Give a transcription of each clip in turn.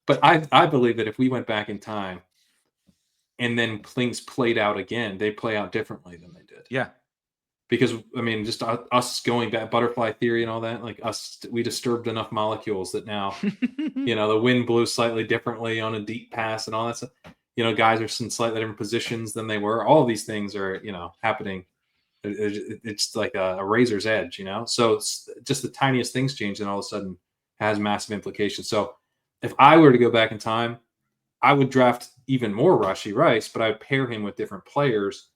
But I believe that if we went back in time and then things played out again, they play out differently than they did. Yeah. Because I mean, just us going back, butterfly theory and all that, like we disturbed enough molecules that now, the wind blew slightly differently on a deep pass and all that stuff. Guys are in slightly different positions than they were. All of these things are, happening. It's like a razor's edge, So it's just the tiniest things change, and all of a sudden has massive implications. So if I were to go back in time, I would draft even more Rashee Rice, but I would pair him with different players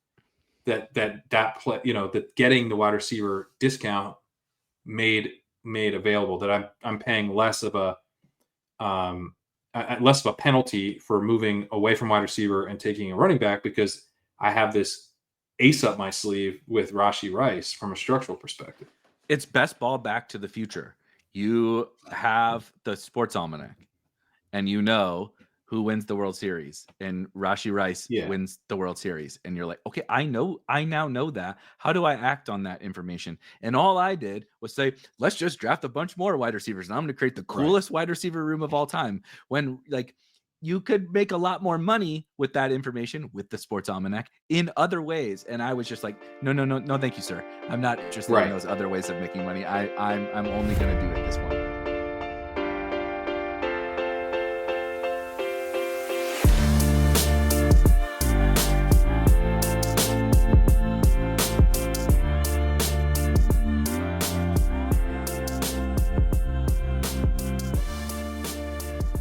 that play, that getting the wide receiver discount made available. That I'm paying less of a penalty for moving away from wide receiver and taking a running back, because I have this ace up my sleeve with Rashee Rice from a structural perspective. It's best ball Back to the Future. You have the sports almanac, and who wins the World Series, and Rashee Rice wins the World Series, and you're like, okay, I now know that. How do I act on that information? And all I did was say, let's just draft a bunch more wide receivers, and I'm going to create the coolest wide receiver room of all time. When you could make a lot more money with that information, with the sports almanac, in other ways. And I was just like, no, thank you, sir. I'm not interested in those other ways of making money. I'm only going to do it this one.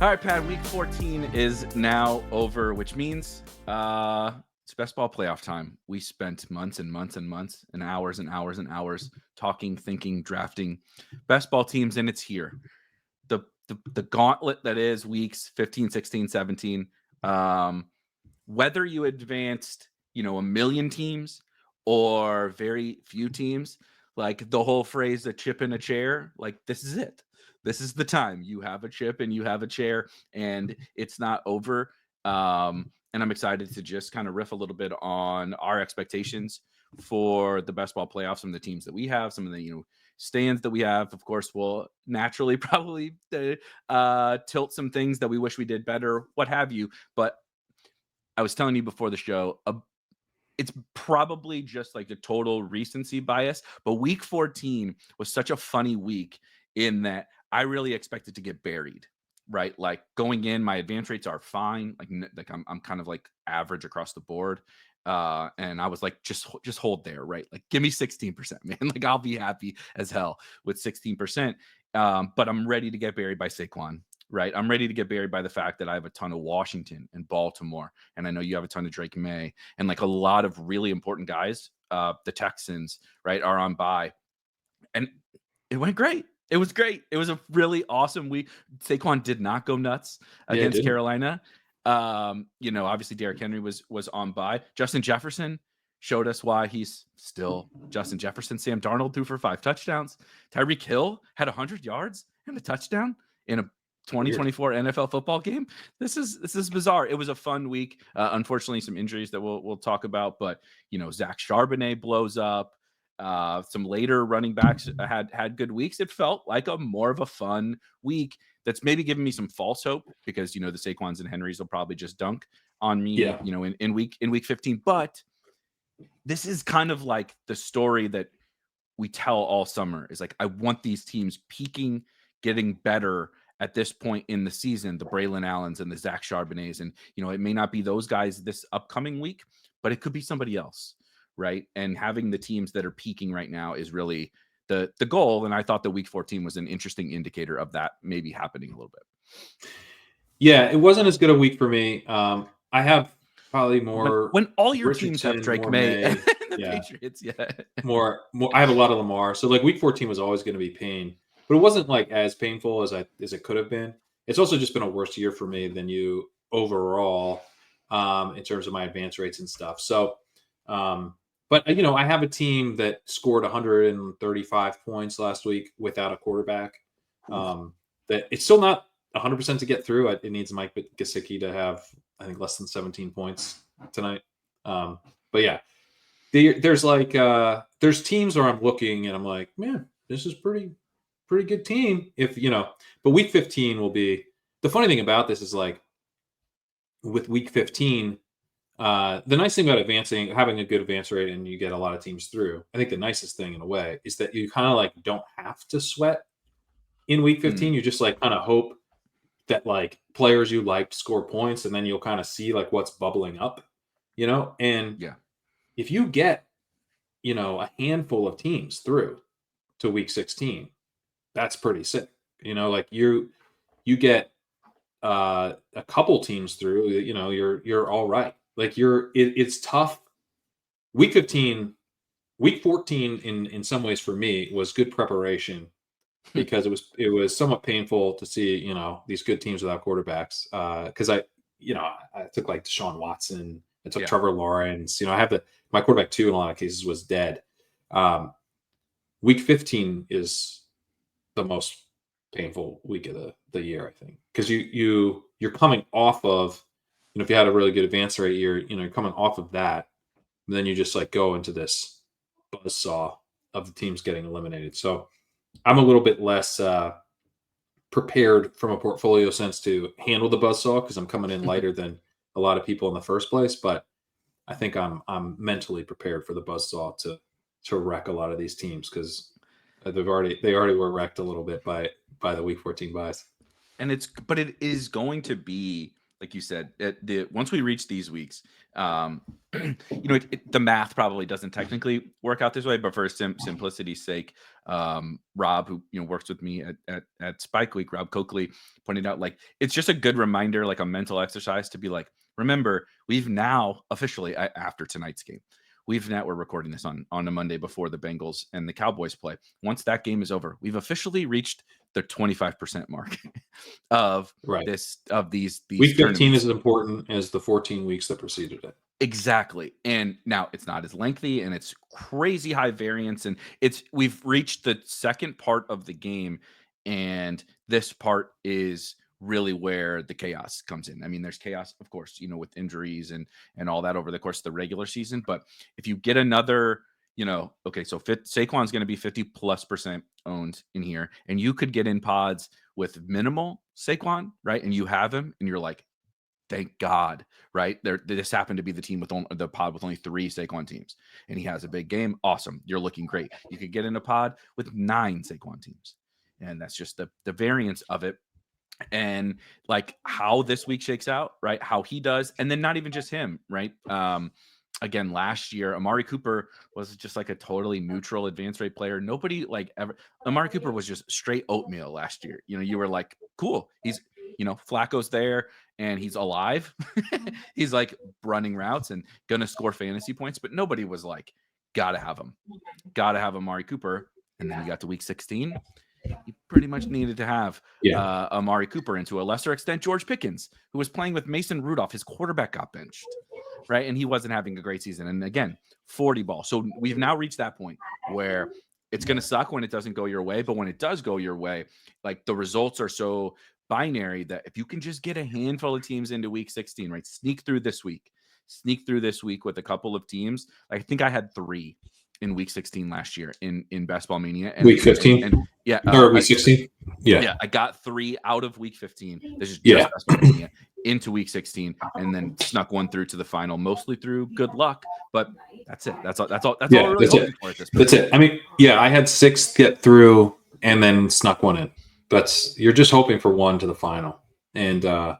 All right, Pat, week 14 is now over, which means it's best ball playoff time. We spent months and months and months and hours and hours and hours talking, thinking, drafting best ball teams, and it's here. The gauntlet that is weeks 15, 16, 17. Whether you advanced, a million teams or very few teams, like the whole phrase, a chip in a chair, like this is it. This is the time. You have a chip and you have a chair, and it's not over. And I'm excited to just kind of riff a little bit on our expectations for the best ball playoffs, some of the teams that we have, some of the stands that we have. Of course, we'll naturally probably tilt some things that we wish we did better, what have you. But I was telling you before the show, it's probably just like a total recency bias, but week 14 was such a funny week in that I really expected to get buried, right? Like going in, my advance rates are fine. Like I'm kind of like average across the board. And I was like, just hold there, right? Like give me 16%, man. Like I'll be happy as hell with 16%. But I'm ready to get buried by Saquon, right? I'm ready to get buried by the fact that I have a ton of Washington and Baltimore, and I know you have a ton of Drake May, and like a lot of really important guys, the Texans, right, are on bye. And it went great. It was great. It was a really awesome week. Saquon did not go nuts against Carolina. Obviously Derrick Henry was on bye. Justin Jefferson showed us why he's still Justin Jefferson. Sam Darnold threw for 5 touchdowns. Tyreek Hill had 100 yards and a touchdown in a 2024 NFL football game. This is bizarre. It was a fun week. Unfortunately, some injuries that we'll talk about, but Zach Charbonnet blows up. Some later running backs had good weeks. It felt like a more of a fun week. That's maybe giving me some false hope, because the Saquons and Henrys will probably just dunk on me. In week 15. But this is kind of like the story that we tell all summer, is like, I want these teams peaking, getting better at this point in the season, the Braylon Allens and the Zach Charbonnets. And, it may not be those guys this upcoming week, but it could be somebody else, right? And having the teams that are peaking right now is really the goal. And I thought the week 14 was an interesting indicator of that maybe happening a little bit. Yeah, it wasn't as good a week for me. I have probably more when all your teams have Drake May and the Patriots. More. I have a lot of Lamar. So like week 14 was always going to be pain, but it wasn't like as painful as it could have been. It's also just been a worse year for me than you overall, in terms of my advance rates and stuff. So, but I have a team that scored 135 points last week without a quarterback. That it's still not 100% to get through. It needs Mike Gesicki to have, I think, less than 17 points tonight. But yeah, there's there's teams where I'm looking and I'm like, man, this is pretty good team. But week 15 will be the funny thing about this is like with week 15, the nice thing about having a good advance rate and you get a lot of teams through, I think the nicest thing in a way is that you kind of like don't have to sweat in week 15. You just like kind of hope that like players you liked score points, and then you'll kind of see like what's bubbling up, and Yeah. if you get, a handful of teams through to week 16, that's pretty sick. Like you get a couple teams through, you're all right. Like it's tough. Week 15, week 14 in some ways for me was good preparation because it was somewhat painful to see, these good teams without quarterbacks. Because I took like Deshaun Watson, I took Trevor Lawrence. I have my quarterback 2 in a lot of cases was dead. Week 15 is the most painful week of the year, I think, because you're coming off of, if you had a really good advance rate, you're coming off of that, and then you just like go into this buzzsaw of the teams getting eliminated. So I'm a little bit less prepared from a portfolio sense to handle the buzzsaw because I'm coming in lighter than a lot of people in the first place. But I think I'm mentally prepared for the buzzsaw to wreck a lot of these teams because they already were wrecked a little bit by the week 14 buys. And but it is going to be, like you said, once we reach these weeks, the math probably doesn't technically work out this way, but for simplicity's sake, Rob, who works with me at Spike Week, Rob Coakley, pointed out like it's just a good reminder, like a mental exercise to be like, remember, we've now officially after tonight's game. We're recording this on a Monday before the Bengals and the Cowboys play. Once that game is over, we've officially reached the 25% mark of these week 15 is as important as the 14 weeks that preceded it. Exactly. And now it's not as lengthy and it's crazy high variance, and we've reached the second part of the game, and this part is really where the chaos comes in. I mean, there's chaos, of course, with injuries and all that over the course of the regular season. But if you get another, okay, so Saquon's going to be 50+% owned in here, and you could get in pods with minimal Saquon, right? And you have him, and you're like, thank God, right? This happened to be the team with the pod with only 3 Saquon teams, and he has a big game. Awesome, you're looking great. You could get in a pod with 9 Saquon teams, and that's just the variance of it. And like how this week shakes out, right? How he does, and then not even just him, right? Again, last year, Amari Cooper was just like a totally neutral advance rate player. Nobody like ever. Amari Cooper was just straight oatmeal last year. You were like, cool. He's, Flacco's there and he's alive. He's like running routes and gonna score fantasy points, but nobody was like, gotta have him. Gotta have Amari Cooper. And then you got to week 16. You pretty much needed to have Amari Cooper, and to a lesser extent, George Pickens, who was playing with Mason Rudolph. His quarterback got benched, right? And he wasn't having a great season. And again, 40 ball. So we've now reached that point where it's going to suck when it doesn't go your way. But when it does go your way, like the results are so binary that if you can just get a handful of teams into week 16, right? Sneak through this week with a couple of teams. I think I had 3 in week 16 last year in Best Ball Mania. And, week 15? Or week 16? Yeah, I got 3 out of week 15. This is just Best Ball Mania into week 16, and then snuck one through to the final, mostly through good luck. But that's it. That's all we're really hoping for at this point. That's it. I mean, I had 6 get through and then snuck one in. You're just hoping for one to the final. And I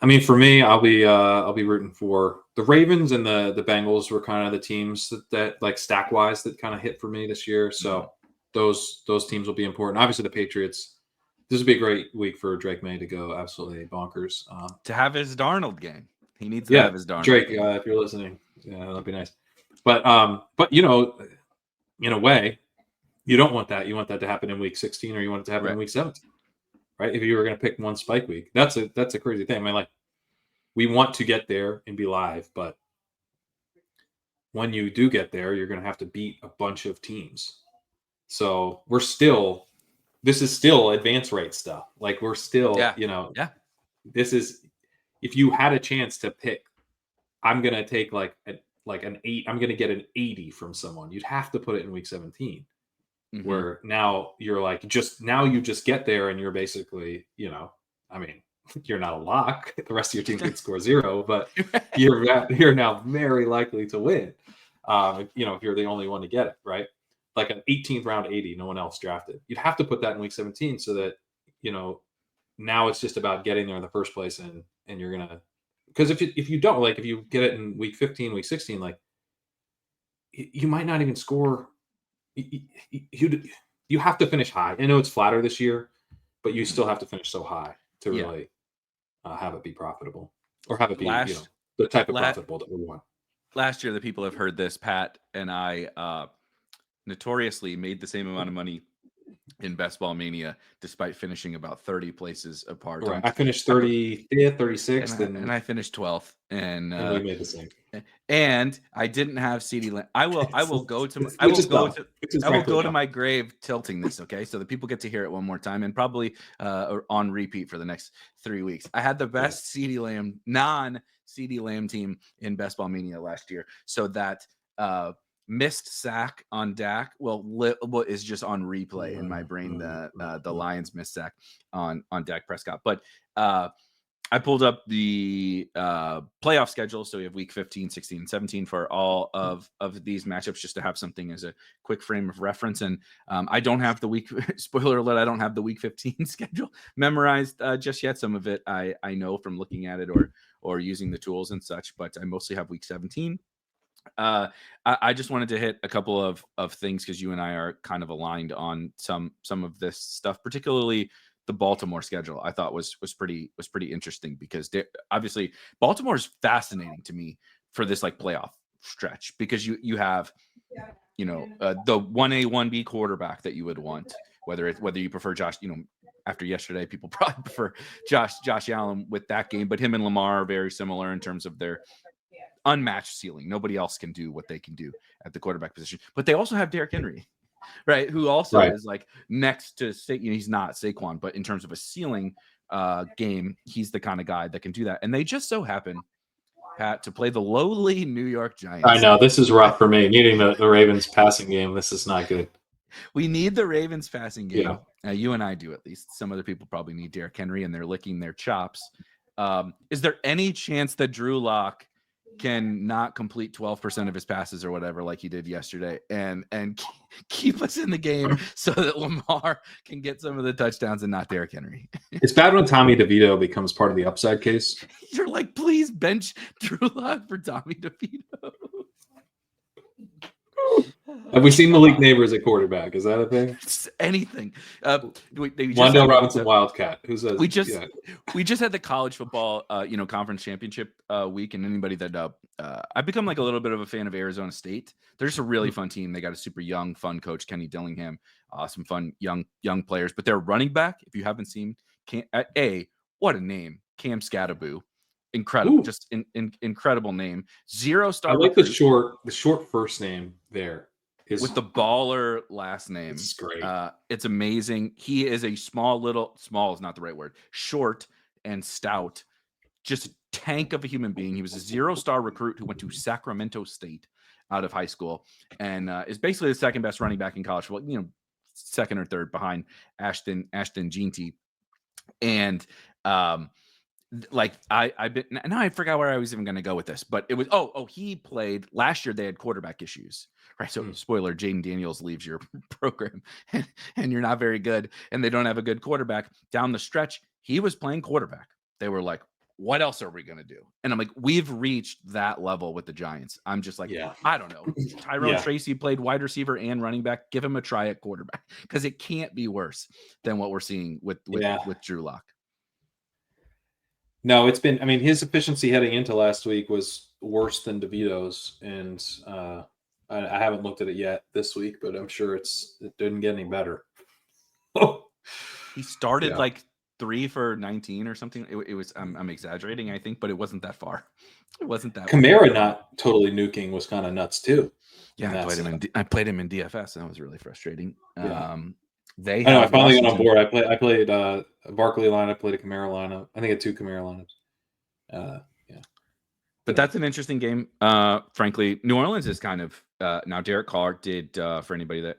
mean, for me, I'll be rooting for the Ravens, and the Bengals were kind of the teams that like stack wise that kind of hit for me this year. So those teams will be important. Obviously, the Patriots. This would be a great week for Drake May to go absolutely bonkers. To have his Darnold game, he needs to have his Darnold. Drake, if you're listening, that'd be nice. But in a way, you don't want that. You want that to happen in week 16, or you want it to happen in week 17. Right? If you were going to pick one spike week, that's a crazy thing. I mean, like, we want to get there and be live, but when you do get there, you're going to have to beat a bunch of teams. So this is still advance rate stuff. Like, we're still, this is, if you had a chance to pick, I'm going to take like an 8, I'm going to get an 80 from someone. You'd have to put it in week 17. Where now you're like, you just get there and you're basically, I mean, you're not a lock. The rest of your team could score 0, but you're now very likely to win. If you're the only one to get it, right? Like an 18th round 80, no one else drafted. You'd have to put that in week 17 so that now it's just about getting there in the first place, and you're gonna, because if you don't, like, if you get it in week 15, week 16, like, you might not even score. You have to finish high. I know it's flatter this year, but you still have to finish so high to really have it be profitable, or have it be the type of profitable that we want. Last year, the people have heard this. Pat and I notoriously made the same amount of money in Best Ball Mania, despite finishing about 30 places apart. Right. I finished 35th, 36th, and I finished 12th, and we made the same. And I didn't have CeeDee Lamb. I will go to my grave tilting this. Okay, so the people get to hear it one more time, and probably on repeat for the next 3 weeks. I had the best CeeDee Lamb, non-CeeDee Lamb team in Best Ball Mania last year, so that missed sack on Dak what is just on replay in my brain. The Lions missed sack on Dak Prescott, but I pulled up the playoff schedule. So we have week 15, 16, and 17 for all of these matchups, just to have something as a quick frame of reference. And I don't have the week, spoiler alert, I don't have the week 15 schedule memorized just yet. Some of it I know from looking at it or using the tools and such, but I mostly have week 17. I just wanted to hit a couple of things, because you and I are kind of aligned on some of this stuff, particularly the Baltimore schedule. I thought was pretty interesting, because obviously Baltimore is fascinating to me for this like playoff stretch, because you have the 1A 1B quarterback that you would want, whether you prefer Josh, after yesterday people probably prefer Josh Allen with that game, but him and Lamar are very similar in terms of their unmatched ceiling. Nobody else can do what they can do at the quarterback position, but they also have Derrick Henry, right? Who also is like next to he's not Saquon, but in terms of a ceiling game, he's the kind of guy that can do that. And they just so happen, Pat, to play the lowly New York Giants. I know this is rough for me. Needing the Ravens passing game. This is not good. We need the Ravens passing game. Yeah. You and I do, at least. Some other people probably need Derrick Henry, and they're licking their chops. Is there any chance that Drew Lock can not complete 12% of his passes or whatever like he did yesterday and keep us in the game so that Lamar can get some of the touchdowns and not Derrick Henry? It's bad when Tommy DeVito becomes part of the upside case. You're like, please bench Drew Lock for Tommy DeVito. Have we seen Malik Neighbors at quarterback? Is that a thing? Anything. Wandale Robinson Wildcat. We just had the college football conference championship week, and anybody that I've become like a little bit of a fan of Arizona State. They're just a really fun team. They got a super young, fun coach, Kenny Dillingham, some fun young players. But their running back, if you haven't seen, what a name, Cam Scattaboo. Incredible. Ooh. Just incredible name. 0-star. I like the short first name there. With the baller last name. It's great. It's amazing. He is a small is not the right word, short and stout, just a tank of a human being. He was a 0-star recruit who went to Sacramento State out of high school, and is basically the second best running back in college. Well, second or third behind Ashton Jeanty. And I forgot where I was even going to go with this, but it was, he played last year. They had quarterback issues, right? So spoiler, Jaden Daniels leaves your program and you're not very good, and they don't have a good quarterback down the stretch. He was playing quarterback. They were like, what else are we going to do? And I'm like, we've reached that level with the Giants. I'm just like, I don't know. Tyrone Tracy played wide receiver and running back. Give him a try at quarterback, because it can't be worse than what we're seeing with Drew Lock. No, it's been, his efficiency heading into last week was worse than DeVito's, and I haven't looked at it yet this week, but I'm sure it didn't get any better. He started like 3 for 19 or something. It was, I'm exaggerating, I think, but it wasn't that far. It wasn't that Kamara not totally nuking was kind of nuts too. Yeah, I played him in DFS, and that was really frustrating. Yeah. I finally got on board. I played a Barkley lineup, I played a Kamara lineup. I think I had 2 Kamara lineups. But that's an interesting game. Frankly, New Orleans is kind of now. Derek Carr did, for anybody that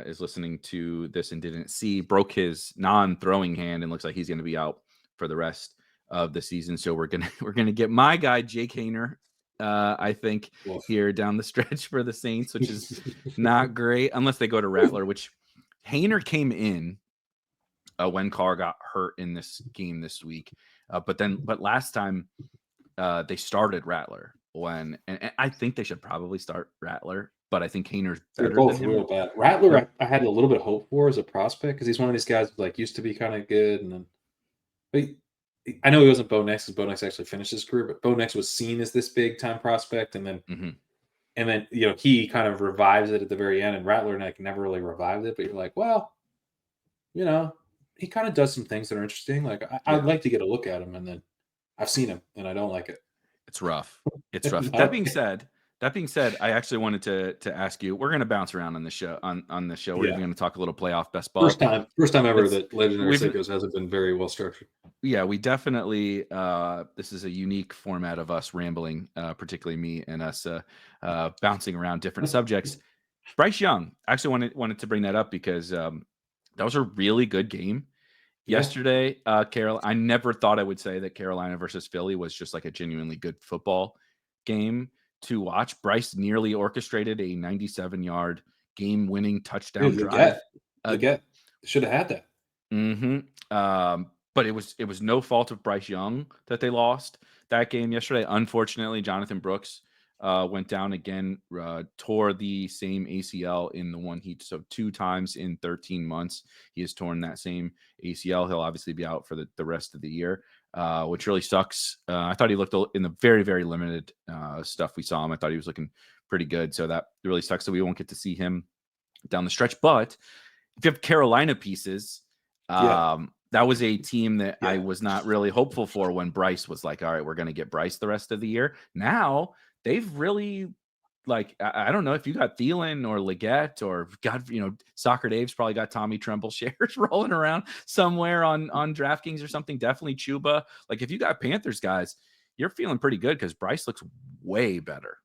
is listening to this and didn't see, broke his non-throwing hand and looks like he's going to be out for the rest of the season. So we're gonna get my guy Jake Haener, I think, here down the stretch for the Saints, which is not great unless they go to Rattler, which Haener came in when Carr got hurt in this game this week. But last time they started Rattler and I think they should probably start Rattler, but I think Haener's better. They're both than him. real bad. Rattler, I had a little bit of hope for as a prospect because he's one of these guys who, like, used to be kind of good, and then I know he wasn't Bo Nix because Bo Nix actually finished his career, but Bo Nix was seen as this big time prospect, and then he kind of revives it at the very end, and Rattler never really revived it. But you're like, well, he kind of does some things that are interesting. Like I'd like to get a look at him, and then I've seen him, and I don't like it. It's rough. It's rough. That being said, I actually wanted to ask you. We're going to bounce around on the show. On the show, we're even going to talk a little playoff best ball. First time ever that Legendary Sickos hasn't been very well structured. Yeah, we definitely. This is a unique format of us rambling, particularly me and us bouncing around different subjects. Bryce Young, actually wanted to bring that up because that was a really good game yesterday. I never thought I would say that Carolina versus Philly was just like a genuinely good football game to watch. Bryce nearly orchestrated a 97-yard game-winning touchdown drive. Should have had that. But it was no fault of Bryce Young that they lost that game yesterday. Unfortunately, Jonathan Brooks went down again, tore the same ACL in the one heat. So 2 times in 13 months, he has torn that same ACL. He'll obviously be out for the rest of the year, which really sucks. I thought he looked in the very, very limited stuff we saw him. I thought he was looking pretty good. So that really sucks that we won't get to see him down the stretch. But if you have Carolina pieces, that was a team that I was not really hopeful for when Bryce was like, all right, we're going to get Bryce the rest of the year. Now they've really, like, I don't know if you got Thielen or Leggett or Soccer Dave's probably got Tommy Tremble shares rolling around somewhere on DraftKings or something. Definitely Chuba. Like, if you got Panthers guys, you're feeling pretty good because Bryce looks way better.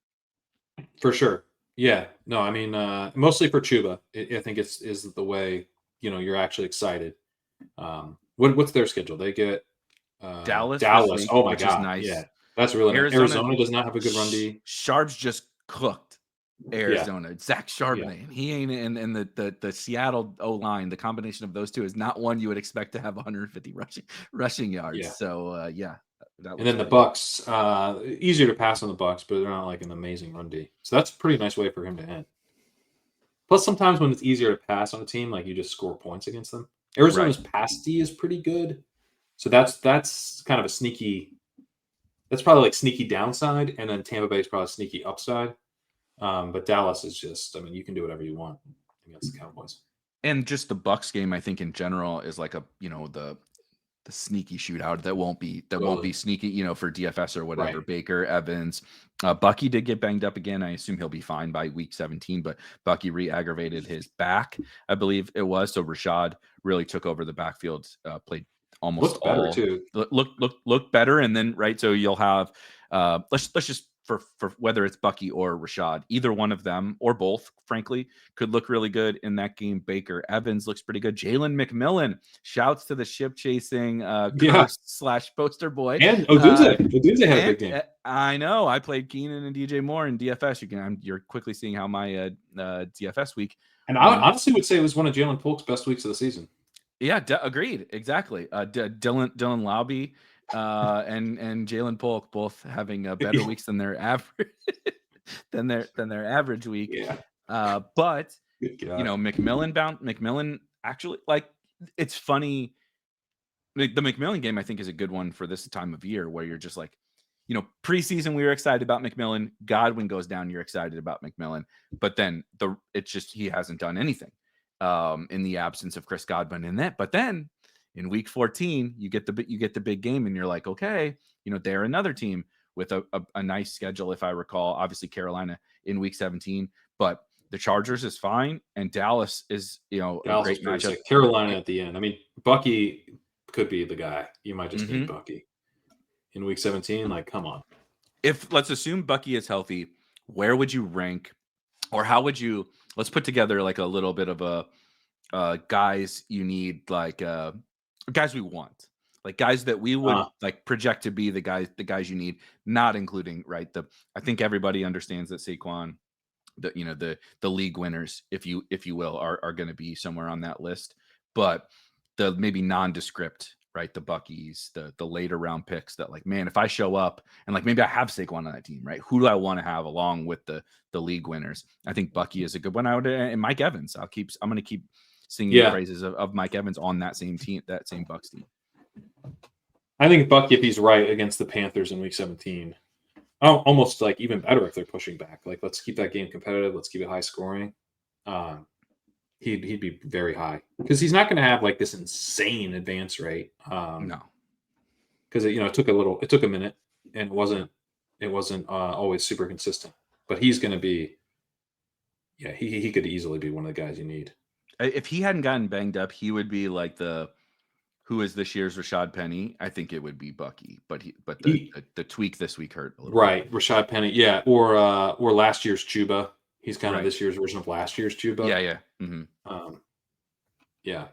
For sure. Yeah. No, I mean, mostly for Chuba. I think is the way, you're actually excited. What's their schedule? They get Dallas. Week, oh my god, nice. Yeah, that's really nice. Arizona does not have a good run D. Sharps just cooked Arizona. Zach Charbonnet. He ain't in the Seattle O line. The combination of those two is not one you would expect to have 150 rushing yards. Yeah. So and then the Bucks, easier to pass on the Bucks, but they're not like an amazing run D. So that's a pretty nice way for him to end. Plus, sometimes when it's easier to pass on a team, like, you just score points against them. Arizona's pass D is pretty good, so that's kind of a sneaky. That's probably like sneaky downside, and then Tampa Bay is probably sneaky upside. But Dallas is just, I mean, you can do whatever you want against the Cowboys. And just the Bucks game, I think in general is like a the sneaky shootout that won't be sneaky, for DFS or whatever. Right. Baker, Evans, Bucky did get banged up again. I assume he'll be fine by week 17, but Bucky re-aggravated his back, I believe it was. So Rashad really took over the backfield, played almost looked better too. Looked better, and then so you'll have let's just for whether it's Bucky or Rashad, either one of them or both, frankly, could look really good in that game. Baker, Evans looks pretty good. Jalen McMillan, shouts to the ship chasing / poster boy. And Odunze had a big game. I know. I played Keenan and DJ Moore in DFS. You're quickly seeing how my DFS week. And I honestly would say it was one of Jalen Polk's best weeks of the season. Yeah, agreed. Exactly. Dylan Lobby and Jalen Polk both having better weeks than their average than their average week. Yeah. But McMillan actually, like, it's funny. The McMillan game, I think, is a good one for this time of year where you're just like, preseason we were excited about McMillan. Godwin goes down, you're excited about McMillan, but then it's just he hasn't done anything in the absence of Chris Godwin in that. But then in week 14, you get the big game, and you're like, okay, they're another team with a nice schedule, if I recall. Obviously, Carolina in week 17, but the Chargers is fine, and Dallas is a great matchup. Sick. Carolina at the end. I mean, Bucky could be the guy. You might just need Bucky in week 17. Like, come on. Let's assume Bucky is healthy, where would you rank, or how would you? Let's put together like a little bit of a guys you need, like guys we want. like guys that we would like project to be the guys you need, not including right. I think everybody understands that Saquon, the league winners, if you will, are going to be somewhere on that list, but the maybe nondescript, right? The Buckies, the later round picks that like, man, if I show up and like maybe I have Saquon on that team, right? Who do I want to have along with the league winners? I think Bucky is a good one. And Mike Evans. I'm going to keep singing the praises of Mike Evans on that same team, that same Bucks team. I think Bucky, if he's right against the Panthers in Week 17, almost like even better if they're pushing back. Like, let's keep that game competitive. Let's keep it high scoring. He'd be very high because he's not going to have like this insane advance rate. No, because it took a minute, and it wasn't always super consistent. But he's going to be, he could easily be one of the guys you need. If he hadn't gotten banged up, he would be like who is this year's Rashad Penny. I think it would be Bucky, but the tweak this week hurt a little bit. Rashad Penny, yeah, or last year's Chuba. He's kind of this year's version of last year's Chuba. Yeah. Mm-hmm. Yeah.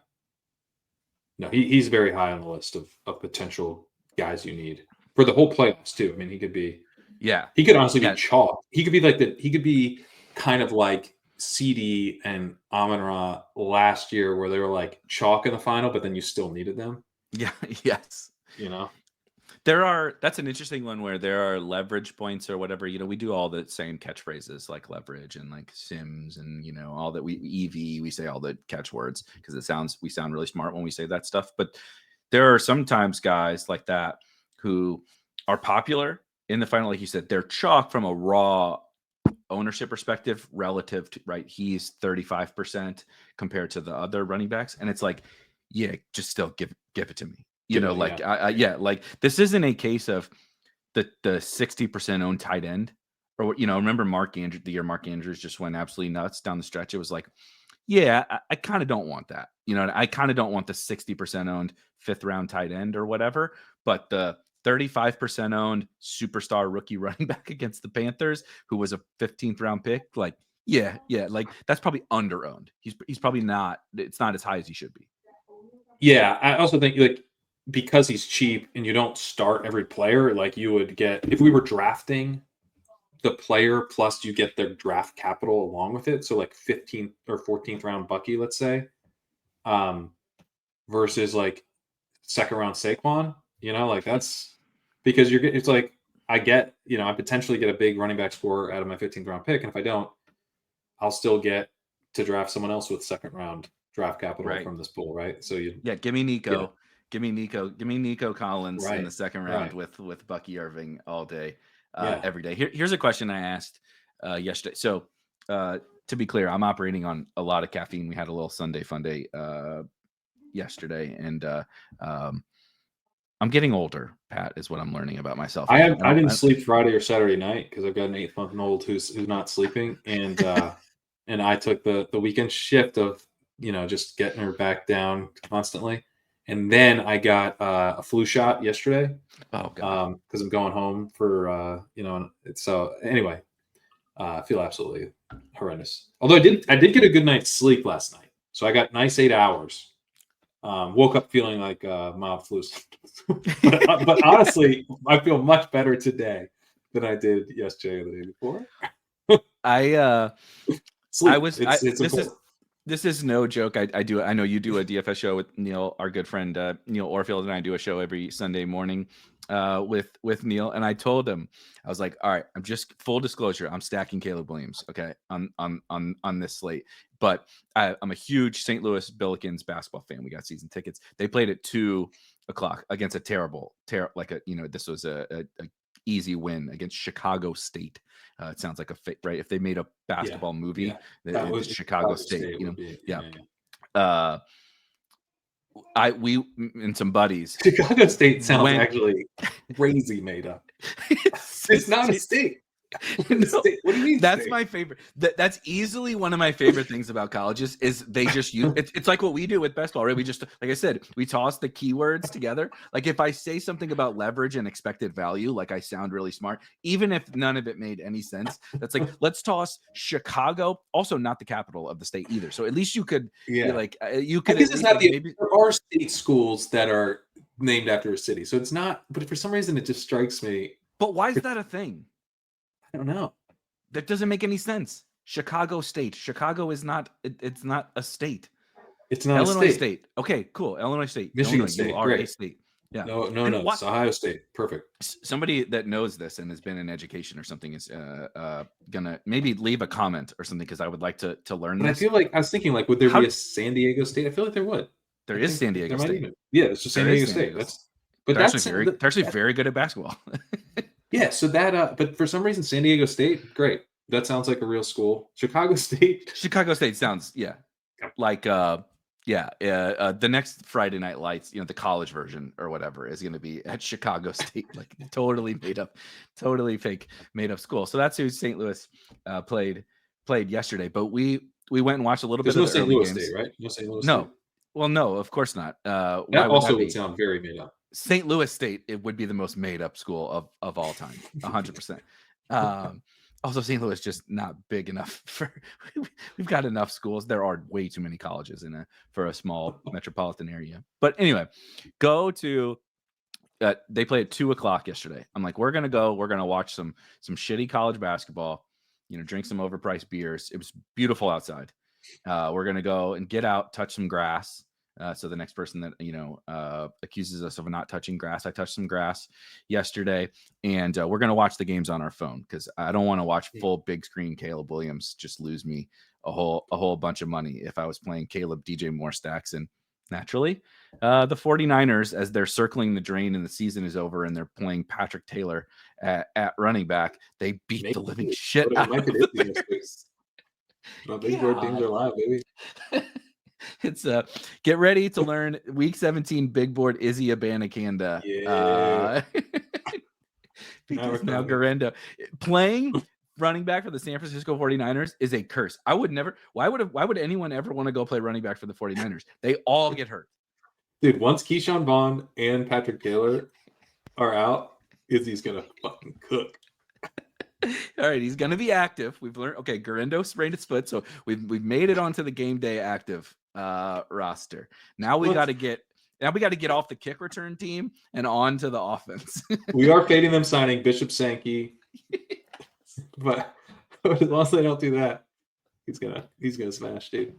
No, he's very high on the list of potential guys you need for the whole playoffs too. I mean, he could be. Yeah. He could honestly be chalk. He could be like he could be kind of like CD and Amon-Ra last year, where they were like chalk in the final, but then you still needed them. Yeah. Yes. That's an interesting one where there are leverage points or whatever. We do all the same catchphrases like leverage and like Sims and all that we say all the catchwords because we sound really smart when we say that stuff. But there are sometimes guys like that who are popular in the final, like you said, they're chalk from a raw ownership perspective relative to right. He's 35% compared to the other running backs, and it's like, yeah, just still give it to me. Like this isn't a case of the 60% owned tight end, or remember the year Mark Andrews just went absolutely nuts down the stretch. It was like, yeah, I kind of don't want that. I kind of don't want the 60% owned 5th round tight end or whatever, but the 35% owned superstar rookie running back against the Panthers, who was a 15th round pick, like, yeah, like that's probably under owned. He's probably not. It's not as high as he should be. Yeah, I also think like, because he's cheap and you don't start every player, like you would get if we were drafting the player plus you get their draft capital along with it. So like 15th or 14th round Bucky, let's say, versus like 2nd round Saquon, like that's because it's like I potentially get a big running back score out of my 15th round pick. And if I don't, I'll still get to draft someone else with 2nd round draft capital from this pool. Right. So give me Nico. Give me Nico Collins in the 2nd round with Bucky Irving all day, every day. Here's a question I asked yesterday. So to be clear, I'm operating on a lot of caffeine. We had a little Sunday fun day yesterday, and I'm getting older, Pat, is what I'm learning about myself. I didn't sleep Friday or Saturday night because I've got an 8-month-old who's not sleeping, and and I took the weekend shift of just getting her back down constantly. And then I got a flu shot yesterday. Oh, God. Because I'm going home for so anyway, I feel absolutely horrendous. Although I did get a good night's sleep last night, so I got nice 8 hours. Woke up feeling like mild flu, but honestly, I feel much better today than I did yesterday or the day before. Sleep. This is no joke. I know you do a DFS show with Neil, our good friend Neil Orfield, and I do a show every Sunday morning with Neil. And I told him, I was like, all right, I'm just full disclosure, I'm stacking Caleb Williams, okay, on this slate. But I'm a huge St. Louis Billikens basketball fan. We got season tickets. They played at 2:00 against a terrible, this was a easy win against Chicago State. It sounds like a fit, right? If they made a basketball movie, that was Chicago State. We and some buddies. Chicago State sounds actually crazy made up. It's not a state. No, what do you mean? That's my favorite. That's easily one of my favorite things about colleges is they just use it's like what we do with basketball, right? We just, like I said, we toss the keywords together. Like if I say something about leverage and expected value, like I sound really smart, even if none of it made any sense. That's like, let's toss Chicago, also not the capital of the state either. So at least you could be like, you could. There are state schools that are named after a city. So it's not, but for some reason it just strikes me. But why is that a thing? I don't know. That doesn't make any sense. Chicago State. Chicago is not. It's not a state. It's not Illinois a State. Okay, cool. Illinois State. Michigan Illinois, State. you are Great. a state. Yeah. No. What? It's Ohio State. Perfect. Somebody that knows this and has been in education or something is gonna maybe leave a comment or something, because I would like to learn But this. I feel like I was thinking, like, would there be a San Diego State? I feel like there would. There is San Diego State. Yeah, it's just San Diego State. They're actually very good at basketball. Yeah, so that but for some reason San Diego State, great. That sounds like a real school. Chicago State. Chicago State sounds like the next Friday Night Lights, the college version or whatever, is going to be at Chicago State, like totally made up, totally fake made up school. So that's who St. Louis played yesterday. But we went and watched a little bit of the St. early Louis games. State, right? No St. Louis No. State. Well, no, of course not. That also would sound very made up. St. Louis State, it would be the most made up school of all time, 100%. Also, St. Louis just not big enough for. We've got enough schools. There are way too many colleges for a small metropolitan area. But anyway, go to. They played at 2:00 yesterday. I'm like, we're gonna go. We're gonna watch some shitty college basketball. Drink some overpriced beers. It was beautiful outside. We're gonna go and get out, touch some grass. So the next person that accuses us of not touching grass, I touched some grass yesterday, and we're gonna watch the games on our phone, because I don't want to watch full big screen Caleb Williams just lose me a whole bunch of money if I was playing Caleb DJ Moore stacks. And naturally, the 49ers, as they're circling the drain and the season is over and they're playing Patrick Taylor at running back, they beat the living shit out of the Bears. Big board teams are live, baby. It's get ready to learn week 17 big board Izzy Abanikanda. Yeah. Because now Garendo playing running back for the San Francisco 49ers is a curse. I would never. Why would anyone ever want to go play running back for the 49ers? They all get hurt. Dude, once Keyshawn Vaughn and Patrick Taylor are out, Izzy's gonna fucking cook. All right, he's gonna be active. We've learned. Okay, Garendo sprained his foot, so we've made it onto the game day active roster. Now we got to get off the kick return team and on to the offense. We are fading them signing Bishop Sankey, but as long as they don't do that, he's gonna smash, dude.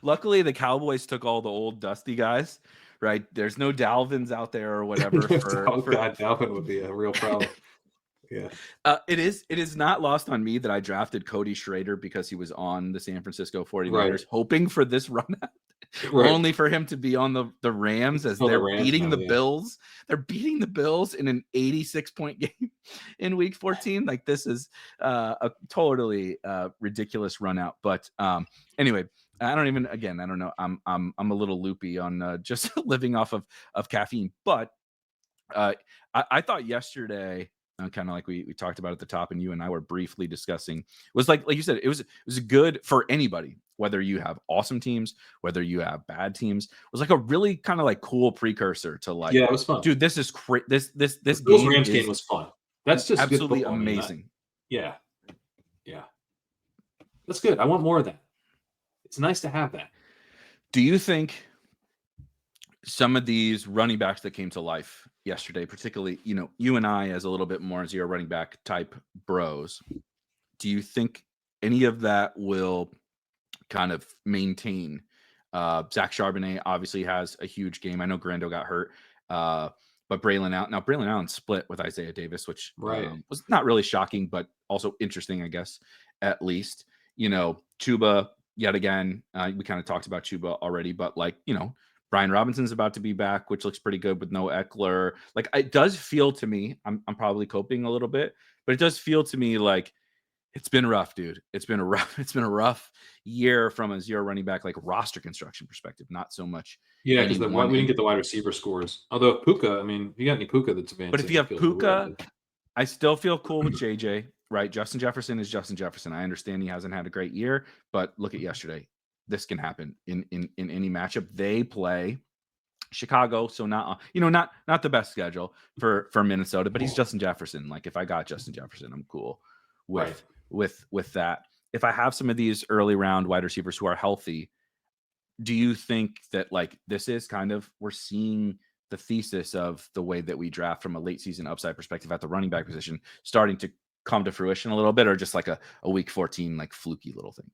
Luckily, the Cowboys took all the old dusty guys. Right, there's no Dalvins out there or whatever. God, Dalvin would be a real problem. Yeah. It is not lost on me that I drafted Cody Schrader because he was on the San Francisco 49ers, right, hoping for this run out, right, only for him to be on the Rams as they're beating the Bills. They're beating the Bills in an 86-point game in week 14. Like, this is a totally ridiculous run out. But anyway, I don't know. I'm a little loopy on just living off of caffeine. But I thought yesterday, kind of like we talked about at the top, and you and I were briefly discussing, was like you said, it was good for anybody, whether you have awesome teams, whether you have bad teams. It was like a really kind of like cool precursor to like, yeah, it was fun, dude. This is this Rams game was fun. That's just absolutely good amazing. Yeah, that's good. I want more of that. It's nice to have that. Do you think some of these running backs that came to life yesterday, particularly, you and I as a little bit more zero running back type bros, do you think any of that will kind of maintain? Zach Charbonnet obviously has a huge game. I know Garendo got hurt, but Braylon Allen. Now, Braylon Allen split with Isaiah Davis, which was not really shocking, but also interesting, I guess, at least. Chuba, yet again, we kind of talked about Chuba already, but Brian Robinson's about to be back, which looks pretty good with no Eckler. Like, it does feel to me, I'm probably coping a little bit, but it does feel to me like it's been rough, dude. It's been a rough year from a zero running back, like roster construction perspective, not so much. Yeah, because we didn't get the wide receiver scores. Although Puka, if you got any Puka that's advanced. But if you have Puka, I still feel cool with JJ, right? Justin Jefferson is Justin Jefferson. I understand he hasn't had a great year, but look at yesterday. This can happen in any matchup. They play Chicago, so not the best schedule for Minnesota, but he's Justin Jefferson. Like, if I got Justin Jefferson, I'm cool with that. If I have some of these early round wide receivers who are healthy, do you think that like this is kind of, we're seeing the thesis of the way that we draft from a late season upside perspective at the running back position starting to come to fruition a little bit, or just like a week 14 like fluky little thing?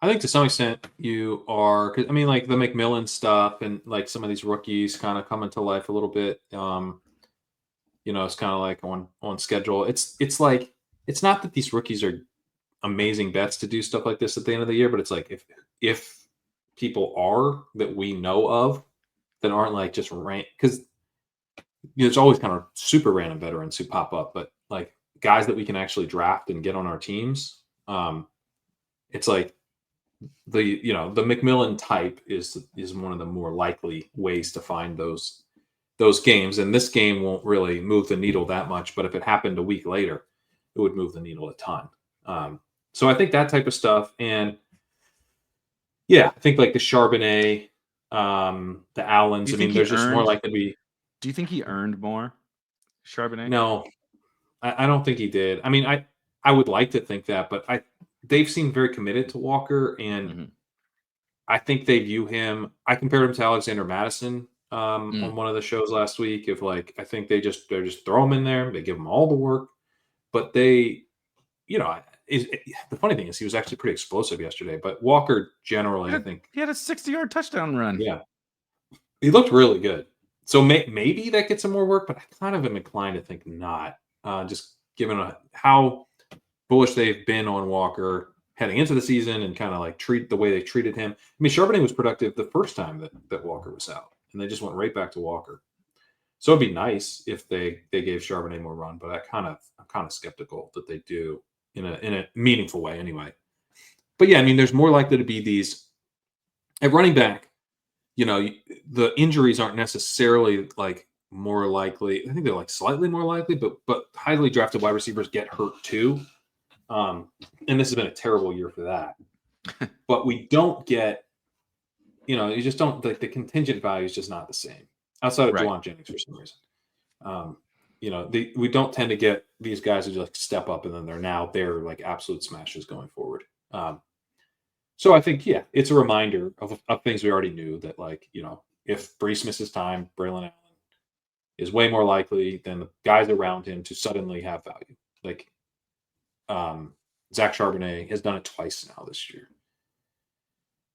I think to some extent you are, 'cause, I mean, like the McMillan stuff and like some of these rookies kind of coming to life a little bit. It's kind of like on schedule. It's like it's not that these rookies are amazing bets to do stuff like this at the end of the year, but it's like if people are that we know of that aren't like just because there's always kind of super random veterans who pop up, but like guys that we can actually draft and get on our teams. It's like the McMillan type is one of the more likely ways to find those games, and this game won't really move the needle that much, but if it happened a week later it would move the needle a ton. So I think that type of stuff, and yeah, I think like the Charbonnet, the Allens, I mean there's just more likely to be. Do you think he earned more, Charbonnet? No, I don't think he did. I mean, I would like to think that, but they've seemed very committed to Walker, and I think they view him. I compared him to Alexander Madison on one of the shows last week. If like, I think they just throw him in there, they give him all the work, but they, the funny thing is he was actually pretty explosive yesterday. But Walker generally, I think he had a 60-yard touchdown run. Yeah, he looked really good. So maybe that gets him more work, but I kind of am inclined to think not. Just given how bullish they've been on Walker heading into the season and kind of like treat the way they treated him. I mean, Charbonnet was productive the first time that Walker was out, and they just went right back to Walker. So it'd be nice if they gave Charbonnet more run, but I'm kind of skeptical that they do in a meaningful way anyway. But yeah, I mean, there's more likely to be these at running back. The injuries aren't necessarily like more likely. I think they're like slightly more likely, but highly drafted wide receivers get hurt too. And this has been a terrible year for that. But we don't get, you just don't, like the contingent value is just not the same outside of Juwan Jennings for some reason. We don't tend to get these guys who like step up and then they're like absolute smashes going forward. So I think, yeah, it's a reminder of things we already knew that, like, if Brees misses time, Braylon Allen is way more likely than the guys around him to suddenly have value. Like, Zach Charbonnet has done it twice now this year.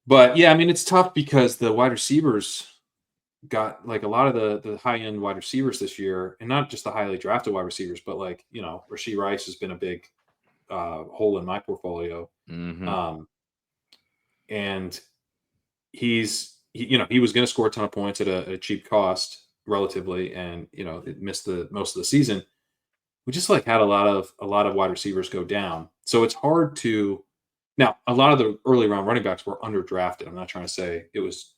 But yeah, I mean, it's tough because the wide receivers got like a lot of the high end wide receivers this year, and not just the highly drafted wide receivers, but like, Rashee Rice has been a big hole in my portfolio. And he was going to score a ton of points at a cheap cost relatively, and it missed most of the season. We just like had a lot of wide receivers go down, so it's hard to. Now, a lot of the early round running backs were underdrafted. I'm not trying to say it was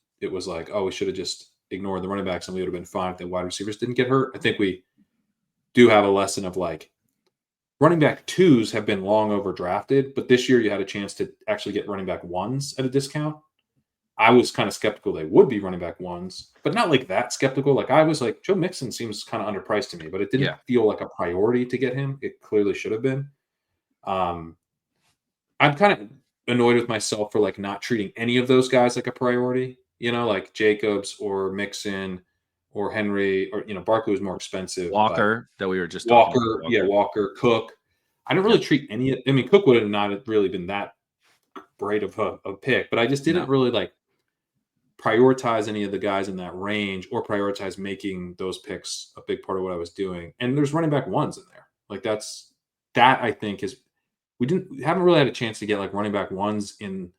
like, oh, we should have just ignored the running backs and we would have been fine if the wide receivers didn't get hurt. I think we do have a lesson of like running back twos have been long overdrafted, but this year you had a chance to actually get running back ones at a discount. I was kind of skeptical they would be running back ones, but not like that skeptical. Like I was like, Joe Mixon seems kind of underpriced to me, but it didn't feel like a priority to get him. It clearly should have been. I'm kind of annoyed with myself for like not treating any of those guys like a priority, like Jacobs or Mixon or Henry or, Barkley was more expensive. Walker that we were just Walker. Yeah. Walker, Cook. I didn't really treat any. I mean, Cook would have not really been that great of a pick, but I just didn't really like prioritize any of the guys in that range or prioritize making those picks a big part of what I was doing. And there's running back ones in there. Like that I think is, we haven't really had a chance to get like running back ones in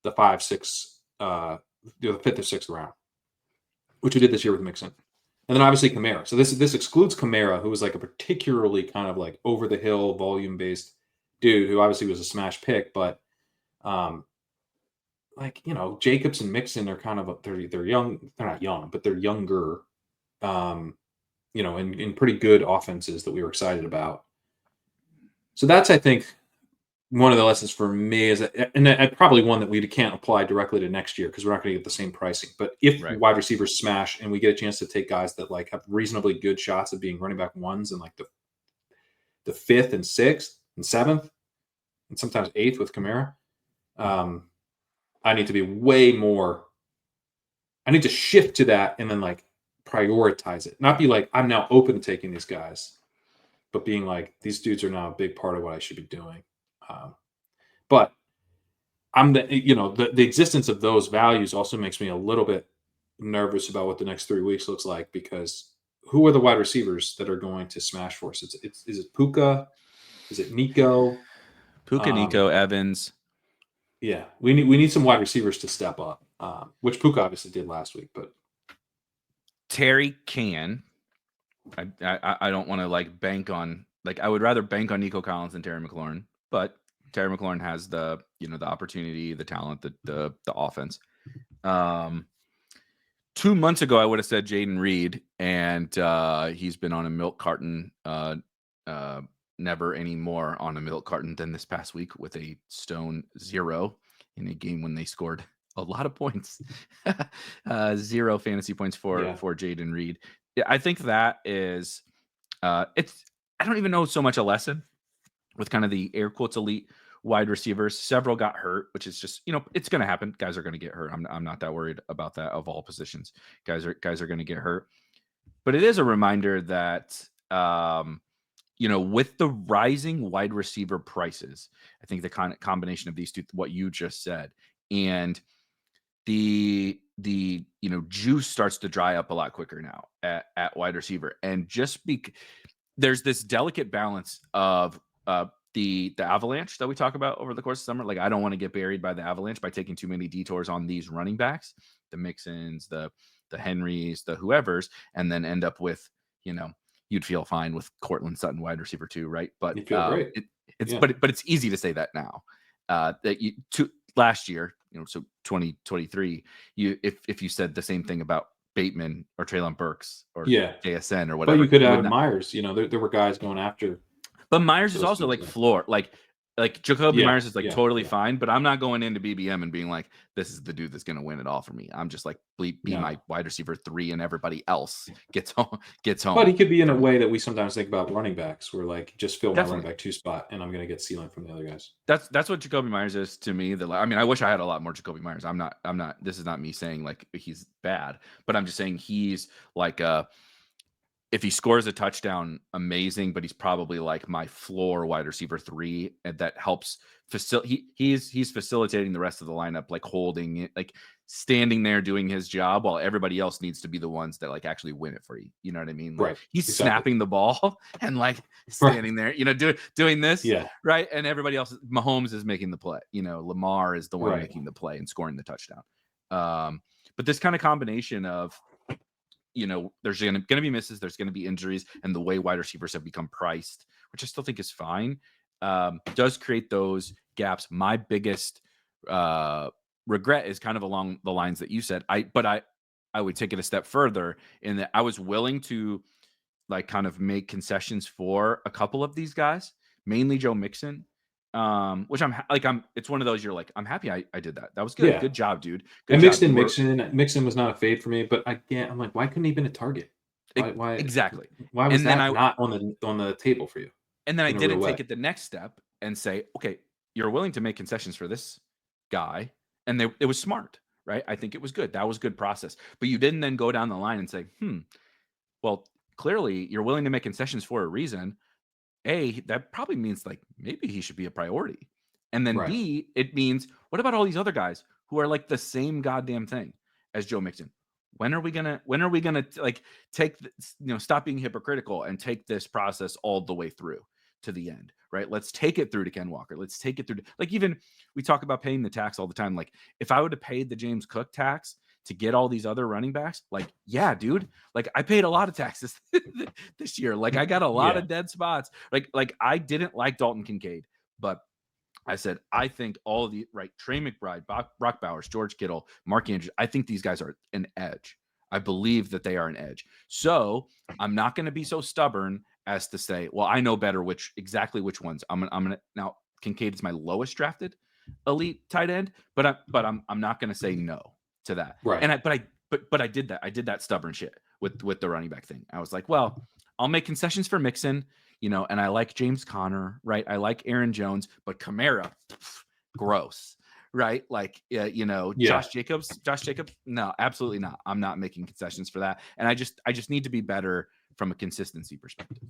the 5, 6, the 5th or 6th round, which we did this year with Mixon. And then obviously Kamara. So this excludes Kamara, who was like a particularly kind of like over the hill volume based dude who obviously was a smash pick, but Jacobs and Mixon are kind of they're young. They're not young, but they're younger. In pretty good offenses that we were excited about. So that's, I think, one of the lessons for me is that, and probably one that we can't apply directly to next year because we're not going to get the same pricing. But if wide receivers smash and we get a chance to take guys that like have reasonably good shots of being running back ones in like the 5th and 6th and 7th and sometimes 8th with Kamara, I need to be way more. I need to shift to that and then like prioritize it. Not be like, I'm now open to taking these guys, but being like, these dudes are now a big part of what I should be doing. But the existence of those values also makes me a little bit nervous about what the next 3 weeks looks like, because who are the wide receivers that are going to smash for us? Is it Puka? Is it Nico? Puka, Nico, Evans. Yeah, we need some wide receivers to step up, which Puka obviously did last week. But Terry can. I don't want to like bank on, like, I would rather bank on Nico Collins than Terry McLaurin, but Terry McLaurin has the the opportunity, the talent, the offense. 2 months ago, I would have said Jaden Reed, and he's been on a milk carton. Never any more on a milk carton than this past week with a stone 0 in a game when they scored a lot of points. 0 fantasy points for Jaden Reed. Yeah, I think that is it's, I don't even know so much a lesson with kind of the air quotes elite wide receivers. Several got hurt, which is just, it's going to happen. Guys are going to get hurt. I'm not that worried about that of all positions. Guys are going to get hurt. But it is a reminder that with the rising wide receiver prices, I think the combination of these two, what you just said, and the juice starts to dry up a lot quicker now at wide receiver. And just there's this delicate balance of the avalanche that we talk about over the course of summer. Like, I don't want to get buried by the avalanche by taking too many detours on these running backs, the Mixons, the Henrys, the whoever's, and then end up with, you'd feel fine with Cortland Sutton, wide receiver 2, right? But you feel great. But it's easy to say that now. Last year, so 2023, if you said the same thing about Bateman or Treylon Burks or JSN or whatever, but you could have Myers. There were guys going after. But Myers is also like floor, like Jacoby Myers is like totally fine, but I'm not going into BBM and being like, this is the dude that's going to win it all for me. I'm just like, be my wide receiver 3 and everybody else gets home. But he could be in a way that we sometimes think about running backs, where like, just fill my running back 2 spot and I'm going to get ceiling from the other guys. That's what Jacoby Myers is to me. I wish I had a lot more Jacoby Myers. I'm not, this is not me saying like he's bad, but I'm just saying he's like if he scores a touchdown, amazing, but he's probably like my floor wide receiver 3, and that helps he's facilitating the rest of the lineup, like holding it, like standing there doing his job, while everybody else needs to be the ones that like actually win it for you. You know what I mean? Like, right. He's snapping the ball and like standing there, doing this. Yeah. Right. And everybody else, Mahomes is making the play. Lamar is the one making the play and scoring the touchdown. But this kind of combination of, there's going to be misses, there's going to be injuries, and the way wide receivers have become priced, which I still think is fine, does create those gaps. My biggest regret is kind of along the lines that you said. I would take it a step further in that I was willing to like kind of make concessions for a couple of these guys, mainly Joe Mixon. Which it's one of those, you're like, I'm happy I did that. That was good. Yeah. Good job, dude. Good and Mixon was not a fade for me, but I'm like, why couldn't he been a target? Why exactly? Why was that not on the table for you? And then I didn't take it the next step and say, okay, you're willing to make concessions for this guy, and it was smart, right? I think it was good. That was good process. But you didn't then go down the line and say, well, clearly you're willing to make concessions for a reason. A, that probably means like maybe he should be a priority. And then B, it means, what about all these other guys who are like the same goddamn thing as Joe Mixon? When are we gonna like take stop being hypocritical and take this process all the way through to the end, right? Let's take it through to Ken Walker. Let's take it through to, like, even we talk about paying the tax all the time. Like, if I would have paid the James Cook tax to get all these other running backs, like, yeah, dude, like I paid a lot of taxes this year. Like, I got a lot of dead spots. Like I didn't like Dalton Kincaid, but I said, I think all of the Trey McBride, Brock Bowers, George Kittle, Mark Andrews, I think these guys are an edge. I believe that they are an edge. So I'm not going to be so stubborn as to say, well, I know better exactly which ones. I'm gonna now. Kincaid is my lowest drafted elite tight end, but I'm not going to say no to that. Right. And I did that. I did that stubborn shit with the running back thing. I was like, well, I'll make concessions for Mixon, and I like James Conner, right? I like Aaron Jones, but Kamara, gross, right? Like, Yeah. Josh Jacobs. No, absolutely not. I'm not making concessions for that. And I just need to be better from a consistency perspective.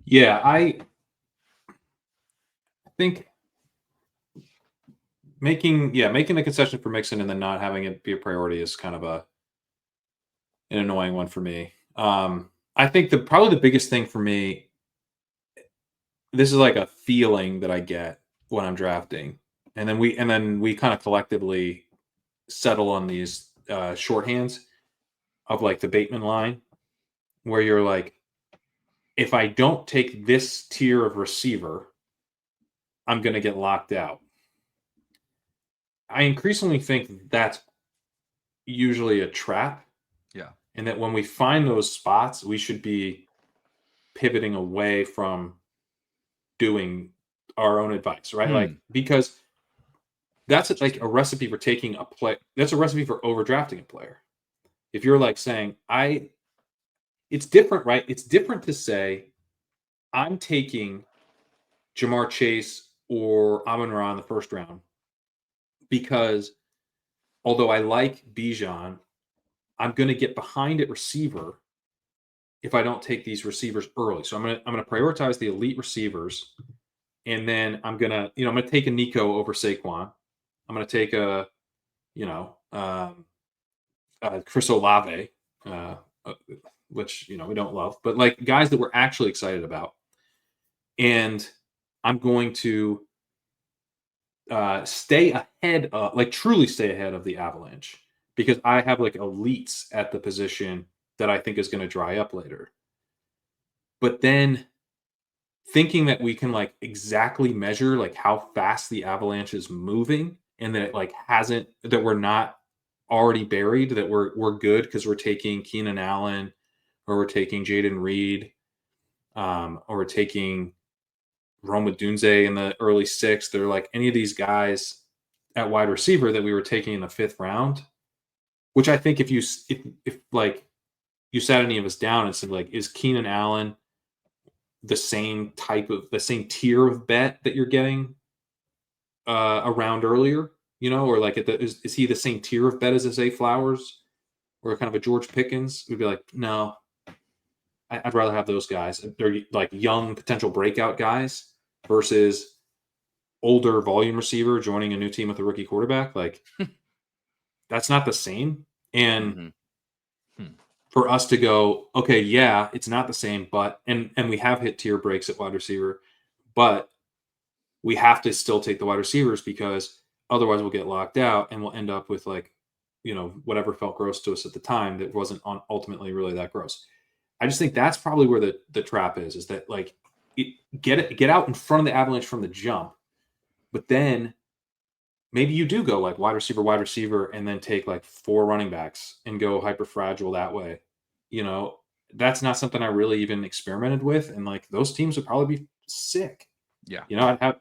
Yeah, I think making the concession for Mixon and then not having it be a priority is kind of an annoying one for me. I think probably the biggest thing for me, this is like a feeling that I get when I'm drafting, and then we kind of collectively settle on these shorthands of like the Bateman line, where you're like, if I don't take this tier of receiver, I'm going to get locked out. I increasingly think that's usually a trap. Yeah. And that when we find those spots, we should be pivoting away from doing our own advice, right? Like, because that's like a recipe for taking a play. That's a recipe for overdrafting a player. If you're like saying, it's different, right? It's different to say, I'm taking Jamar Chase or Amon-Ra in the first round because although I like Bijan, I'm going to get behind at receiver if I don't take these receivers early. So I'm going to prioritize the elite receivers, and then I'm going to take a Nico over Saquon. I'm going to take Chris Olave, uh, uh, which we don't love, but like guys that we're actually excited about, and I'm going to stay ahead of, like, truly stay ahead of the Avalanche because I have like elites at the position that I think is going to dry up later. But then thinking that we can like exactly measure like how fast the Avalanche is moving and that it like hasn't, that we're not already buried, that we're good because we're taking Keenan Allen or we're taking Jaden Reed, or we're taking Roma Dunze in the early sixth. They're like any of these guys at wide receiver that we were taking in the fifth round, which I think if like you sat any of us down and said like, is Keenan Allen the same tier of bet that you're getting around earlier, or like is he the same tier of bet as a Zay Flowers or kind of a George Pickens? We'd be like, no, I'd rather have those guys. They're like young potential breakout guys versus older volume receiver joining a new team with a rookie quarterback. Like that's not the same. And for us to go, okay, yeah, it's not the same, but and we have hit tier breaks at wide receiver, but we have to still take the wide receivers because otherwise we'll get locked out and we'll end up with like, whatever felt gross to us at the time that wasn't ultimately really that gross. I just think that's probably where the trap is that like get out in front of the Avalanche from the jump, but then maybe you do go like wide receiver, and then take like 4 running backs and go hyper fragile that way. That's not something I really even experimented with, and like those teams would probably be sick. Yeah.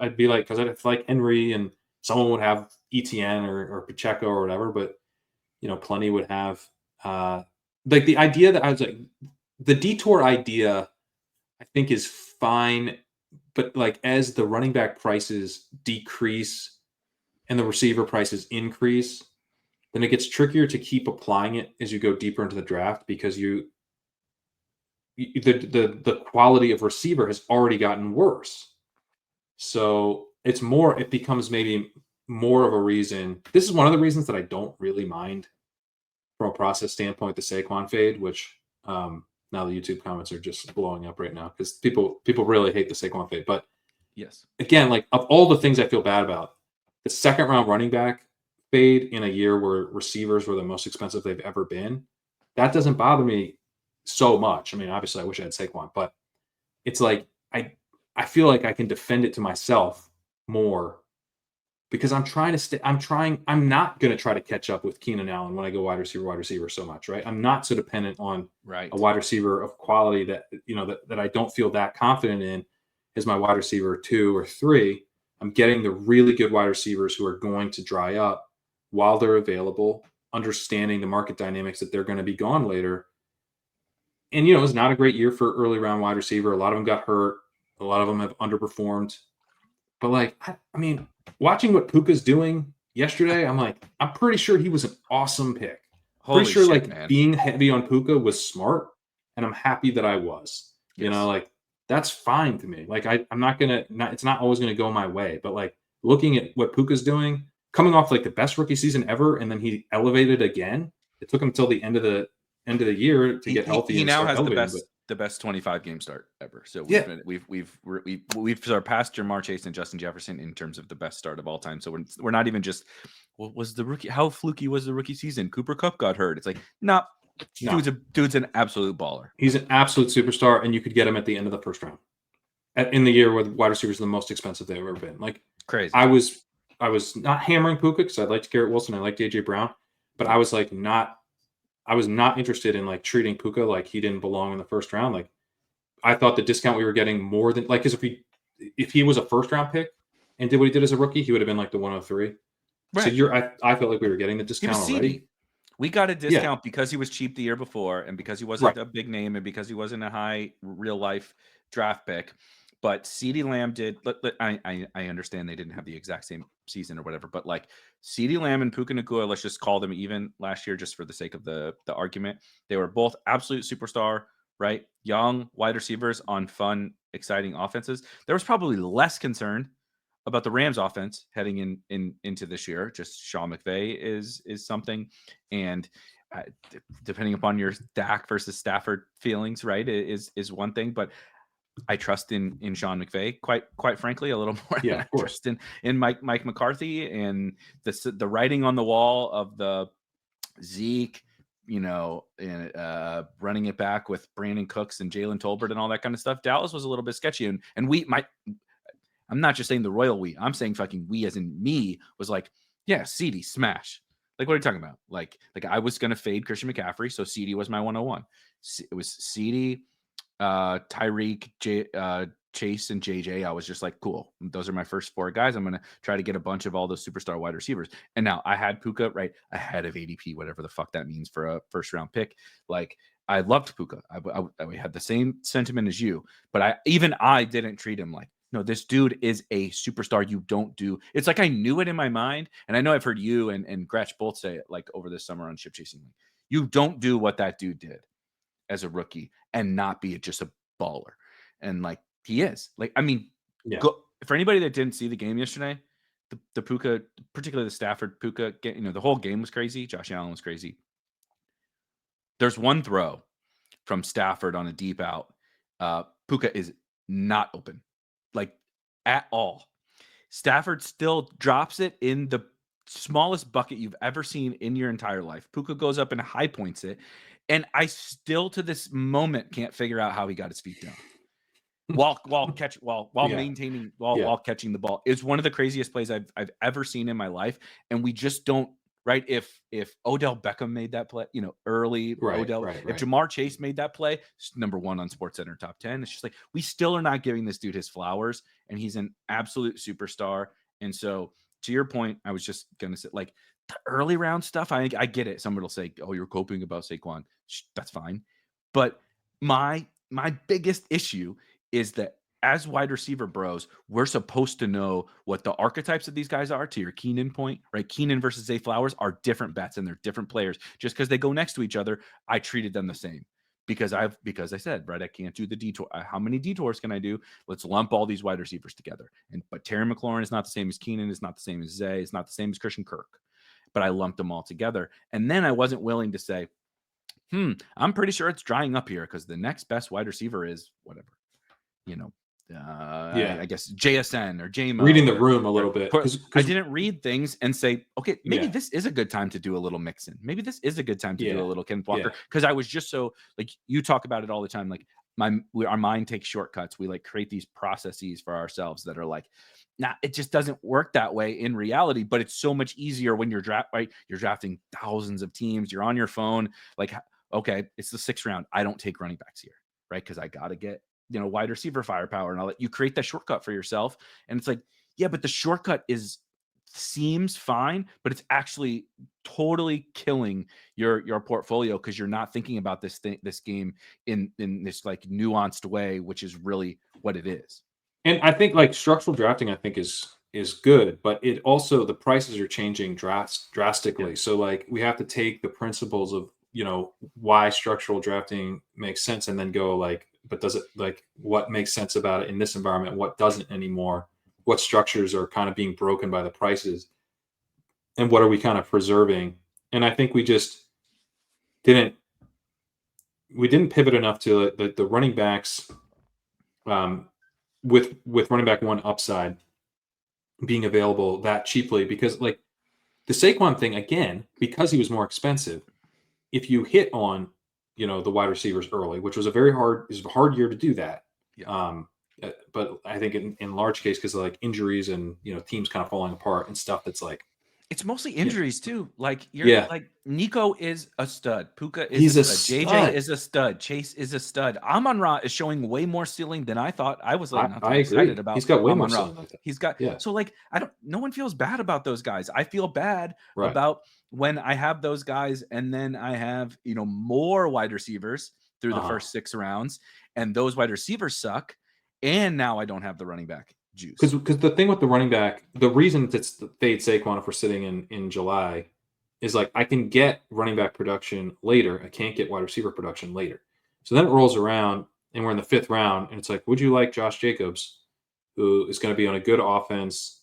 I'd be like, because I'd have like Henry and someone would have ETN or Pacheco or whatever, but plenty would have like the idea that I was like the detour idea I think is fine, but like as the running back prices decrease and the receiver prices increase, then it gets trickier to keep applying it as you go deeper into the draft because the quality of receiver has already gotten worse. So it becomes maybe more of a reason. This is one of the reasons that I don't really mind from a process standpoint the Saquon fade, which now the YouTube comments are just blowing up right now because people really hate the Saquon fade. But yes, again, like of all the things I feel bad about, the second round running back fade in a year where receivers were the most expensive they've ever been, that doesn't bother me so much. I mean, obviously I wish I had Saquon, but it's like I feel like I can defend it to myself more because I'm not going to try to catch up with Keenan Allen when I go wide receiver so much, right? I'm not so dependent on a wide receiver of quality that, that I don't feel that confident in as my wide receiver 2 or 3. I'm getting the really good wide receivers who are going to dry up while they're available, understanding the market dynamics that they're going to be gone later. And, it was not a great year for early round wide receiver. A lot of them got hurt. A lot of them have underperformed. But like, I mean, watching what Puka's doing yesterday, I'm like, I'm pretty sure he was an awesome pick. Pretty Holy sure shit, like man. being heavy on Puka was smart, and I'm happy that I was. Yes. Like that's fine to me. Like I'm not gonna it's not always gonna go my way, but like looking at what Puka's doing, coming off like the best rookie season ever, and then he elevated again. It took him till the end of the year to get healthy He and now start has elevating. But the best 25 game start ever. So yeah, we've surpassed Jamar Chase and Justin Jefferson in terms of the best start of all time. So we're not even just what was the rookie? How fluky was the rookie season? Cooper Kupp got hurt. It's like nah, no, dude's an absolute baller. he's an absolute superstar, and you could get him at the end of the first round. In the year where the wide receivers are the most expensive they've ever been. Like Crazy. I was not hammering Puka because I liked Garrett Wilson, I liked AJ Brown, but I was like I was not interested in like treating Puka like he didn't belong in the first round. Like I thought the discount we were getting more than like because if he was a first round pick and did what he did as a rookie, he would have been like the 103. Right. So I felt like we were getting the discount already. We got a discount because he was cheap the year before, and because he wasn't Right. a big name, and because he wasn't a high real life draft pick. But CeeDee Lamb did. I understand they didn't have the exact same season or whatever, but like CeeDee Lamb and Puka Nacua, let's just call them even last year, just for the sake of the argument. They were both absolute superstar, right? Young wide receivers on fun, exciting offenses. There was probably less concern about the Rams offense heading into this year. Just Sean McVay is something, and depending upon your Dak versus Stafford feelings, right, is one thing. But I trust in Sean McVay quite frankly a little more Yeah, than of I course. trust in Mike McCarthy, and the writing on the wall of the Zeke, and running it back with Brandon Cooks and Jalen Tolbert and all that kind of stuff. Dallas was a little bit sketchy, and I'm not just saying the royal we. I'm saying fucking we, as in me, was like, yeah, CD smash. Like, what are you talking about? Like I was gonna fade Christian McCaffrey, so CD was my 101. It was CD, Tyreek, Chase, and JJ. I was just like, cool. Those are my first four guys. I'm gonna try to get a bunch of all those superstar wide receivers. And now I had Puka right ahead of ADP, whatever the fuck that means for a first round pick. Like, I loved Puka. I had the same sentiment as you, but I didn't treat him like, no, this dude is a superstar. You don't do. It's like I knew it in my mind, and I know I've heard you and Gretch both say it like over this summer on Ship Chasing League. You don't do what that dude did as a rookie and not be just a baller, and like he is. Like, I mean, Yeah. For anybody that didn't see the game yesterday, the Puka, particularly the Stafford Puka, the whole game was crazy. Josh Allen was crazy. There's one throw from Stafford on a deep out. Puka is not open, like at all. Stafford still drops it in the smallest bucket you've ever seen in your entire life. Puka goes up and high points it. And I still to this moment can't figure out how he got his feet down. While maintaining while catching the ball. It's one of the craziest plays I've ever seen in my life. And we just don't, right? If Odell Beckham made that play, early Odell, if Jamar Chase made that play, number one on SportsCenter top 10, it's just like we still are not giving this dude his flowers, and he's an absolute superstar. And so, to your point, I was just gonna say, like, the early round stuff, I get it. Somebody will say, "Oh, you're coping about Saquon." That's fine, but my biggest issue is that as wide receiver bros, we're supposed to know what the archetypes of these guys are. To your Keenan point, right? Keenan versus Zay Flowers are different bets, and they're different players. Just because they go next to each other, I treated them the same because I said, right, I can't do the detour. How many detours can I do? Let's lump all these wide receivers together. But Terry McLaurin is not the same as Keenan, is not the same as Zay, is not the same as Christian Kirk. But I lumped them all together. And then I wasn't willing to say, I'm pretty sure it's drying up here because the next best wide receiver is whatever. I guess JSN or JMO. Reading the room a little bit. I didn't read things and say, okay, maybe this is a good time to do a little mixing. Maybe this is a good time to do a little Ken Walker. Because I was just so, like, you talk about it all the time. Like, our mind takes shortcuts. We like create these processes for ourselves that are like, nah, it just doesn't work that way in reality. But it's so much easier when you're you're drafting thousands of teams. You're on your phone. Like, okay, it's the 6th round. I don't take running backs here, right? Because I got to get wide receiver firepower and all that. You create that shortcut for yourself. And it's like, yeah, but the shortcut seems fine, but it's actually totally killing your portfolio because you're not thinking about this game in this like nuanced way, which is really what it is. And I think like structural drafting, I think is good, but it also the prices are changing drastically. Yeah. So like we have to take the principles of why structural drafting makes sense, and then go like, but does it like what makes sense about it in this environment? What doesn't anymore? What structures are kind of being broken by the prices, and what are we kind of preserving? And I think we just didn't pivot enough to the running backs, um, with running back one upside being available that cheaply, because like the Saquon thing again, because he was more expensive, if you hit on the wide receivers early, which was a hard year to do that. Yeah. But I think in large case, because of like injuries and teams kind of falling apart and stuff, that's like It's mostly yeah, injuries too. Like yeah, Nico is a stud. Puka is a he's a stud. JJ stud. is a stud. Chase is a stud. Amon-Ra is showing way more ceiling than I thought. I was like not I that excited agree. about He's got way more Amon-Ra. selling like that. He's got Yeah, so like I don't no one feels bad about those guys. I feel bad right. about when I have those guys and then I have, more wide receivers through the Uh-huh. first 6 rounds and those wide receivers suck and now I don't have the running back juice. Because the thing with the running back, the reason it's the fade Saquon if we're sitting in July is like I can get running back production later. I can't get wide receiver production later. So then it rolls around and we're in the 5th round, and it's like, would you like Josh Jacobs, who is going to be on a good offense,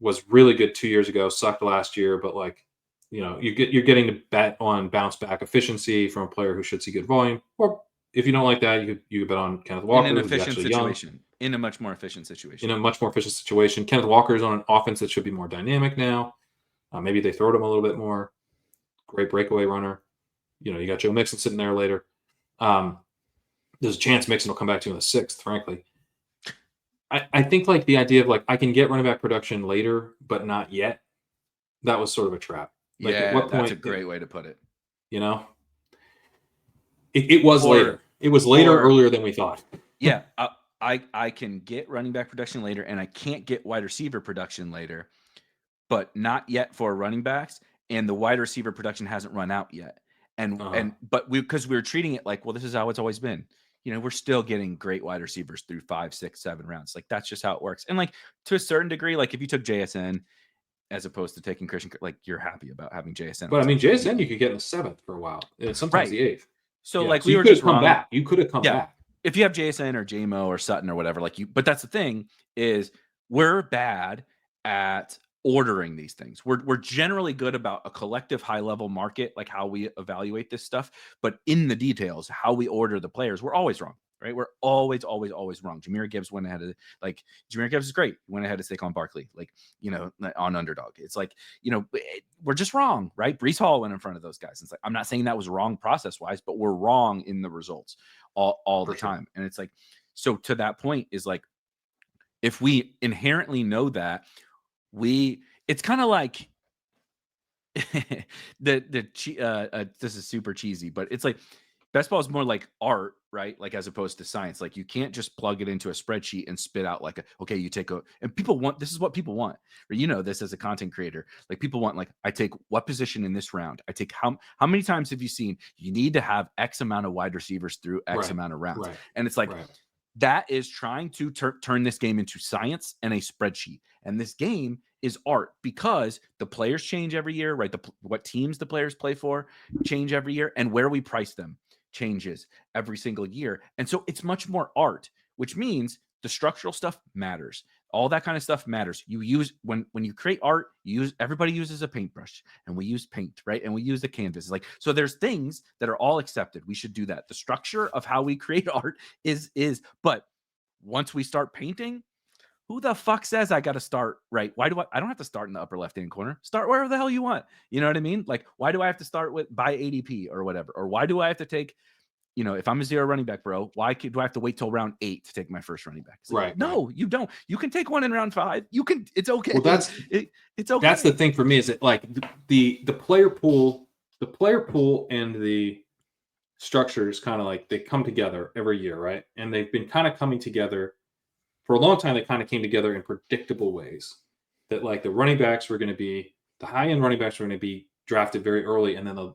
was really good 2 years ago, sucked last year, but like, you're getting to bet on bounce back efficiency from a player who should see good volume. Or if you don't like that, you could bet on Kenneth In an Walker, who's efficient actually young, situation. In a much more efficient in situation. a much more efficient situation. Kenneth Walker is on an offense that should be more dynamic now. Maybe they throw it him a little bit more. Great breakaway runner. You got Joe Mixon sitting there later. Um, there's a chance Mixon will come back to you in the 6th, frankly. I think like the idea of like I can get running back production later, but not yet. That was sort of a trap. Like at Yeah, what that's a point, great way to put it. you know, it was Or later. It was later or earlier than we thought. yeah, I can get running back production later, and I can't get wide receiver production later, but not yet for running backs, and the wide receiver production hasn't run out yet. Uh-huh. But because we were treating it like, well, this is how it's always been. We're still getting great wide receivers through 5, 6, 7 rounds. Like that's just how it works. And like to a certain degree, like if you took JSN as opposed to taking Christian, like you're happy about having JSN. But I On mean, top. JSN you could get in the 7th for a while, and sometimes Right. the 8th. So Yeah, like so we you were could just have come wrong. back. You could have come Yeah. back. If you have JSN or JMO or Sutton or whatever, like you, but that's the thing is we're bad at ordering these things. We're generally good about a collective high level market, like how we evaluate this stuff, but in the details, how we order the players, we're always wrong, right? We're always wrong. Jameer Gibbs went ahead of Jameer Gibbs is great. He went ahead to Saquon Barkley, on underdog. It's like, we're just wrong, right? Brees Hall went in front of those guys. It's like, I'm not saying that was wrong process wise, but we're wrong in the results all the time. And it's like, so to that point is like, if we inherently know that it's kind of like this is super cheesy, but it's like best ball is more like art, right? Like as opposed to science. Like you can't just plug it into a spreadsheet and spit out okay, you take and people want, this is what people want, or this as a content creator, like people want, like I take what position in this round, I take how many times have you seen you need to have X amount of wide receivers through X amount of rounds, and it's like that is trying to turn this game into science and a spreadsheet. And this game is art because the players change every year, right? What teams the players play for change every year, and where we price them changes every single year. And so it's much more art, which means the structural stuff matters. All that kind of stuff matters. You use when you create art, everybody uses a paintbrush, and we use paint, right? And we use the canvas. So there's things that are all accepted. We should do that. The structure of how we create art is, but once we start painting, who the fuck says I got to start right? Why do I don't have to start in the upper left-hand corner. Start wherever the hell you want. You know what I mean? Like, why do I have to start by ADP or whatever? Or why do I have to take, if I'm a 0 running back, bro, why do I have to wait till round 8 to take my first running back? Right. No, you don't. You can take one in round 5. It's okay. Well, it's okay. That's the thing for me, is that like the player pool and the structures kind of like they come together every year, right? And they've been kind of coming together for a long time. They kind of came together in predictable ways. That like the running backs were going to be the high end running backs were going to be drafted very early, and then the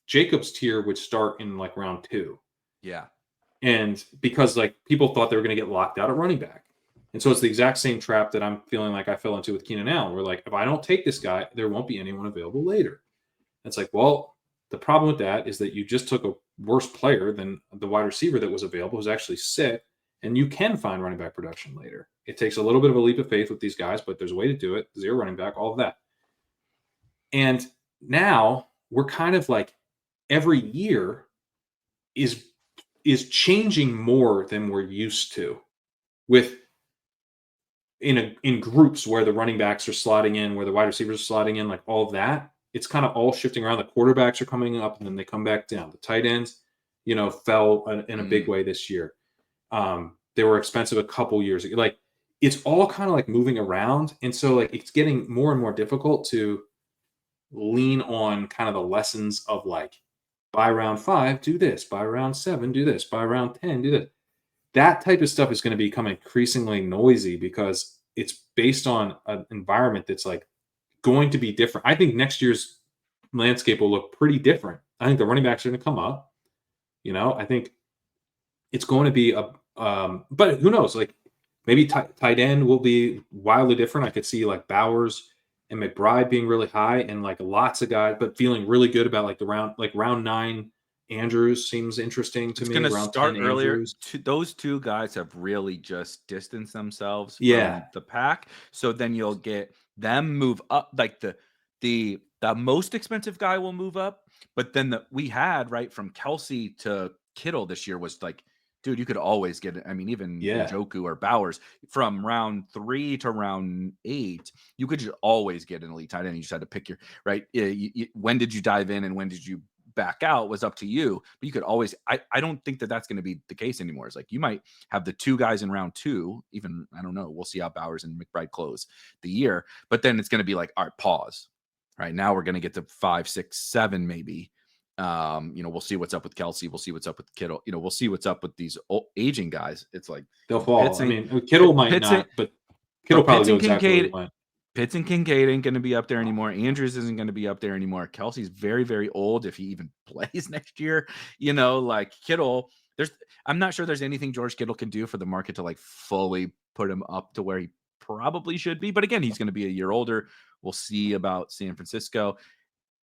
Jacobs tier would start in like round 2. Yeah. And because like people thought they were going to get locked out at running back. And so it's the exact same trap that I'm feeling like I fell into with Keenan Allen. We're like, if I don't take this guy, there won't be anyone available later. It's like, well, the problem with that is that you just took a worse player than the wide receiver that was available, who's actually sick, and you can find running back production later. It takes a little bit of a leap of faith with these guys, but there's a way to do it. Zero running back, all of that. And now we're kind of like every year is changing more than we're used to with in groups where the running backs are slotting in, where the wide receivers are slotting in, like all of that. It's kind of all shifting around. The quarterbacks are coming up and then they come back down. The tight ends, fell in a big way this year. They were expensive a couple years ago. Like it's all kind of like moving around. And so like it's getting more and more difficult to lean on kind of the lessons of like by round 5, do this, by round 7, do this, by round 10, do this. That type of stuff is going to become increasingly noisy because it's based on an environment that's like going to be different. I think next year's landscape will look pretty different. I think the running backs are going to come up. I think it's going to be but who knows? Like maybe tight end will be wildly different. I could see like Bowers and McBride being really high and like lots of guys, but feeling really good about like round 9. Andrews seems interesting to me. It's going to start earlier. Andrews. Those two guys have really just distanced themselves from the pack. So then you'll get them move up. Like the most expensive guy will move up. But then we had right from Kelsey to Kittle this year was like, dude, you could always get it. I mean, even Njoku or Bowers from round 3 to round 8, you could just always get an elite tight end. You just had to pick your right. When did you dive in and when did you back out was up to you, but you could always, I don't think that that's going to be the case anymore. It's like, you might have the 2 guys in round 2, even, I don't know. We'll see how Bowers and McBride close the year, but then it's going to be like, all right, pause. Right now we're going to get to 5, 6, 7, maybe. We'll see what's up with Kelsey. We'll see what's up with Kittle. We'll see what's up with these aging guys. It's like they'll fall. Kittle might not, but Kittle probably go exactly where he went. Pitts and Kincaid ain't going to be up there anymore. Andrews isn't going to be up there anymore. Kelsey's very, very old if he even plays next year. Like Kittle, I'm not sure there's anything George Kittle can do for the market to like fully put him up to where he probably should be. But again, he's going to be a year older. We'll see about San Francisco.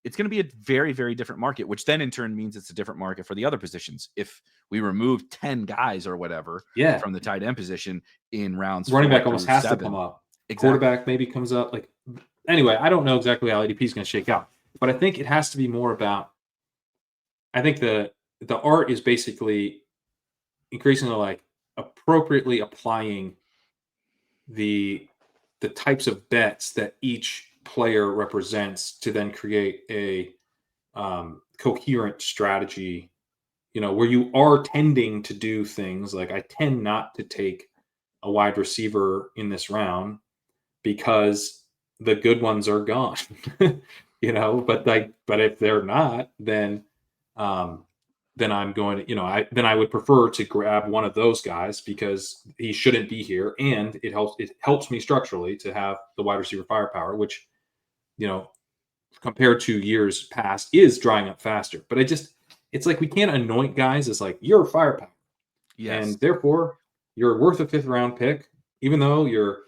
It's going to be a very, very different market, which then in turn means it's a different market for the other positions. If we remove 10 guys or whatever from the tight end position in rounds, running back almost has to come up. Exactly. Quarterback maybe comes up. Like anyway, I don't know exactly how ADP is going to shake out, but I think it has to be more about. I think the art is basically increasingly like appropriately applying the types of bets that each player represents to then create a coherent strategy. Where you are tending to do things like I tend not to take a wide receiver in this round because the good ones are gone, but if they're not, then I'm going to, then I would prefer to grab one of those guys because he shouldn't be here. And it helps me structurally to have the wide receiver firepower, which, compared to years past is drying up faster, but it's like, we can't anoint guys as like you're firepower. Yes. And therefore you're worth a 5th round pick, even though you're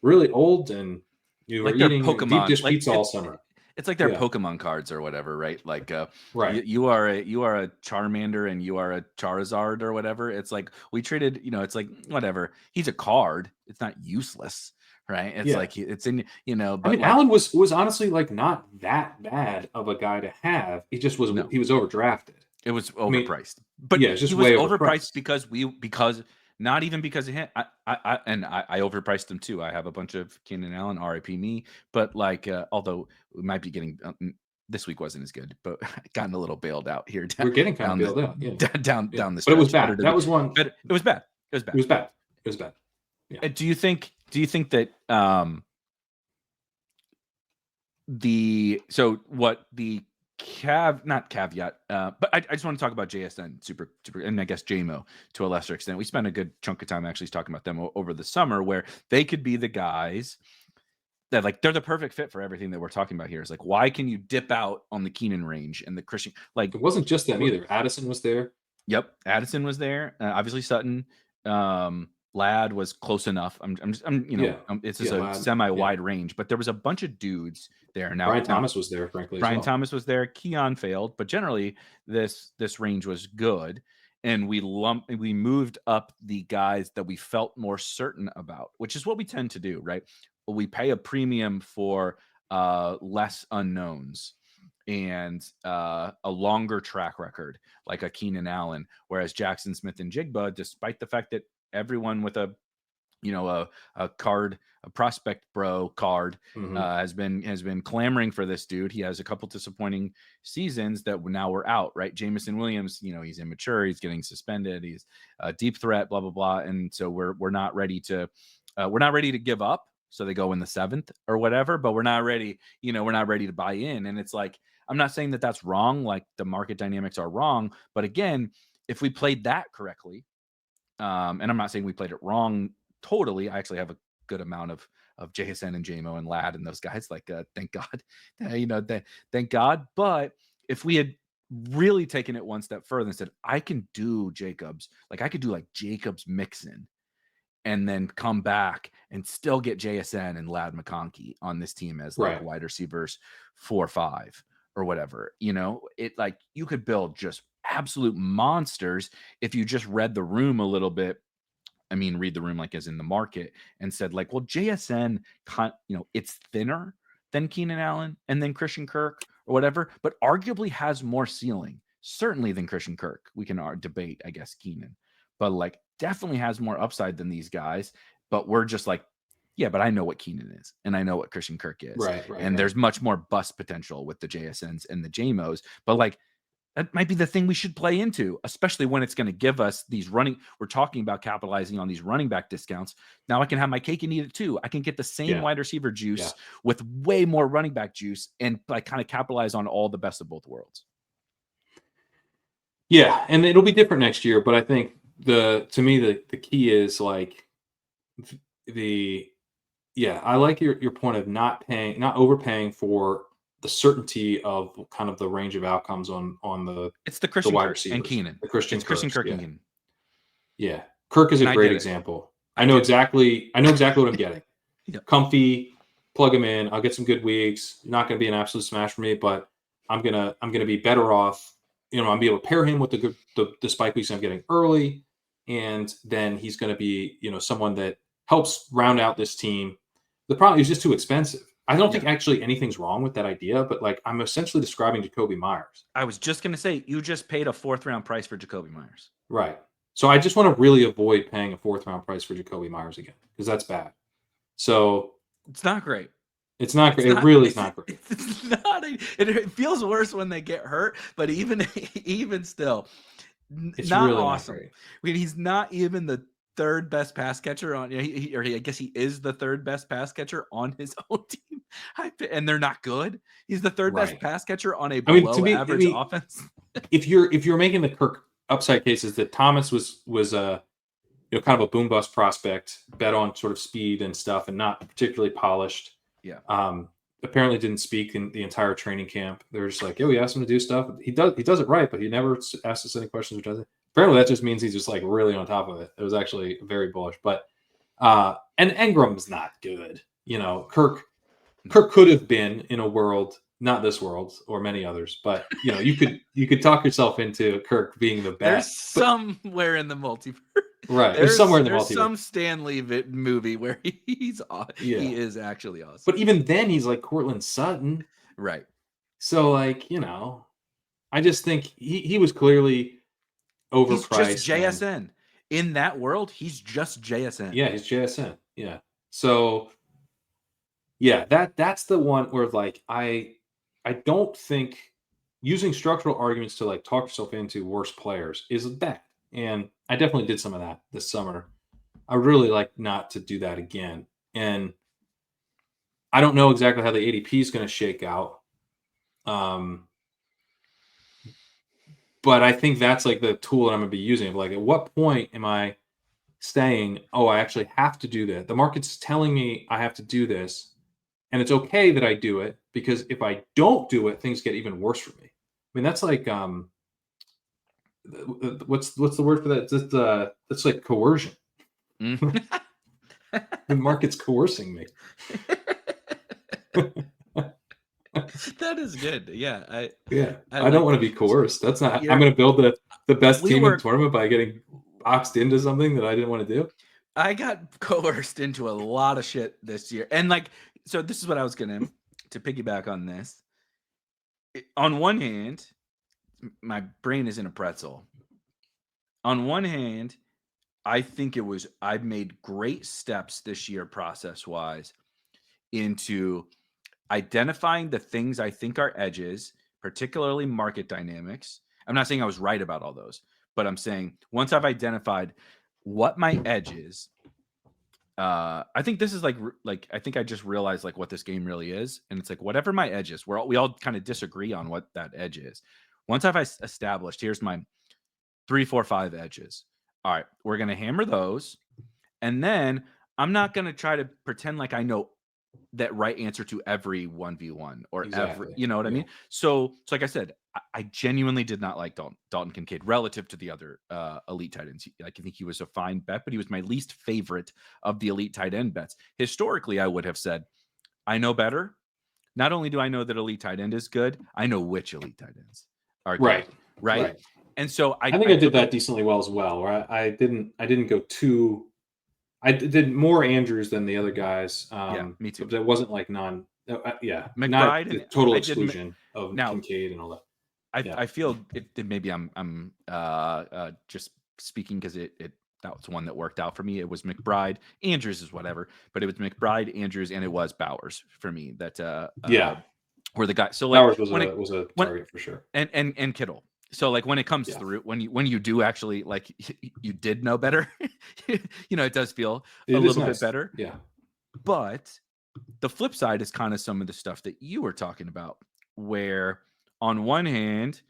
really old and you were eating Pokemon, deep dish pizza all summer. It's like their Pokemon cards or whatever, right? Like, right. You are a Charmander and you are a Charizard or whatever. It's like we treated, it's like whatever. He's a card. It's not useless, right? It's like it's in, But Allen was honestly like not that bad of a guy to have. He just was. He was overdrafted. It was overpriced, but it's just he was way overpriced because not even because of him. I overpriced him too. I have a bunch of Keenan Allen, RIP me. But like, although we might be getting this week wasn't as good, but gotten a little bailed out here. We're getting kind of bailed out. Yeah. Down the stretch. But it was bad. That was one. It was bad. It was bad. Yeah. Do you think that the not caveat, but I just want to talk about JSN super, and I guess JMO to a lesser extent. We spent a good chunk of time actually talking about them over the summer, where they could be the guys that like they're the perfect fit for everything that we're talking about here. Is like, why can you dip out on the Keenan range and the Christian? Like, it wasn't just them either. Addison was there. Yep, Addison was there. Obviously Sutton. Ladd was close enough. Yeah. It's just Yeah, a Ladd. Yeah. semi-wide range, but there was a bunch of dudes there. Now, Brian Thomas was there, frankly, as Brian well. Thomas was there. Keon failed, but generally this range was good. And we moved up the guys that we felt more certain about, which is what we tend to do, right? We pay a premium for less unknowns and a longer track record, like a Keenan Allen. Whereas Jackson Smith and Jigba, despite the fact that everyone with a prospect bro card has been clamoring for this dude. He has a couple disappointing seasons that now we're out, right? Jameson Williams, he's immature, he's getting suspended, he's a deep threat, blah blah blah, and so we're not ready to give up. So they go in the 7th or whatever, but we're not ready to buy in. And it's like, I'm not saying that that's wrong, like the market dynamics are wrong, but again, if we played that correctly, and I'm not saying we played it wrong totally. I actually have a good amount of JSN and JMO and Ladd and those guys. Like, thank God, thank God. But if we had really taken it one step further and said, I can do Jacobs, like I could do like Jacobs Mixon, and then come back and still get JSN and Ladd McConkey on this team as like wide receivers 4-5 or whatever. It like you could build just absolute monsters if you just read the room a little bit. I mean, read the room like as in the market and said like, well, JSN, it's thinner than Keenan Allen and then Christian Kirk or whatever, but arguably has more ceiling, certainly than Christian Kirk. We can debate, I guess, Keenan, but like definitely has more upside than these guys. But we're just like, yeah, but I know what Keenan is and I know what Christian Kirk is. Right. And there's much more bust potential with the JSNs and the JMOs, but like, that might be the thing we should play into, especially when it's going to give us these we're talking about capitalizing on these running back discounts. Now I can have my cake and eat it too. I can get the same wide receiver juice with way more running back juice and like kind of capitalize on all the best of both worlds. Yeah. And it'll be different next year, but I think to me, the key is like I like your point of not overpaying for the certainty of kind of the range of outcomes on the it's the Christian wide Kirk receivers and Keenan. The Christian Kirk yeah. and Keenan. Yeah. Kirk is a great example. I know exactly what I'm getting. Yep. Comfy, plug him in. I'll get some good weeks. Not going to be an absolute smash for me, but I'm gonna be better off. I'll be able to pair him with the spike weeks I'm getting early, and then he's going to be someone that helps round out this team. The problem is just too expensive. I don't think actually anything's wrong with that idea, but like I'm essentially describing Jacoby Myers. I was just going to say, you just paid a 4th round price for Jacoby Myers. Right. So I just want to really avoid paying a 4th round price for Jacoby Myers again, because that's bad. So it's not great. It's not great. It really is not great. It's not. It feels worse when they get hurt, but even still, it's not really awesome. I mean, he's not even the 3rd best pass catcher on. I guess he is the 3rd best pass catcher on his own team, and they're not good. He's the 3rd best pass catcher on a below average offense. if you're making the Kirk upside cases that Thomas was a kind of a boom bust prospect, bet on sort of speed and stuff, and not particularly polished. Yeah. Apparently didn't speak in the entire training camp. They're just like, we asked him to do stuff. He does it right, but he never asks us any questions or does it. Apparently that just means he's just like really on top of it. It was actually very bullish, but and Engram's not good. Kirk could have been in a world, not this world or many others, but you could talk yourself into Kirk being the best. There's somewhere in the multiverse. Right. There's somewhere in the multiverse. There's some Stan Lee movie where he is actually awesome. But even then he's like Cortland Sutton. Right. So like, I just think he was clearly overpriced. He's just JSN. In that world, he's just JSN. Yeah, he's JSN. Yeah. So yeah, that's the one where like I don't think using structural arguments to like talk yourself into worse players is bad. And I definitely did some of that this summer. I really like not to do that again. And I don't know exactly how the ADP is going to shake out. But I think that's like the tool that I'm going to be using. Like, at what point am I saying, I actually have to do that? The market's telling me I have to do this. And it's okay that I do it, because if I don't do it, things get even worse for me. I mean, that's like, what's the word for that? That's like coercion. Mm. The market's coercing me. That is good. Yeah, I don't want to be coerced. That's not. I'm going to build the best team in the tournament by getting boxed into something that I didn't want to do. I got coerced into a lot of shit this year, and so this is what I was gonna to piggyback on this. On one hand, my brain is in a pretzel. On one hand, I think I've made great steps this year process wise into identifying the things I think are edges, particularly market dynamics. I'm not saying I was right about all those, but I'm saying once I've identified what my edge is, I think this is like I think I just realized like what this game really is, and it's like whatever my edge is, we all kind of disagree on what that edge is. Once I've established, here's my 3, 4, 5 edges. All right, we're gonna hammer those, and then I'm not gonna try to pretend like I know that right answer to every 1v1 or Exactly. every, you know what I mean? So like I said, I genuinely did not like Dalton Kincaid relative to the other elite tight ends. I think he was a fine bet, but he was my least favorite of the elite tight end bets. Historically, I would have said, I know better. Not only do I know that elite tight end is good, I know which elite tight ends are good. Right. And so I think I did that decently well as well. Where I didn't go too. I did more Andrews than the other guys. Yeah, me too. That wasn't like McBride, not the total exclusion of Kincaid and all that. I feel maybe I'm just speaking because that was one that worked out for me. It was McBride, Andrews is whatever, but it was McBride, Andrews, and it was Bowers for me. That were the guys. So like Bowers was a target for sure, and Kittle. So like when it comes through, when you do actually like you did know better, it does feel a little bit better. Yeah. But the flip side is kind of some of the stuff that you were talking about, where on one hand,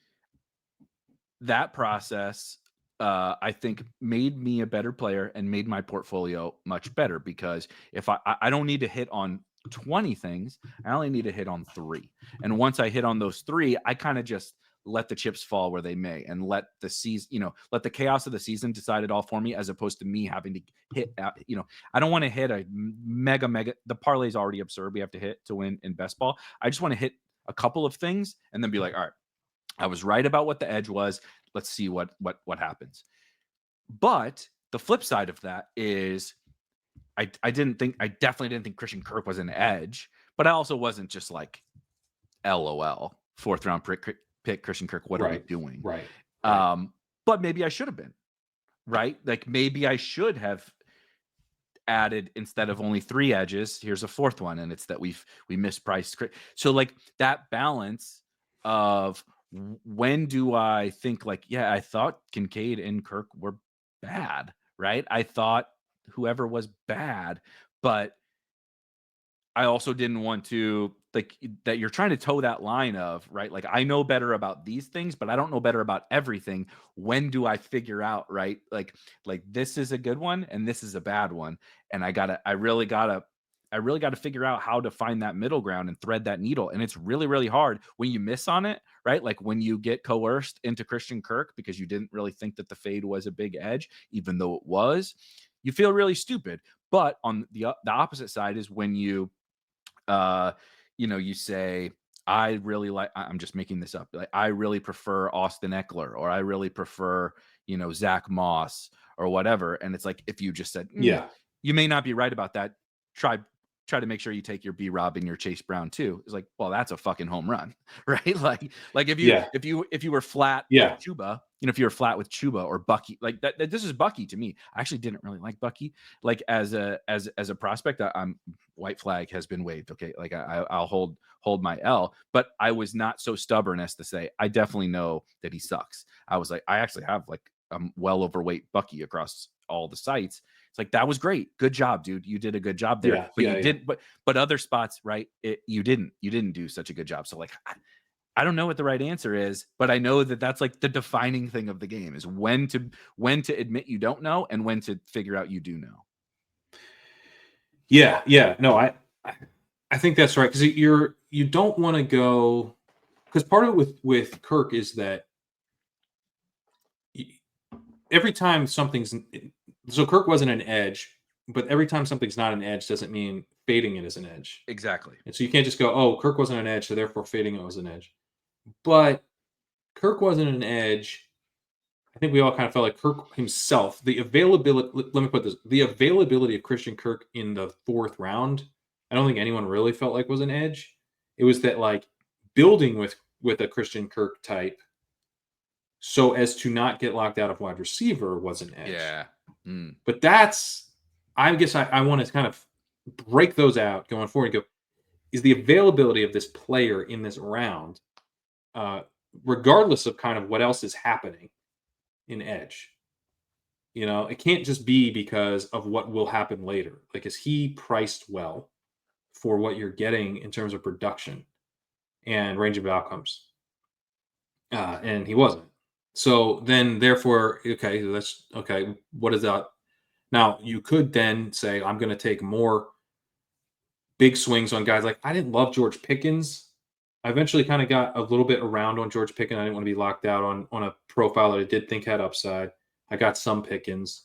that process I think made me a better player and made my portfolio much better, because if I don't need to hit on 20 things, I only need to hit on 3. And once I hit on those 3, I kind of just let the chips fall where they may and let the season, let the chaos of the season decide it all for me, as opposed to me having to hit, I don't want to hit a mega, the parlay is already absurd. We have to hit to win in best ball. I just want to hit a couple of things and then be like, all right, I was right about what the edge was. Let's see what happens. But the flip side of that is I definitely didn't think Christian Kirk was an edge, but I also wasn't just like, LOL, 4th round pick Christian Kirk. What are we doing? Right. But maybe I should have been, right? Like maybe I should have added, instead of only 3 edges, here's a 4th one. And it's that we mispriced. So like that balance of when do I think like, yeah, I thought Kincaid and Kirk were bad, right? I thought whoever was bad, but I also didn't want to, like, that you're trying to toe that line of, right? Like, I know better about these things, but I don't know better about everything. When do I figure out, right? Like this is a good one and this is a bad one. And I really gotta figure out how to find that middle ground and thread that needle. And it's really, really hard when you miss on it, right? Like when you get coerced into Christian Kirk because you didn't really think that the fade was a big edge, even though it was, you feel really stupid. But on the opposite side is when you, you say, I really like, I'm just making this up. Like, I really prefer Austin Eckler, or I really prefer, Zach Moss or whatever. And it's like, if you just said, you may not be right about that. Try to make sure you take your B-Rob and your Chase Brown too. It's like, well, that's a fucking home run, right? Like if you were flat with Chuba, if you were flat with Chuba or Bucky, like that this is Bucky to me. I actually didn't really like Bucky, like as a prospect. I'm white flag has been waved. Okay. Like I'll hold my L, but I was not so stubborn as to say, I definitely know that he sucks. I was like, I actually have like well overweight Bucky across all the sites. It's like, that was great. Good job, dude. You did a good job there. But other spots, right? You didn't do such a good job. So like, I don't know what the right answer is, but I know that that's like the defining thing of the game, is when to admit you don't know and when to figure out you do know. Yeah. No, I think that's right. Cause you don't want to go, because part of it with Kirk is that every time something's so Kirk wasn't an edge, but every time something's not an edge doesn't mean fading it is an edge. Exactly. And so you can't just go, oh, Kirk wasn't an edge, so therefore fading it was an edge. But Kirk wasn't an edge. I think we all kind of felt like Kirk himself, the availability, let me put this, the availability of Christian Kirk in the 4th round, I don't think anyone really felt like was an edge. It was that like building with a Christian Kirk type so as to not get locked out of wide receiver was an edge. Yeah. But that's, I guess I want to kind of break those out going forward and go, is the availability of this player in this round, regardless of kind of what else is happening, in edge. You know, it can't just be because of what will happen later. Like, is he priced well for what you're getting in terms of production and range of outcomes? And he wasn't. So then, therefore, okay, that's okay. What is that? Now, you could then say, I'm going to take more big swings on guys. Like, I didn't love George Pickens. I eventually kind of got a little bit around on George Pickens. I didn't want to be locked out on a profile that I did think had upside. I got some Pickens.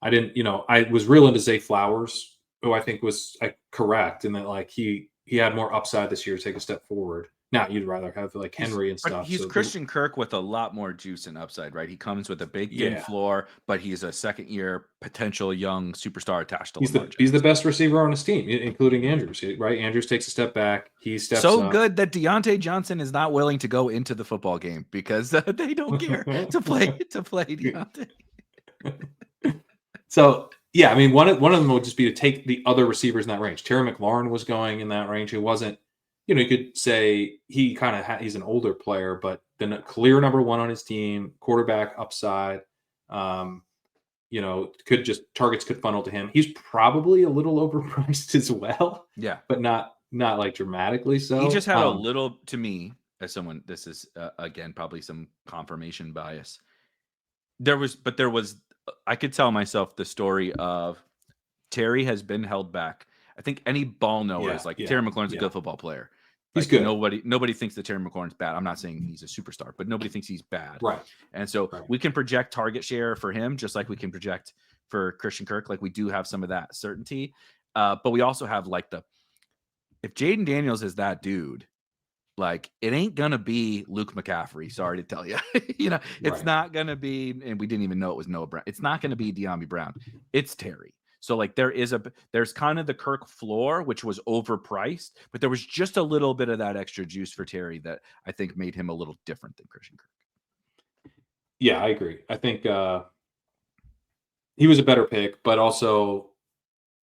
I didn't, I was real into Zay Flowers, who I think was correct in that like he had more upside this year to take a step forward. Now you'd rather have like Henry and stuff. But he's Christian Kirk with a lot more juice and upside, right? He comes with a big thin floor, but he's a second-year potential young superstar attached to Lamar Jackson. He's the best receiver on his team, including Andrews, right? Andrews takes a step back. He steps so up. Good that Deontay Johnson is not willing to go into the football game because they don't care to play Deontay. So yeah, I mean, one of them would just be to take the other receivers in that range. Terry McLaurin was going in that range. Who wasn't. You could say he kind of he's an older player, but then a clear number 1 on his team, quarterback upside. Targets could funnel to him. He's probably a little overpriced as well. Yeah, but not like dramatically so. He just had a little, to me, as someone. This is again probably some confirmation bias. There was. I could tell myself the story of Terry has been held back. I think any ball knower is like Terry McLaurin's a good football player. He's good. Nobody thinks that Terry McLaurin's bad. I'm not saying he's a superstar, but nobody thinks he's bad. Right. And so we can project target share for him just like we can project for Christian Kirk. Like we do have some of that certainty. But we also have like if Jaden Daniels is that dude, like it ain't gonna be Luke McCaffrey. Sorry to tell you, it's not gonna be, and we didn't even know it was Noah Brown. It's not gonna be De'Ami Brown. It's Terry. So like there's kind of the Kirk floor, which was overpriced, but there was just a little bit of that extra juice for Terry that I think made him a little different than Christian Kirk. Yeah, I agree. I think he was a better pick, but also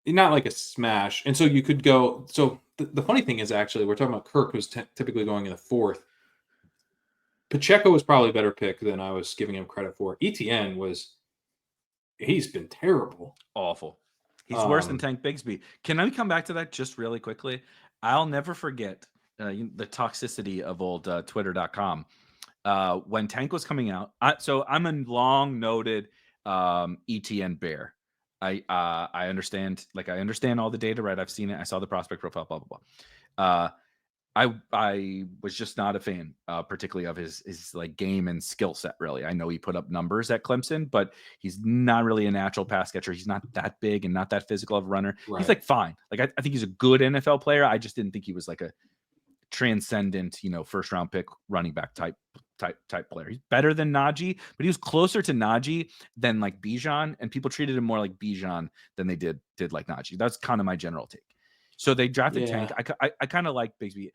not like a smash. And so you could go. So the funny thing is, actually, we're talking about Kirk, who's typically going in the 4th. Pacheco was probably a better pick than I was giving him credit for. ETN he's been terrible. Awful. He's worse than Tank Bigsby. Can I come back to that just really quickly? I'll never forget the toxicity of old Twitter.com. When Tank was coming out. So I'm a long noted ETN bear. I understand, I understand all the data, right? I've seen it. I saw the prospect profile, blah, blah, blah. I was just not a fan, particularly of his like game and skill set. Really, I know he put up numbers at Clemson, but he's not really a natural pass catcher. He's not that big and not that physical of a runner. Right. He's like fine. Like I think he's a good NFL player. I just didn't think he was like a transcendent, first round pick running back type player. He's better than Najee, but he was closer to Najee than like Bijan, and people treated him more like Bijan than they did like Najee. That's kind of my general take. So they drafted Tank. I kind of like Bigsby.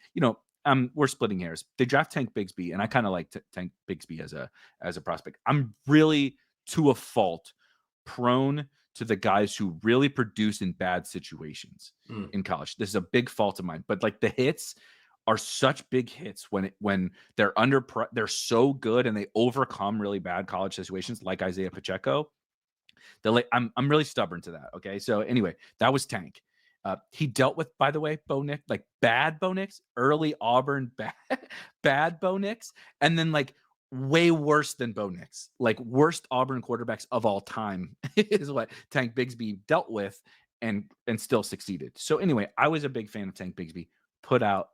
We're splitting hairs. They draft Tank Bigsby, and I kind of like Tank Bigsby as a prospect. I'm really, to a fault, prone to the guys who really produce in bad situations in college. This is a big fault of mine. But like the hits are such big hits when they're they're so good and they overcome really bad college situations, like Isaiah Pacheco. I'm really stubborn to that. Okay, so anyway, that was Tank. He dealt with, by the way, Bo Nix, like bad Bo Nix, early Auburn bad Bo Nix, and then like way worse than Bo Nix, like worst Auburn quarterbacks of all time is what Tank Bigsby dealt with and still succeeded. So anyway, I was a big fan of Tank Bigsby. put out,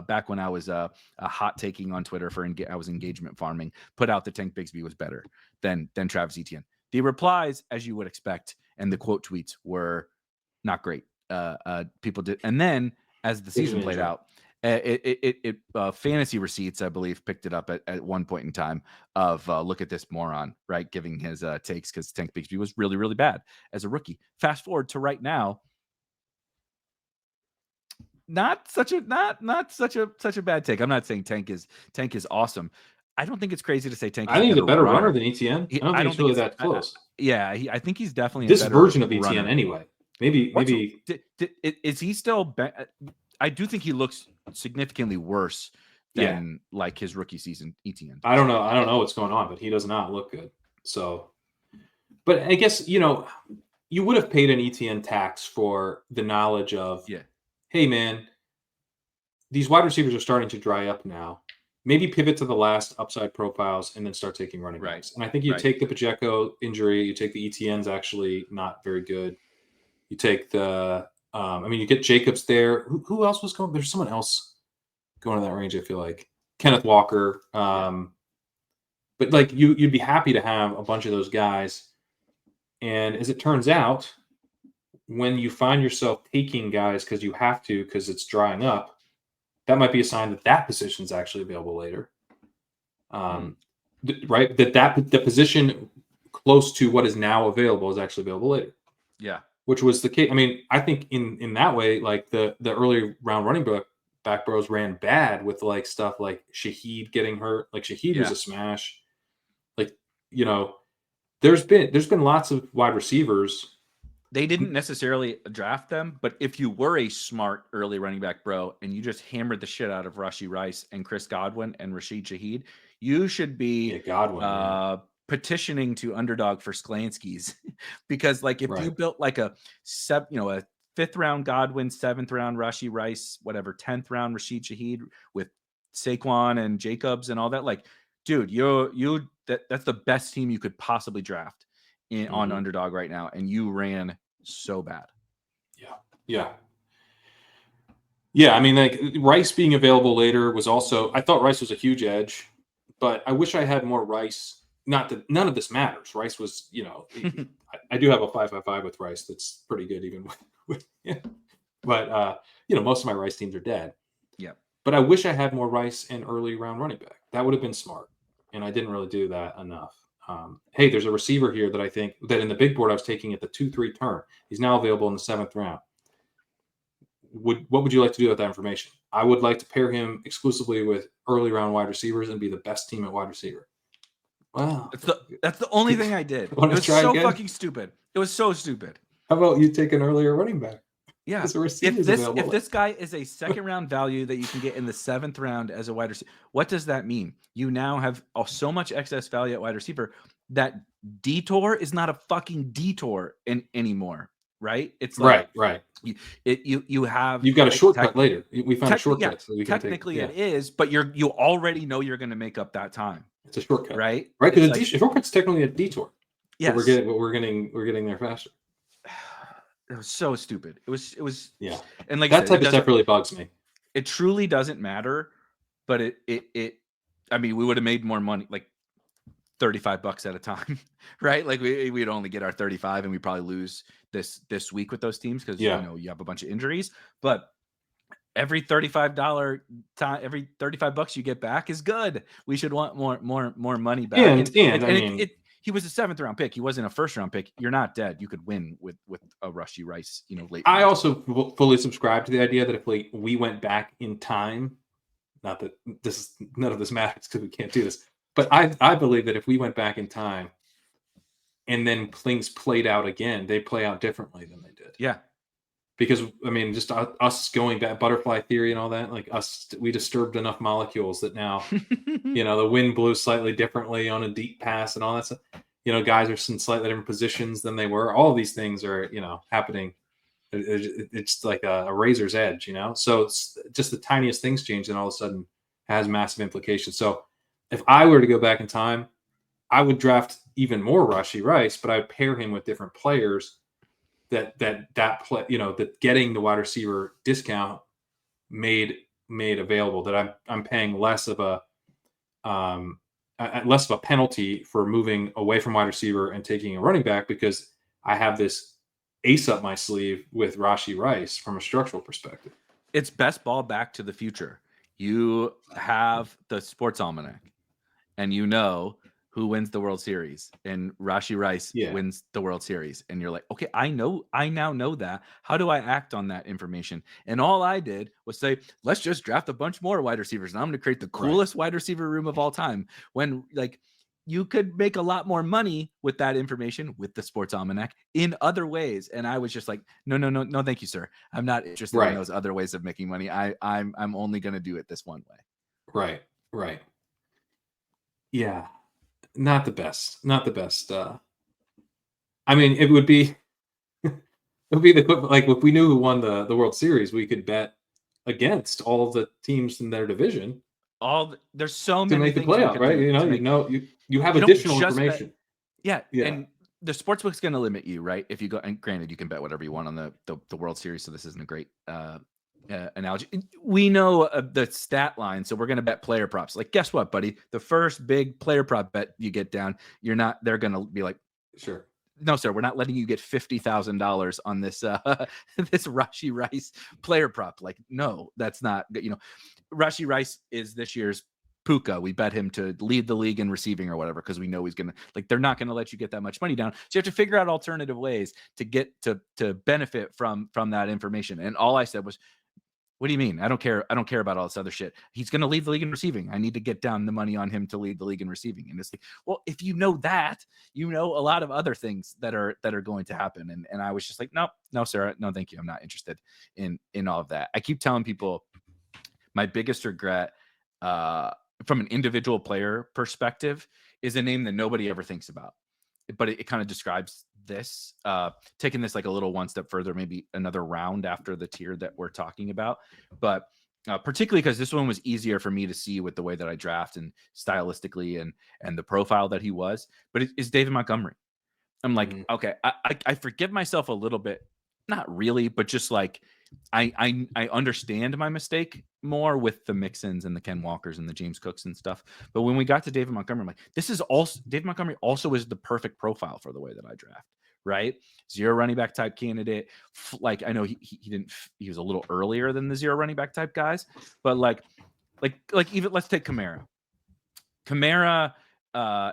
back when I was a hot taking on Twitter I was engagement farming, put out that Tank Bigsby was better than Travis Etienne. The replies, as you would expect, and the quote tweets were not great. People did, and then as the season played out, fantasy receipts, I believe, picked it up at one point in time of look at this moron, right, giving his takes because Tank Bigsby was really, really bad as a rookie. Fast forward to right now, not such a bad take. I'm not saying Tank is awesome. I don't think it's crazy to say Tank. I think he's a better runner than Etienne. I don't think it's really that close. I think he's definitely this a better version of runner. Etienne anyway. Maybe is he still? I do think he looks significantly worse than like his rookie season Etienne. I don't know what's going on, but he does not look good. So, but I guess you would have paid an Etienne tax for the knowledge of, hey man, these wide receivers are starting to dry up now. Maybe pivot to the last upside profiles and then start taking running backs. And I think you take the Pacheco injury, you take the Etienne's actually not very good. You take the, you get Jacobs there. Who else was going? There's someone else going in that range. I feel like Kenneth Walker. But like you'd be happy to have a bunch of those guys. And as it turns out, when you find yourself taking guys because you have to, because it's drying up, that might be a sign that position is actually available later. Right? The position close to what is now available is actually available later. Yeah. Which was the case. I mean, I think in that way, like the early round running back bros ran bad with like stuff like Shaheed getting hurt. Like Shaheed was a smash. Like, there's been lots of wide receivers. They didn't necessarily draft them, but if you were a smart early running back bro and you just hammered the shit out of Rashee Rice and Chris Godwin and Rashid Shaheed, you should be petitioning to Underdog for Sklansky's because like if you built like a 5th round Godwin, 7th round Rashee Rice, whatever, 10th round Rashid Shaheed with Saquon and Jacobs and all that, like, dude, that's the best team you could possibly draft on Underdog right now, and you ran so bad. Yeah. I mean, like Rice being available later was also. I thought Rice was a huge edge, but I wish I had more Rice. Not that none of this matters. Rice was, I do have a 5.55 with Rice. That's pretty good, even with But most of my Rice teams are dead. Yeah. But I wish I had more Rice and early round running back. That would have been smart, and I didn't really do that enough. Hey, there's a receiver here that I think that in the big board I was taking at the 2-3 turn. He's now available in the 7th round. What would you like to do with that information? I would like to pair him exclusively with early round wide receivers and be the best team at wide receiver. Wow. That's the only thing I did. It was so fucking stupid. It was so stupid. How about you take an earlier running back? Yeah. If this guy is a 2nd round value that you can get in the 7th round as a wide receiver, what does that mean? You now have so much excess value at wide receiver that detour is not a fucking detour anymore, right? It's like, right. You've got a shortcut later. We found a shortcut. Yeah, so we technically it is, but you already know you're going to make up that time. It's a shortcut, right? Right, because a shortcut's technically a detour. Yes, but we're getting there faster. It was so stupid. It was and like that type of stuff really bugs me. It truly doesn't matter, but it I mean, we would have made more money, like $35 at a time, right? Like we'd only get our 35 and we probably lose this week with those teams because you have a bunch of injuries, but every $35 time, every $35 you get back is good. We should want more money back. And he was a 7th round pick. He wasn't a 1st round pick. You're not dead. You could win with a Rashee Rice, late. I also fully subscribe to the idea that if we went back in time, not that none of this matters because we can't do this, but I believe that if we went back in time and then things played out again, they play out differently than they did. Yeah. Because, I mean, just us going back, butterfly theory and all that, like we disturbed enough molecules that now, the wind blew slightly differently on a deep pass and all that stuff. Guys are in slightly different positions than they were. All of these things are, happening. It's like a razor's edge, So it's just the tiniest things change and all of a sudden has massive implications. So if I were to go back in time, I would draft even more Rashee Rice, but I'd pair him with different players that play, that getting the wide receiver discount made available, that I'm paying less of a less of a penalty for moving away from wide receiver and taking a running back, because I have this ace up my sleeve with Rashee Rice from a structural perspective. It's best ball back to the future. You have the sports almanac, and you know who wins the World Series, and Rashee Rice wins the World Series. And you're like, okay, I now know that. How do I act on that information? And all I did was say, let's just draft a bunch more wide receivers, and I'm going to create the coolest wide receiver room of all time. When, like, you could make a lot more money with that information, with the sports almanac, in other ways. And I was just like, no, thank you, sir. I'm not interested in those other ways of making money. I'm only going to do it this one way. Right. Yeah. Not the best. I mean, it would be like, if we knew who won the World Series, we could bet against all of the teams in their division. There's so to many make the things playoff, right? You have additional information. Yeah. And the sportsbook's going to limit you, right? If you go, and granted, you can bet whatever you want on the World Series, so this isn't a great analogy. We know the stat line, so we're going to bet player props. Like, guess what, buddy? The first big player prop bet you get down, they're going to be like, sure, no, sir, we're not letting you get $50,000 on this this Rashee Rice player prop. Like, no, that's not. Rashee Rice is this year's Puka. We bet him to lead the league in receiving or whatever, because we know he's gonna, like, they're not gonna let you get that much money down. So you have to figure out alternative ways to get to benefit from that information. And all I said was, what do you mean? I don't care about all this other shit. He's going to lead the league in receiving. I need to get down the money on him to lead the league in receiving. And it's like, well, if you know that, you know a lot of other things that are going to happen. And I was just like, no, sir. No, thank you. I'm not interested in all of that. I keep telling people my biggest regret from an individual player perspective is a name that nobody ever thinks about. But it kind of describes this, taking this like a little one step further, maybe another round after the tier that we're talking about. But particularly because this one was easier for me to see with the way that I draft and stylistically and the profile that he was. But it's David Montgomery. I'm like, okay, I forgive myself a little bit. Not really, but just like I understand my mistake more with the Mixons and the Ken Walkers and the James Cooks and stuff. But when we got to David Montgomery, I'm like, David Montgomery also is the perfect profile for the way that I draft, right? Zero running back type candidate. Like, I know he was a little earlier than the zero running back type guys, but like even, let's take Kamara. Kamara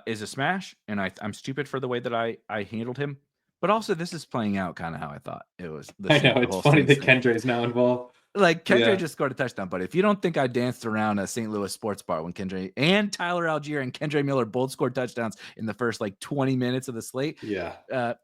is a smash, and I'm stupid for the way that I handled him. But also, this is playing out kind of how I thought it was. I know, it's funny that Kendra now involved. Like, Kendra just scored a touchdown, but if you don't think I danced around a St. Louis sports bar when Kendra and Tyler Algier and Kendra Miller both scored touchdowns in the first 20 minutes of the slate, that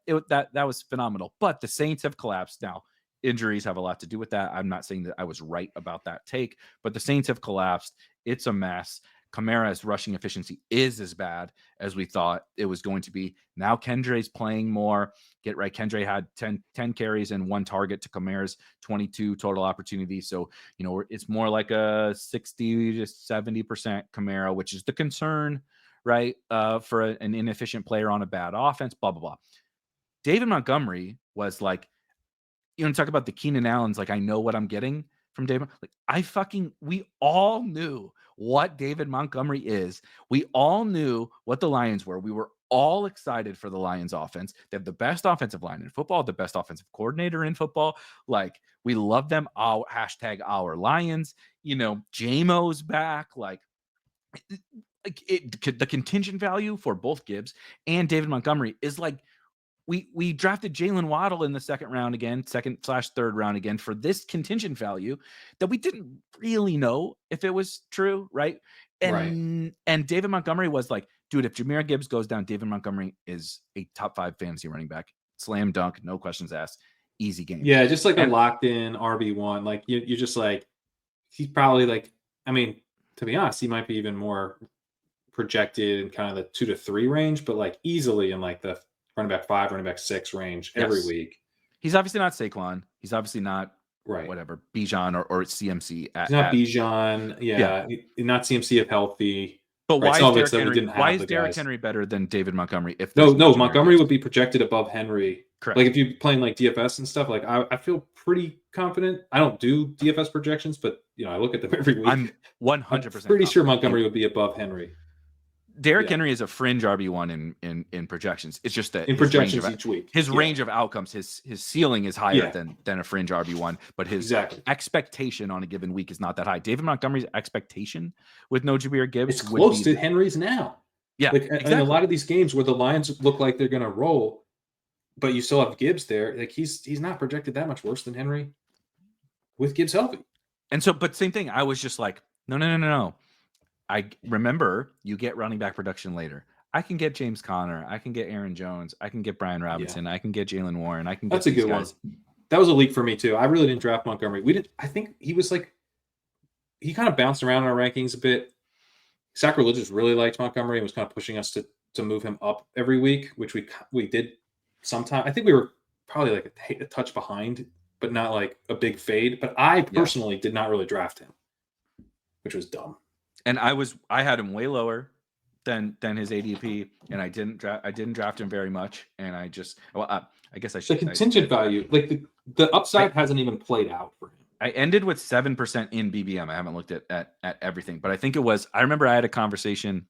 was phenomenal. But the Saints have collapsed now. Injuries have a lot to do with that. I'm not saying that I was right about that take, but the Saints have collapsed. It's a mess. Kamara's rushing efficiency is as bad as we thought it was going to be. Now Kendre's playing more. Get right. Kendre had 10 carries and 1 target to Kamara's 22 total opportunities. So, it's more like a 60 to 70% Kamara, which is the concern, right? For an inefficient player on a bad offense, blah, blah, blah. David Montgomery was like, talk about the Keenan Allen's, like, I know what I'm getting from David. We all knew what David Montgomery is. We all knew what the Lions were. We were all excited for the Lions offense. They have the best offensive line in football, the best offensive coordinator in football. Like, we love them. Our Lions, JMO's back. The contingent value for both Gibbs and David Montgomery is like, we drafted Jalen Waddle in the second / third round again for this contingent value that we didn't really know if it was true, right? And David Montgomery was like, dude, if Jahmyr Gibbs goes down, David Montgomery is a top 5 fantasy running back. Slam dunk, no questions asked, easy game. Yeah, just like a locked in RB1. Like, you're just like, he's probably like, I mean, to be honest, he might be even more projected in kind of the 2 to 3 range, but like easily in like the running back 5, running back 6 range every week. He's obviously not Saquon. He's obviously not whatever Bijan or CMC. He's not Bijan. Yeah, not CMC if healthy. But Right. why Some is of it's Derrick that we Henry? didn't Why have is the Derrick guys. Henry better than David Montgomery? If No, there's no Jahmyr Montgomery Gibbs? would be projected above Henry. Correct. Like if you're playing like DFS and stuff, like I feel pretty confident. I don't do DFS projections, but I look at them every week. I'm 100% I'm pretty sure confident. Montgomery would be above Henry. Derrick Yeah. Henry is a fringe RB1 in projections. It's just that In projections each week. his range of outcomes, his ceiling is higher than a fringe RB1, but his expectation on a given week is not that high. David Montgomery's expectation with no Jahmyr Gibbs it's close to Henry's now. Yeah, like exactly. In a lot of these games where the Lions look like they're going to roll, but you still have Gibbs there. Like he's not projected that much worse than Henry with Gibbs healthy. And so, but same thing. I was just like, no. I remember you get running back production later. I can get James Conner. I can get Aaron Jones. I can get Brian Robinson. I can get Jalen Warren. I can get That's a good guys. one. That was a leak for me too. I really didn't draft Montgomery. I think he was like, he kind of bounced around in our rankings a bit. Sacrilegious really liked Montgomery and was kind of pushing us to move him up every week, which we did sometime. I think we were probably like a touch behind, but not like a big fade. But I personally did not really draft him, which was dumb. And I had him way lower than his ADP, and I didn't draft him very much. And I just, I guess I should. The contingent value, like the upside hasn't even played out for him. I ended with 7% in BBM. I haven't looked at everything, but I think it was. I remember I had a conversation.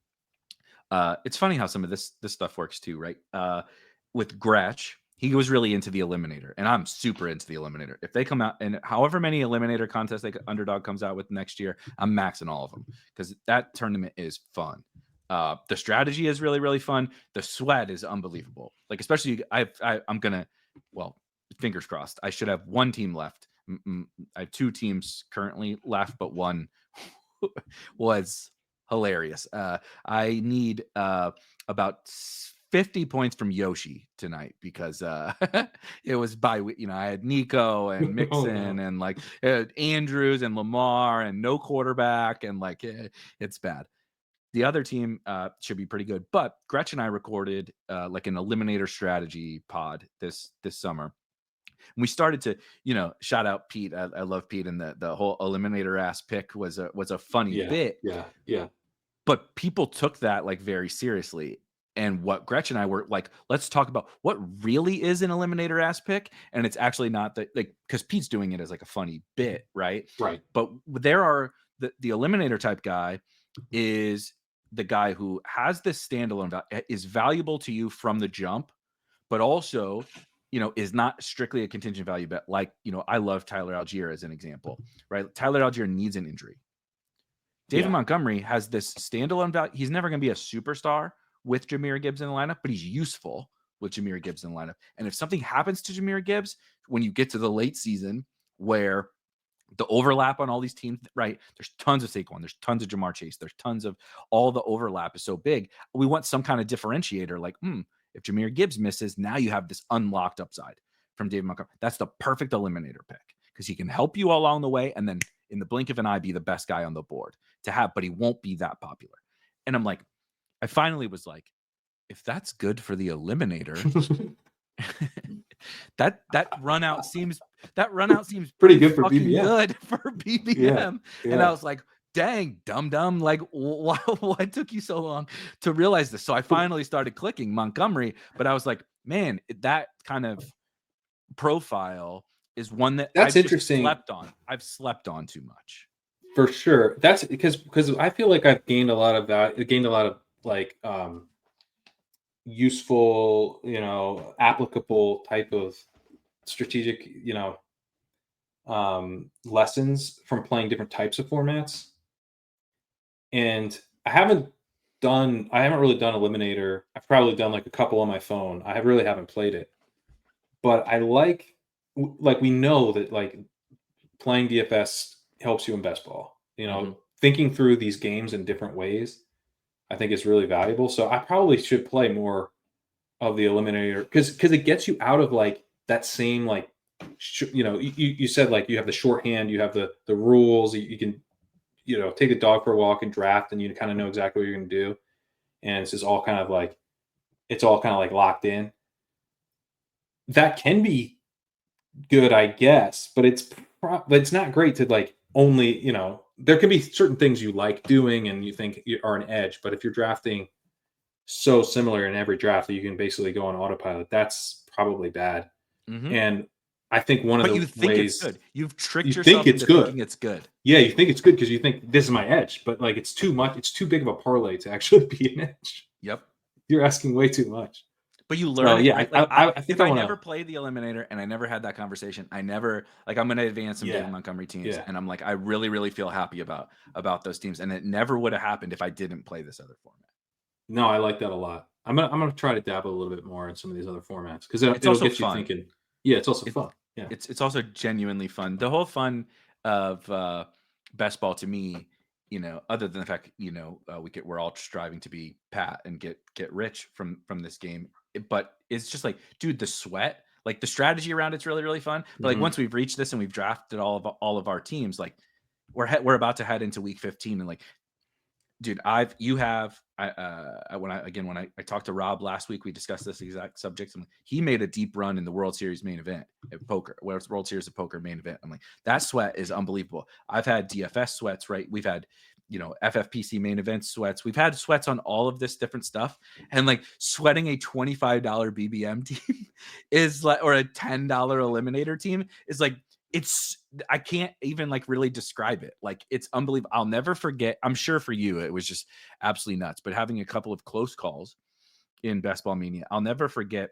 It's funny how some of this stuff works too, right? With Gretsch. He was really into the Eliminator, and I'm super into the Eliminator. If they come out, and however many Eliminator contests Underdog comes out with next year, I'm maxing all of them because that tournament is fun. The strategy is really, really fun. The sweat is unbelievable. Like, especially I'm gonna, well, fingers crossed. I should have one team left. I have two teams currently left, but one was hilarious. I need about 50 points from Yoshi tonight because it was I had Nico and Mixon and like Andrews and Lamar and no quarterback and like it's bad. The other team should be pretty good, but Gretch and I recorded like an eliminator strategy pod this summer. And we started to, shout out Pete. I love Pete, and the whole eliminator ass pick was a funny bit. Yeah. But people took that like very seriously. And what Gretch and I were like, let's talk about what really is an eliminator ass pick. And it's actually not that, like, because Pete's doing it as like a funny bit, right? Right. But there are the eliminator type guy is the guy who has this standalone is valuable to you from the jump, but also, is not strictly a contingent value bet. Like, I love Tyler Algier as an example, right? Tyler Algier needs an injury. David Montgomery has this standalone value. He's never going to be a superstar with Jahmyr Gibbs in the lineup, but he's useful with Jahmyr Gibbs in the lineup. And if something happens to Jahmyr Gibbs, when you get to the late season where the overlap on all these teams, right? There's tons of Saquon, there's tons of Jamar Chase, there's tons of all the overlap is so big. We want some kind of differentiator like, if Jahmyr Gibbs misses, now you have this unlocked upside from David Montgomery. That's the perfect eliminator pick because he can help you along the way and then in the blink of an eye be the best guy on the board to have, but he won't be that popular. And I'm like, I finally was like, if that's good for the eliminator, that run out seems pretty good for BBM. Good for BBM. Yeah. And I was like, dang, dumb. Like, why took you so long to realize this? So I finally started clicking Montgomery, but I was like, man, that kind of profile is one that that's interesting. I've slept on too much. For sure. That's because I feel like I've gained a lot of that. It gained a lot of like useful, applicable type of strategic, lessons from playing different types of formats. And I haven't really done Eliminator. I've probably done like a couple on my phone. I really haven't played it. But I like we know that like playing DFS helps you in best ball. Thinking through these games in different ways, I think is really valuable. So I probably should play more of the eliminator because it gets you out of like that same like you said like you have the shorthand, you have the rules, you can take a dog for a walk and draft, and you kind of know exactly what you're going to do, and it's just all kind of like locked in. That can be good, I guess, but it's not great to like only, there can be certain things you like doing and you think you are an edge, but if you're drafting so similar in every draft that you can basically go on autopilot, that's probably bad. Mhm. And I think one of But the you think it's ways good. You've you tricked think yourself it's into good. thinking it's good. Yeah, you think it's good because you think this is my edge, but like it's too much. It's too big of a parlay to actually be an edge. Yep. You're asking way too much. But you So learn it, yeah, right? I think If I I want never to. played the eliminator and I never had that conversation, I never like I'm going to advance some David Yeah, Montgomery teams, yeah. and I'm like I really really feel happy about those teams, and it never would have happened if I didn't play this other format. No, I like that a lot. I'm gonna try to dabble a little bit more in some of these other formats because It's it'll also get you fun. thinking. Yeah, it's also It's fun. Yeah. it's also genuinely fun. The whole fun of best ball to me, other than the fact we're all striving to be Pat and get rich from this game, but it's just like, dude, the sweat, like the strategy around it's really really fun. But like Mhm. once we've reached this and we've drafted all of our teams, like we're about to head into week 15, and like, dude, when I talked to Rob last week, we discussed this exact subject, and he made a deep run in the World Series main event at poker, where it's World Series of Poker main event. I'm like, that sweat is unbelievable. I've had DFS sweats, right? We've had FFPC main event sweats. We've had sweats on all of this different stuff, and like sweating a $25 BBM team is like, or a $10 eliminator team is like, I can't even like really describe it. Like it's unbelievable. I'll never forget. I'm sure for you it was just absolutely nuts. But having a couple of close calls in Best Ball Mania, I'll never forget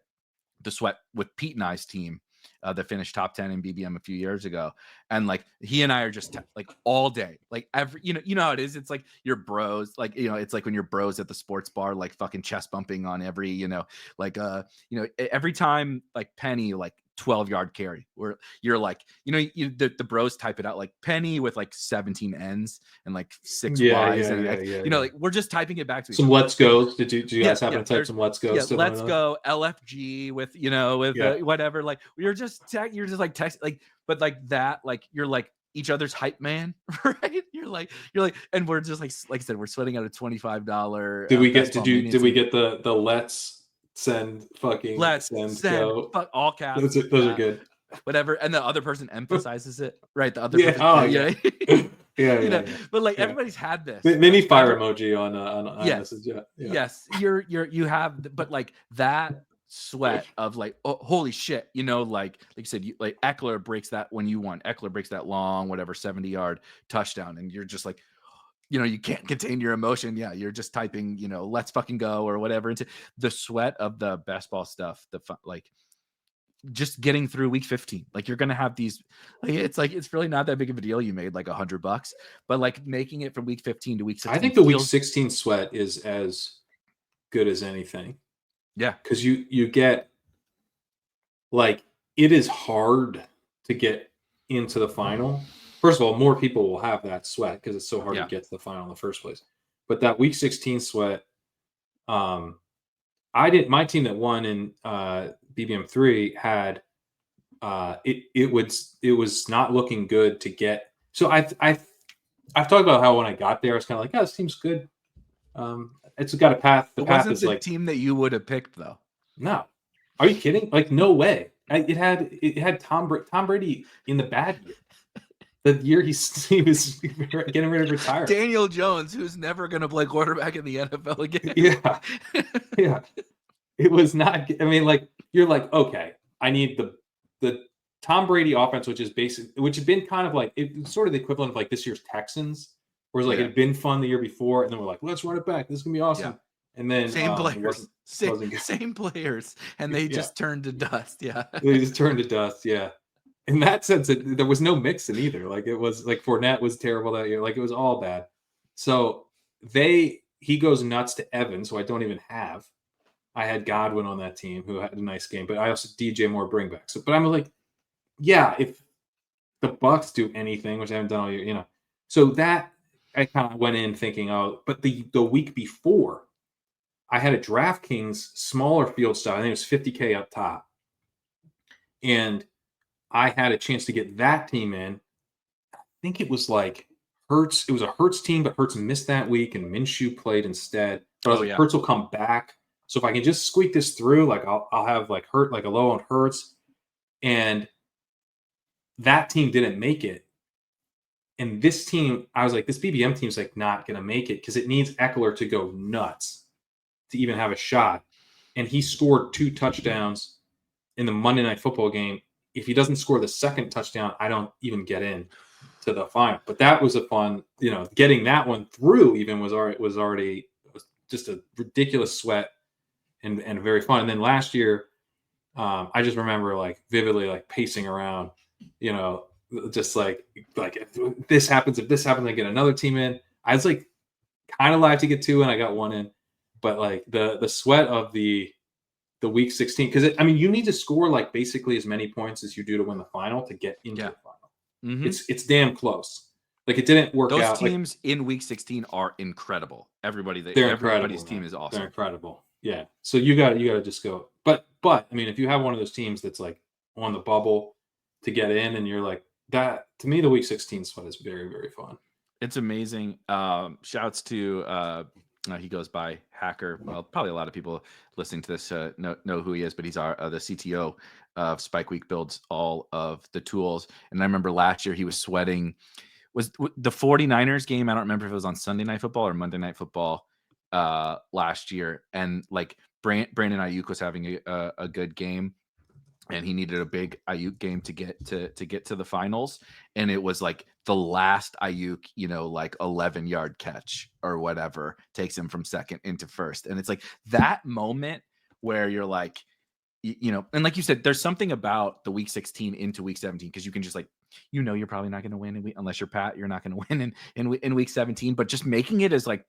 the sweat with Pete and I's team that finished top 10 in BBM a few years ago. And like he and I are just like all day, like every, you know how it is. It's like your bros, like, it's like when your bros at the sports bar, like fucking chest bumping on every, like, every time like Penny, like 12-yard carry where you're like, the bros type it out like Penny with like 17 N's and like 6 Yeah, Y's yeah, and an yeah, X, yeah, yeah. like we're just typing it back to each Some other. let's goes. Did you Yeah, guys happen yeah. to type some let's goes to one Let's another? go LFG with Yeah. whatever. Like you're just text like, but like that, like you're like each other's hype man, right? You're like, and we're just like I said, we're sweating out a $25 Best Ball Mania Did we team. get the let's Let's send send go? fuck all caps. Those are good. Whatever, and the other person emphasizes it, right? The other Yeah. person, Oh yeah. Yeah, you yeah, know. yeah. But like Yeah. everybody's had this. Maybe Like, fire emoji on yes, message. Yeah. Yeah. yes, you have, but like that sweat of like, oh, holy shit, like you said, like Eckler breaks that when you won. Eckler breaks that long, whatever, 70-yard touchdown, and you're just like, you can't contain your emotion. Yeah, you're just typing, let's fucking go or whatever into the sweat of the best ball stuff. The fun, like just getting through week 15. Like you're gonna have these, like it's really not that big of a deal. You made like $100, but like making it from week 15 to week I 16 think the week feels, 16 sweat is as good as anything yeah, because you get like it is hard to get into the final. First of all, more people will have that sweat because it's so hard to yeah. get to the final in the first place. But that week 16 sweat, um, I did my team that won in BBM3 had it was not looking good to get. So I've talked about how when I got there, I was kind of like, oh, this team's good. It's got a path. The It path wasn't is the like, team that you would have picked though. no, are you kidding? Like, no way. It had Tom Brady in the bad year. The year he was getting ready to retire. Daniel Jones, who's never going to play quarterback in the NFL again. Yeah, yeah. It was not. I mean, like you're like, okay, I need the Tom Brady offense, which had been kind of like it's sort of the equivalent of like this year's Texans, whereas like it had been fun the year before, and then we're like, let's run it back. This is gonna be awesome. Yeah. And then Same it players, wasn't good. same players, and they just turned to dust. Yeah, They just turned to dust. Yeah. In that sense, there was no mixing either. Like it was like Fournette was terrible that year. Like it was all bad. So he goes nuts to Evans, who I don't even have. I had Godwin on that team who had a nice game, but I also DJ Moore bring back. So, but I'm like, yeah, if the Bucks do anything, which I haven't done all year, So that I kind of went in thinking, oh, but the week before, I had a DraftKings smaller field style. I think it was 50K up top, and I had a chance to get that team in. I think it was like Hurts. It was a Hurts team, but Hurts missed that week, and Minshew played instead. But I was like, Hurts will come back. So if I can just squeak this through, like I'll have like a low on Hurts, and that team didn't make it. And this team, I was like, this BBM team's like not going to make it because it needs Eckler to go nuts to even have a shot. And he scored 2 touchdowns in the Monday Night Football game. If he doesn't score the second touchdown, I don't even get in to the final. But that was a fun, getting that one through even was just a ridiculous sweat and very fun. And then last year, I just remember like vividly like pacing around, just like if this happens, I get another team in. I was like kind of live to get 2 and I got 1 in, but like the sweat of the week 16, because you need to score like basically as many points as you do to win the final to get into the final. Mm-hmm. It's damn close. Like it didn't work Those out. Those teams in week 16 are incredible. Everybody's team is awesome. They're incredible. Yeah. So you got to just go. But if you have one of those teams that's like on the bubble to get in, and you're like that, to me, the week 16 sweat is very, very fun. It's amazing. Shouts to he goes by Hacker. Well, probably a lot of people listening to this know who he is, but he's the CTO of Spike Week, builds all of the tools. And I remember last year he was sweating. Was the 49ers game? I don't remember if it was on Sunday Night Football or Monday Night Football last year. And like Brandon Ayuk was having a good game, and he needed a big Ayuk game to get to the finals. And it was like the last Ayuk, like 11-yard catch or whatever takes him from second into first. And it's like that moment where you're like, and like you said, there's something about the week 16 into week 17, because you can just like, you're probably not going to win unless you're Pat. You're not going to win in week 17, but just making it as like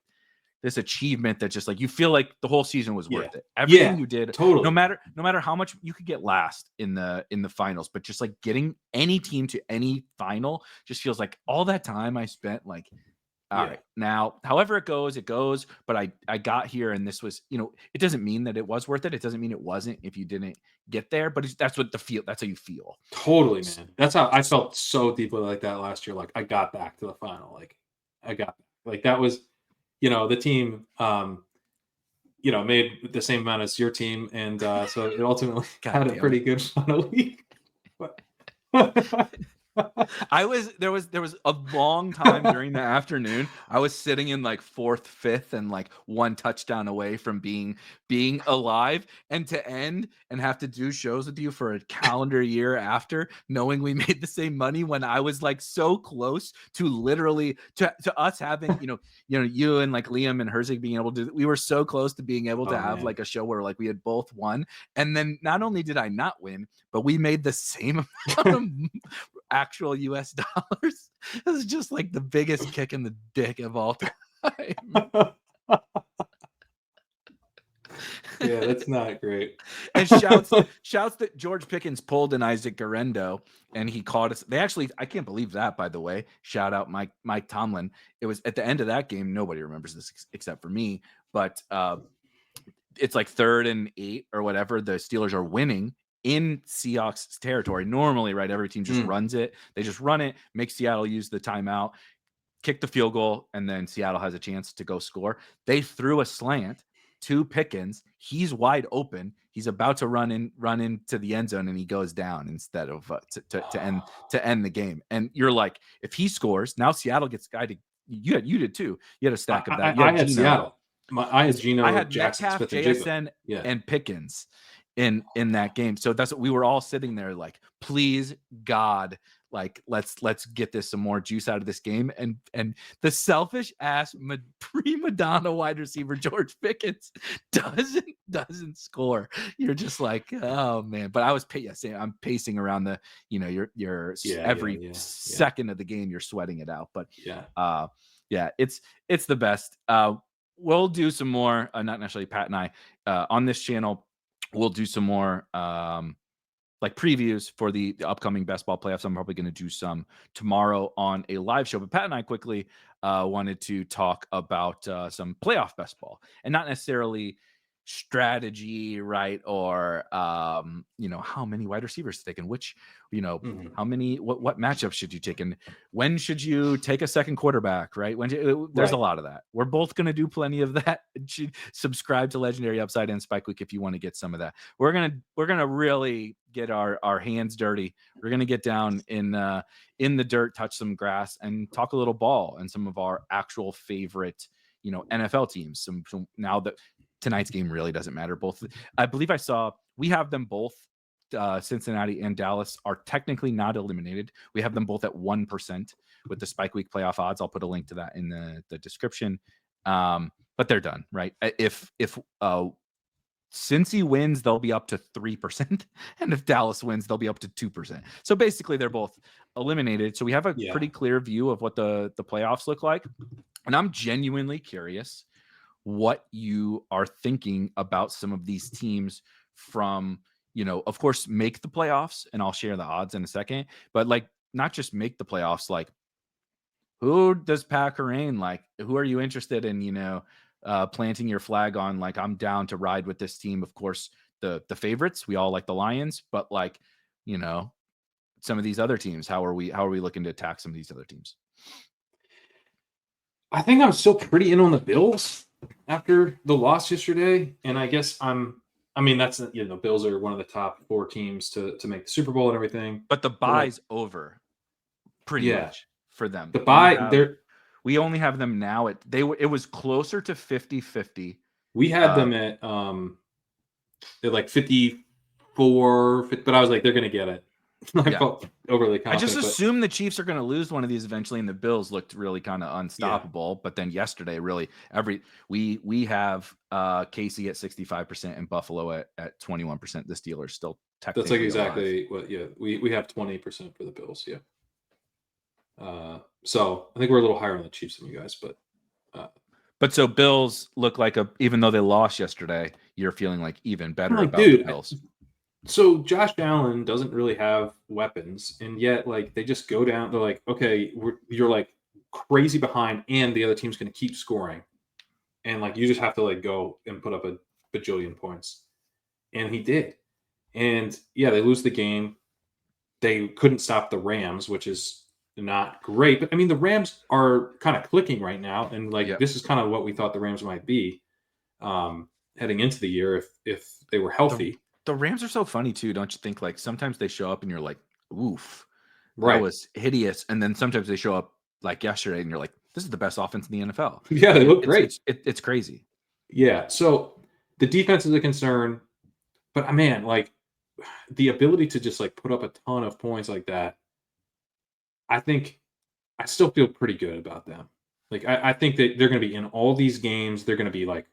this achievement that just like you feel like the whole season was worth it. Everything you did, totally. No matter how much you could get last in the finals, but just like getting any team to any final just feels like all that time I spent like, all right, now, however it goes. But I got here, and this was, it doesn't mean that it was worth it. It doesn't mean it wasn't if you didn't get there. But that's how you feel. Totally, man. That's how I felt so deeply like that last year. Like I got back to the final. Like that was, the team, made the same amount as your team, and so it ultimately had a pretty good final week. There was a long time during the afternoon. I was sitting in like 4th, 5th, and like 1 touchdown away from being alive, and to end and have to do shows with you for a calendar year after, knowing we made the same money, when I was like so close to literally to us having, you and like Liam and Herzig being able to, we were so close to being able to have like a show where like we had both won. And then not only did I not win, but we made the same amount of actual US dollars. It was just like the biggest kick in the dick of all time. Yeah, that's not great. And shouts that George Pickens pulled an Isaac Garendo, and he caught us. I can't believe that, by the way. Shout out Mike Tomlin. It was at the end of that game. Nobody remembers this except for me, but it's like 3rd and 8 or whatever. The Steelers are winning in Seahawks territory. Normally, right, every team just runs it. They just run it, make Seattle use the timeout, kick the field goal, and then Seattle has a chance to go score. They threw a slant to Pickens. He's wide open. He's about to run into the end zone, and he goes down instead of to end the game. And you're like, if he scores, now Seattle gets guy to. You did too. You had a stack of that. I had Seattle. I had Geno. I had Jackson, Metcalf, JSN, and Pickens in that game. So that's what we were all sitting there like, please God, like let's get this some more juice out of this game. And the selfish ass prima donna wide receiver George Pickens doesn't score. You're just like, oh man. But I was I'm pacing around the, your every second of the game you're sweating it out. But it's the best. We'll do some more, not necessarily Pat and I, on this channel. We'll do some more like previews for the upcoming best ball playoffs. I'm probably going to do some tomorrow on a live show. But Pat and I quickly wanted to talk about some playoff best ball, and not necessarily strategy, right? Or how many wide receivers to take, and which, how many, what matchups should you take, and when should you take a second quarterback, right? There's a lot of that. We're both going to do plenty of that. Subscribe to Legendary Upside and Spike Week if you want to get some of that. We're gonna really get our hands dirty. We're gonna get down in the dirt, touch some grass, and talk a little ball and some of our actual favorite NFL teams. Some now that tonight's game really doesn't matter. Both, I believe I saw, we have them both, Cincinnati and Dallas are technically not eliminated. We have them both at 1% with the Spike Week playoff odds. I'll put a link to that in the description. But they're done, right? If Cincy wins, they'll be up to 3%. And if Dallas wins, they'll be up to 2%. So basically, they're both eliminated. So we have a pretty clear view of what the playoffs look like. And I'm genuinely curious what you are thinking about some of these teams from, of course, make the playoffs, and I'll share the odds in a second, but like not just make the playoffs, like who does Pat Kerrane like? Who are you interested in, planting your flag on? Like, I'm down to ride with this team. Of course, the favorites, we all like the Lions, but like, some of these other teams, how are we looking to attack some of these other teams? I think I'm still pretty in on the Bills after the loss yesterday, and I guess that's Bills are one of the top 4 teams to make the Super Bowl and everything. But the bye's over, pretty much for them. The bye, we only have them now at it was closer to 50-50. We had them at like 54, but I was like, they're gonna get it. I felt overly confident. I just assume the Chiefs are going to lose one of these eventually, and the Bills looked really kind of unstoppable. But then yesterday, really, we have KC at 65% and Buffalo at 21%. The Steelers still technically. That's like exactly alive. What. We have 20% for the Bills. Yeah. So I think we're a little higher on the Chiefs than you guys, but so Bills look like even though they lost yesterday, you're feeling like even better about the Bills. So Josh Allen doesn't really have weapons, and yet like they just go down. They're like, okay, you're like crazy behind, and the other team's going to keep scoring, and like you just have to like go and put up a bajillion points, and he did, and they lose the game. They couldn't stop the Rams, which is not great, but I mean the Rams are kind of clicking right now, and like this is kind of what we thought the Rams might be heading into the year if they were healthy. The Rams are so funny too, don't you think? Like sometimes they show up and you're like, oof, that was hideous. And then sometimes they show up like yesterday and you're like, this is the best offense in the NFL. Yeah, they look great. It's crazy. Yeah. So the defense is a concern, but man, like the ability to just like put up a ton of points like that, I think I still feel pretty good about them. Like I think that they're going to be in all these games. They're going to be like,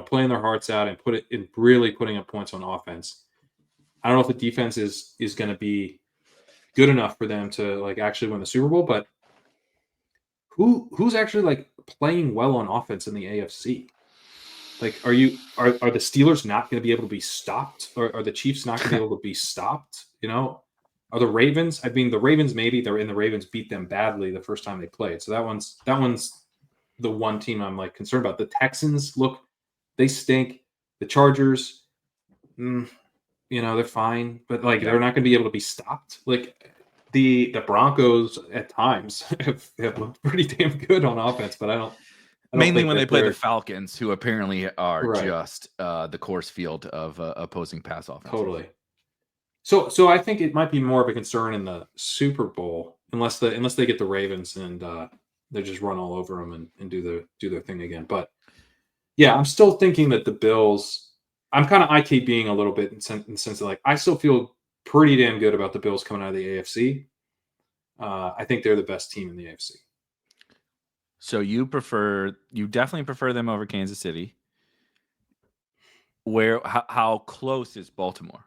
playing their hearts out and really putting up points on offense. I don't know if the defense is going to be good enough for them to like actually win the Super Bowl, but who's actually like playing well on offense in the AFC? Like, are the Steelers not going to be able to be stopped, or are the Chiefs not going to be able to be stopped? Are the Ravens? I mean, the Ravens maybe the Ravens beat them badly the first time they played, so that one's the one team I'm like concerned about. The Texans they stink. The Chargers, they're fine, but like they're not going to be able to be stopped. Like the Broncos at times have looked pretty damn good on offense, but I don't mainly when they play the Falcons, who apparently are just the course field of opposing pass offense. Totally. So I think it might be more of a concern in the Super Bowl unless they get the Ravens and they just run all over them and do their thing again, but. Yeah, I'm still thinking that the Bills. I'm kind of IKBing a little bit in the sense of like I still feel pretty damn good about the Bills coming out of the AFC. I think they're the best team in the AFC. So you definitely prefer them over Kansas City. How close is Baltimore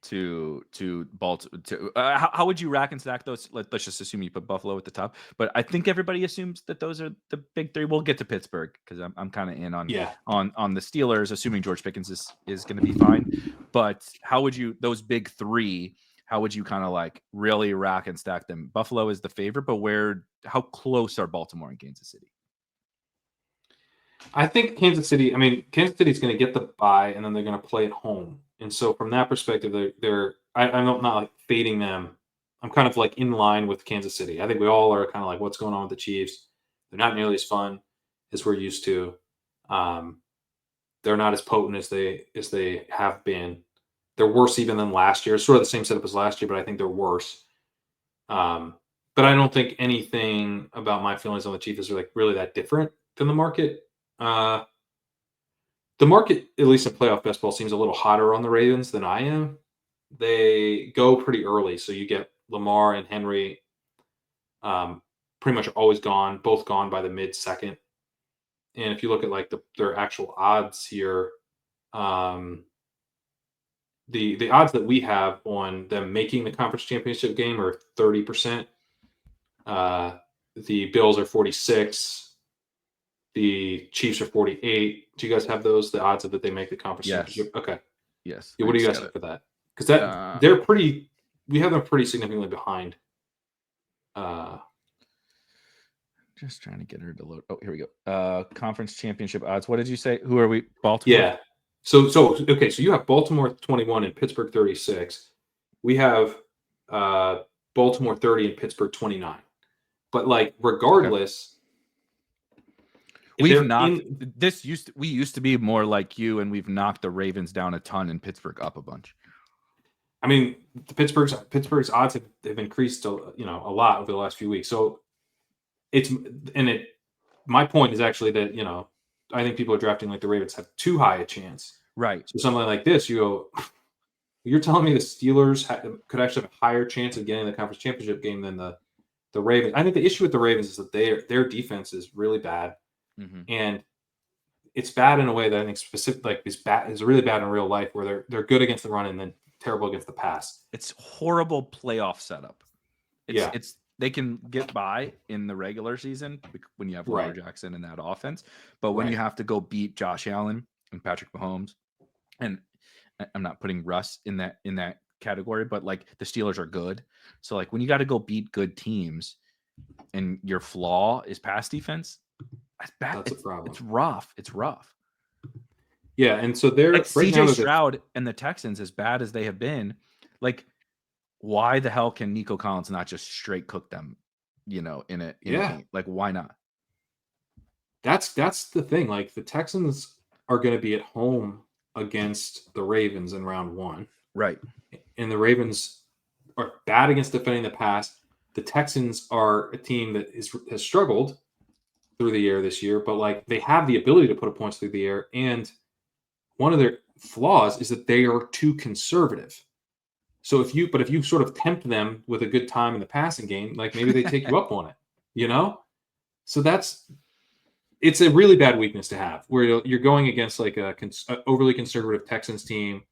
to Baltimore? How would you rack and stack those? Let's just assume you put Buffalo at the top, but I think everybody assumes that those are the big 3. We'll get to Pittsburgh because I'm kind of in on the Steelers, assuming George Pickens is going to be fine. But how would you those big 3? How would you kind of like really rack and stack them? Buffalo is the favorite, but how close are Baltimore and Kansas City? I think Kansas City. I mean, Kansas City's going to get the bye, and then they're going to play at home. And so, from that perspective, they're. I'm not like fading them. I'm kind of like in line with Kansas City. I think we all are kind of like, what's going on with the Chiefs? They're not nearly as fun as we're used to. Um, they're not as potent as they have been. They're worse even than last year. It's sort of the same setup as last year, but I think they're worse. But I don't think anything about my feelings on the Chiefs is like really that different than the market. Uh, the market, at least in playoff baseball, seems a little hotter on the Ravens than I am. They go pretty early, so you get Lamar and Henry um, pretty much always gone, both gone by the mid second. And if you look at like their actual odds here, um, the odds that we have on them making the conference championship game are 30%. The Bills are 46. The Chiefs are 48. Do you guys have those? The odds of that they make the conference championship? Okay. Yes. Yeah, what do you guys have for that? Because they're pretty. We have them pretty significantly behind. Just trying to get her to load. Oh, here we go. Conference championship odds. What did you say? Who are we? Baltimore? Yeah. So okay. So you have Baltimore 21 and Pittsburgh 36. We have Baltimore 30 and Pittsburgh 29. But like, regardless, we've knocked we used to be more like you, and we've knocked the Ravens down a ton and Pittsburgh up a bunch. I mean, the Pittsburgh's odds have increased a lot over the last few weeks. So my point is actually that I think people are drafting like the Ravens have too high a chance. Right. So something like this, you're telling me the Steelers could actually have a higher chance of getting the conference championship game than the Ravens. I think the issue with the Ravens is that their defense is really bad, and it's bad in a way that I think is really bad in real life, where they're good against the run and then terrible against the pass. It's horrible playoff setup. It's they can get by in the regular season when you have Lamar Jackson in that offense, but when you have to go beat Josh Allen and Patrick Mahomes, and I'm not putting Russ in that category, but like the Steelers are good. So like when you got to go beat good teams and your flaw is pass defense, that's bad. That's a problem. It's rough. It's rough. Yeah. And so they're like CJ Stroud and the Texans, as bad as they have been, like why the hell can Nico Collins not just straight cook them, in a game? Like why not? That's the thing. Like the Texans are going to be at home against the Ravens in round 1. Right. And the Ravens are bad against defending the pass. The Texans are a team that has struggled through the air this year, but like they have the ability to put points through the air. And one of their flaws is that they are too conservative. So if you sort of tempt them with a good time in the passing game, like maybe they take you up on it, So it's a really bad weakness to have, where you're going against like a overly conservative Texans team,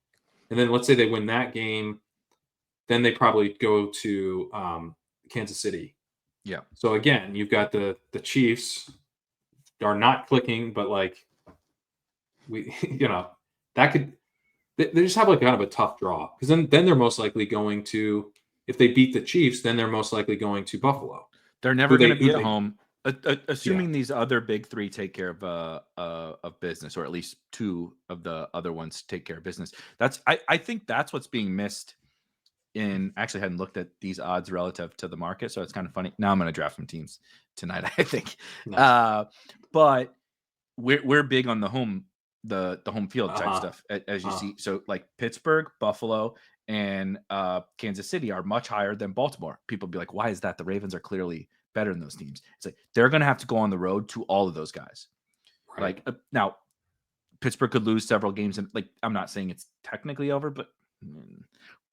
and then let's say they win that game, then they probably go to Kansas City. Yeah. So again, you've got the Chiefs are not clicking, but like that could. They just have like kind of a tough draw, because then they're most likely going to, if they beat the Chiefs, then they're most likely going to Buffalo. They're never going to be at home, assuming these other big three take care of business, or at least two of the other ones take care of business. I think that's what's being missed. I actually hadn't looked at these odds relative to the market, so it's kind of funny. Now I'm going to draft some teams tonight, I think. Nice. But we're big on the home field type stuff, as you see. So like Pittsburgh, Buffalo, and Kansas City are much higher than Baltimore. People be like, why is that? The Ravens are clearly better than those teams. It's like they're going to have to go on the road to all of those guys. Right. Like now, Pittsburgh could lose several games, and like I'm not saying it's technically over, but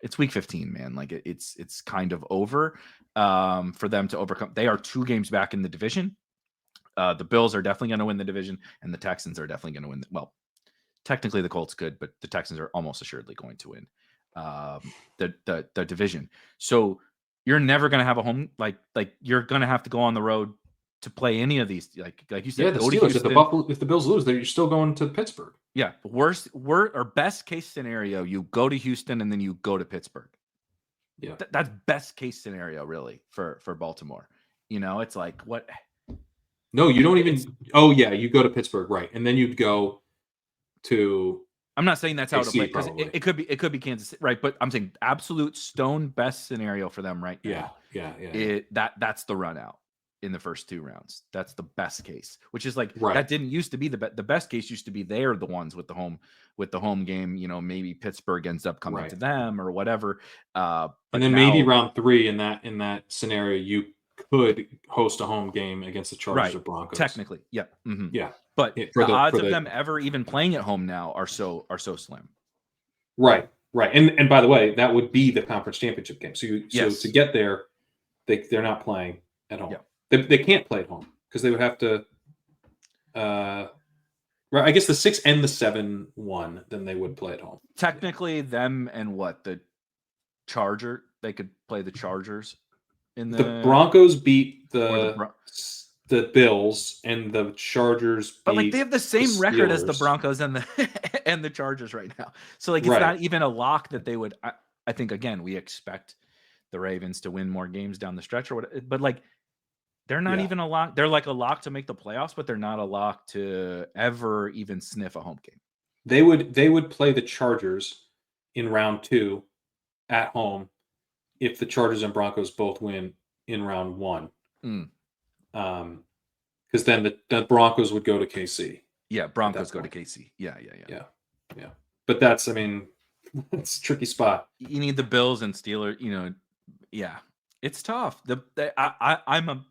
it's week 15, man. Like it's kind of over for them to overcome. They are 2 games back in the division. The Bills are definitely going to win the division, and the Texans are definitely going to win. Well, technically the Colts could, but the Texans are almost assuredly going to win the division. So you're never going to have a home like you're going to have to go on the road to play any of these. Like you said, the Steelers, if the Bills lose, you're still going to Pittsburgh. Yeah, best case scenario, you go to Houston and then you go to Pittsburgh. Yeah, that's best case scenario really for Baltimore. It's like what. No, you don't even. Oh yeah, you go to Pittsburgh, right, and then you'd go to. I'm not saying that's how it'll play KC because probably. it could be Kansas City, right? But I'm saying absolute stone best scenario for them right Yeah, now. yeah. That's the run out in the first 2 rounds. That's the best case, which is like Right. that didn't used to be the best case. Used to be they're the ones with the home game. You know, maybe Pittsburgh ends up coming Right. to them or whatever. But And then now, maybe round 3 in that scenario, you could host a home game against the Chargers right? or Broncos. Technically, yeah. Yeah. But For the odds for of the them ever even playing at home now are so slim. right. And by the way, that would be the conference championship game. So Yes. to get there, they're not playing at home. Yeah. They can't play at home because they would have to. Right, I guess the 6 and the 7 won, then they would play at home. Technically, them and what the they could play the Chargers in The Broncos beat the Bro- Bills, and the Chargers beat. But like they have the same record as the Steelers. Broncos and the and the Chargers right now. So like it's Right. not even a lock that they would. I think again we expect the Ravens to win more games down the stretch or what. But like they're not even a lock. They're like a lock to make the playoffs, but they're not a lock to ever even sniff a home game. They would play the Chargers in round 2 at home if the Chargers and Broncos both win in round 1. Because then the Broncos would go to KC. Yeah, Broncos go to KC. Yeah. But that's, I mean, it's a tricky spot. You need the Bills and Steelers. You know, yeah, it's tough. I'm a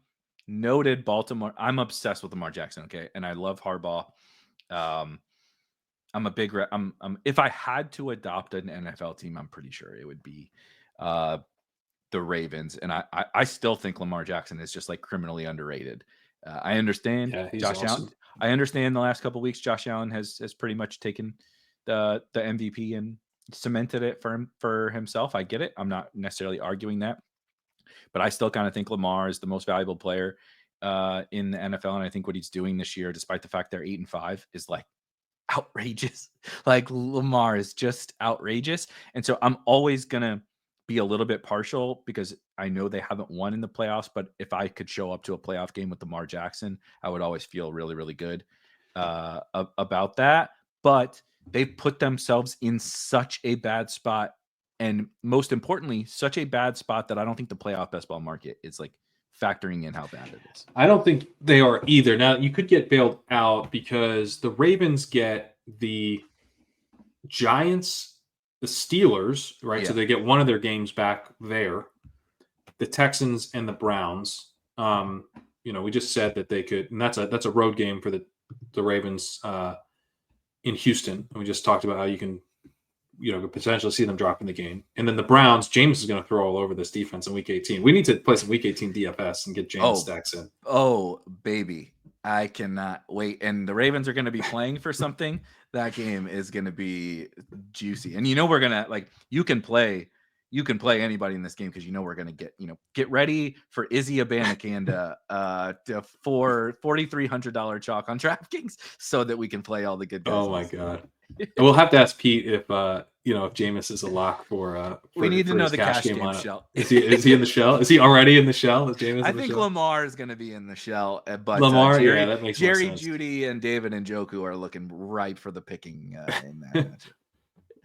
noted Baltimore. I'm obsessed with Lamar Jackson. Okay, and I love Harbaugh. I'm a big. If I had to adopt an NFL team, I'm pretty sure it would be the Ravens. And I still think Lamar Jackson is just like criminally underrated. I understand Josh Allen. I understand the last couple of weeks, Josh Allen has pretty much taken the MVP and cemented it for himself. I get it. I'm not necessarily arguing that, but I still kind of think Lamar is the most valuable player in the NFL. And I think what he's doing this year, despite the fact they're 8-5, is like outrageous. Like Lamar is just outrageous. And so I'm always going to be a little bit partial because I know they haven't won in the playoffs, but if I could show up to a playoff game with Lamar Jackson, I would always feel really, really good about that. But they've put themselves in such a bad spot. And most importantly, such a bad spot that I don't think the playoff best ball market is like factoring in how bad it is. I don't think they are either. Now, you could get bailed out because the Ravens get the Giants, the Steelers, right? Yeah. So they get one of their games back there. The Texans and the Browns. We just said that they could, and that's a road game for the Ravens in Houston. And we just talked about how you can, could potentially see them dropping the game. And then the Browns, James is going to throw all over this defense in Week 18. We need to play some Week 18 DFS and get James stacks in. Oh, baby. I cannot wait. And the Ravens are going to be playing for something. That game is going to be juicy. And we're going to you can play anybody in this game because we're going to get ready for Izzy Abanikanda for $4,300 chalk on DraftKings so that we can play all the good guys. Oh my God. We'll have to ask Pete if Jameis is a lock for we need to know the cash game lineup. shell. Is he in the shell? Is he already in the shell? Is Jameis? I think Lamar is going to be in the shell, but Lamar, that makes Jerry sense. Jeudy and David Njoku are looking ripe for the picking in that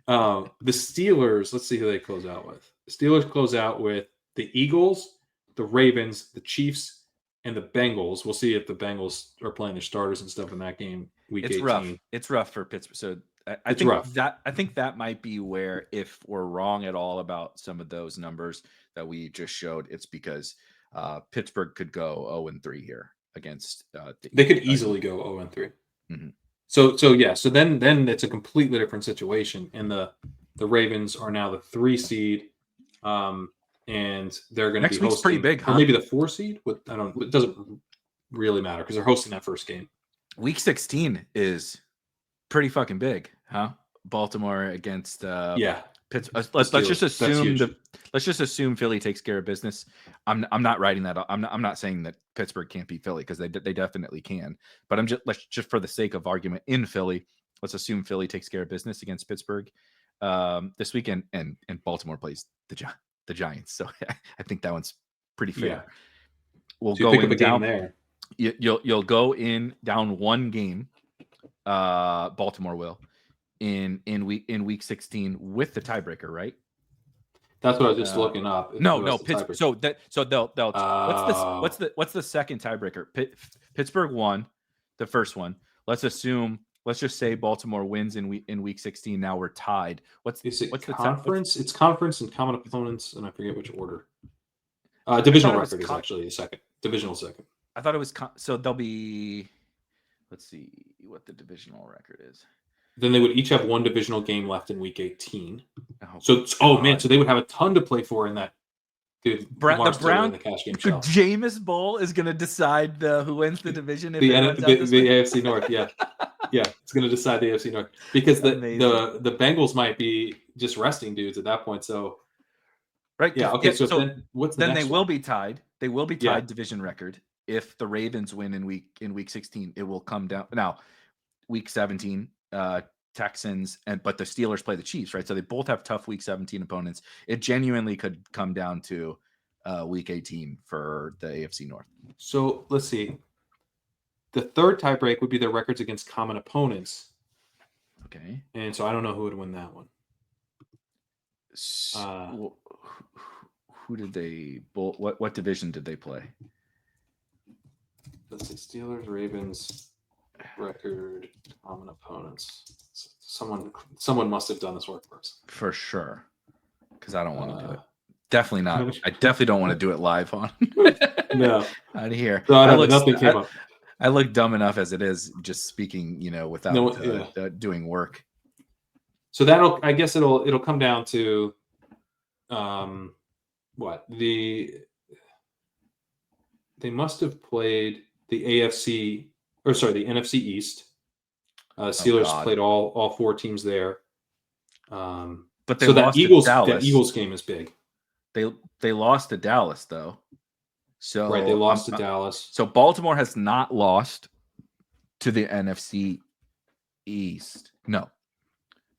matchup. The Steelers. Let's see who they close out with. The Steelers close out with the Eagles, the Ravens, the Chiefs, and the Bengals. We'll see if the Bengals are playing their starters and stuff in that game. Week 18. Rough. It's rough for Pittsburgh. So I think that might be where, if we're wrong at all about some of those numbers that we just showed, it's because Pittsburgh could go 0-3 here against. They could easily go 0-3. Mm-hmm. So then it's a completely different situation, and the Ravens are now the 3 seed, and they're going to be hosting. Next week's pretty big, huh? Or maybe the 4 seed. It doesn't really matter because they're hosting that first game. Week 16 is pretty fucking big, huh? Baltimore against Pittsburgh. Let's just assume Philly takes care of business. I'm not writing that. I'm not saying that Pittsburgh can't beat Philly because they definitely can. But let's just for the sake of argument in Philly, let's assume Philly takes care of business against Pittsburgh this weekend, and Baltimore plays the Giants. So I think that one's pretty fair. Yeah. We'll go in down there. You'll go in down one game. Baltimore will in week 16 with the tiebreaker, right? That's what I was just looking up. No. So they'll what's the second tiebreaker? Pittsburgh won the first one. Let's just say Baltimore wins in week 16. Now we're tied. What's the conference? It's conference and common opponents, and I forget which order. Divisional record is actually the second. Divisional second. I thought it was so they'll be. Let's see what the divisional record is. Then they would each have one divisional game left in week 18. So man, so they would have a ton to play for in that. Dude, the cash game the Jameis Bowl is going to decide who wins the division. The AFC North, yeah, it's going to decide the AFC North because the Bengals might be just resting dudes at that point. So, right, yeah, okay. So then what's the then next they one? will be tied. They will be tied division record. If the Ravens win in week 16, it will come down. Now, week 17, Texans but the Steelers play the Chiefs, right? So they both have tough week 17 opponents. It genuinely could come down to week 18 for the AFC North. So let's see. The third tiebreak would be their records against common opponents. Okay. And so I don't know who would win that one. Who did they? What division did they play? Let's see. Steelers, Ravens, record, common opponents. Someone must have done this work for us. For sure. Because I don't want to do it. Definitely not. I definitely don't want to do it live on. No. Out of here. No, nothing came up. I look dumb enough as it is, just speaking, without doing work. So I guess it'll come down to, what they must have played the NFC the NFC East. Steelers played all four teams there. But they lost Eagles, to Dallas. That Eagles game is big. They lost to Dallas though. So right, they lost to Dallas. So Baltimore has not lost to the NFC East. No.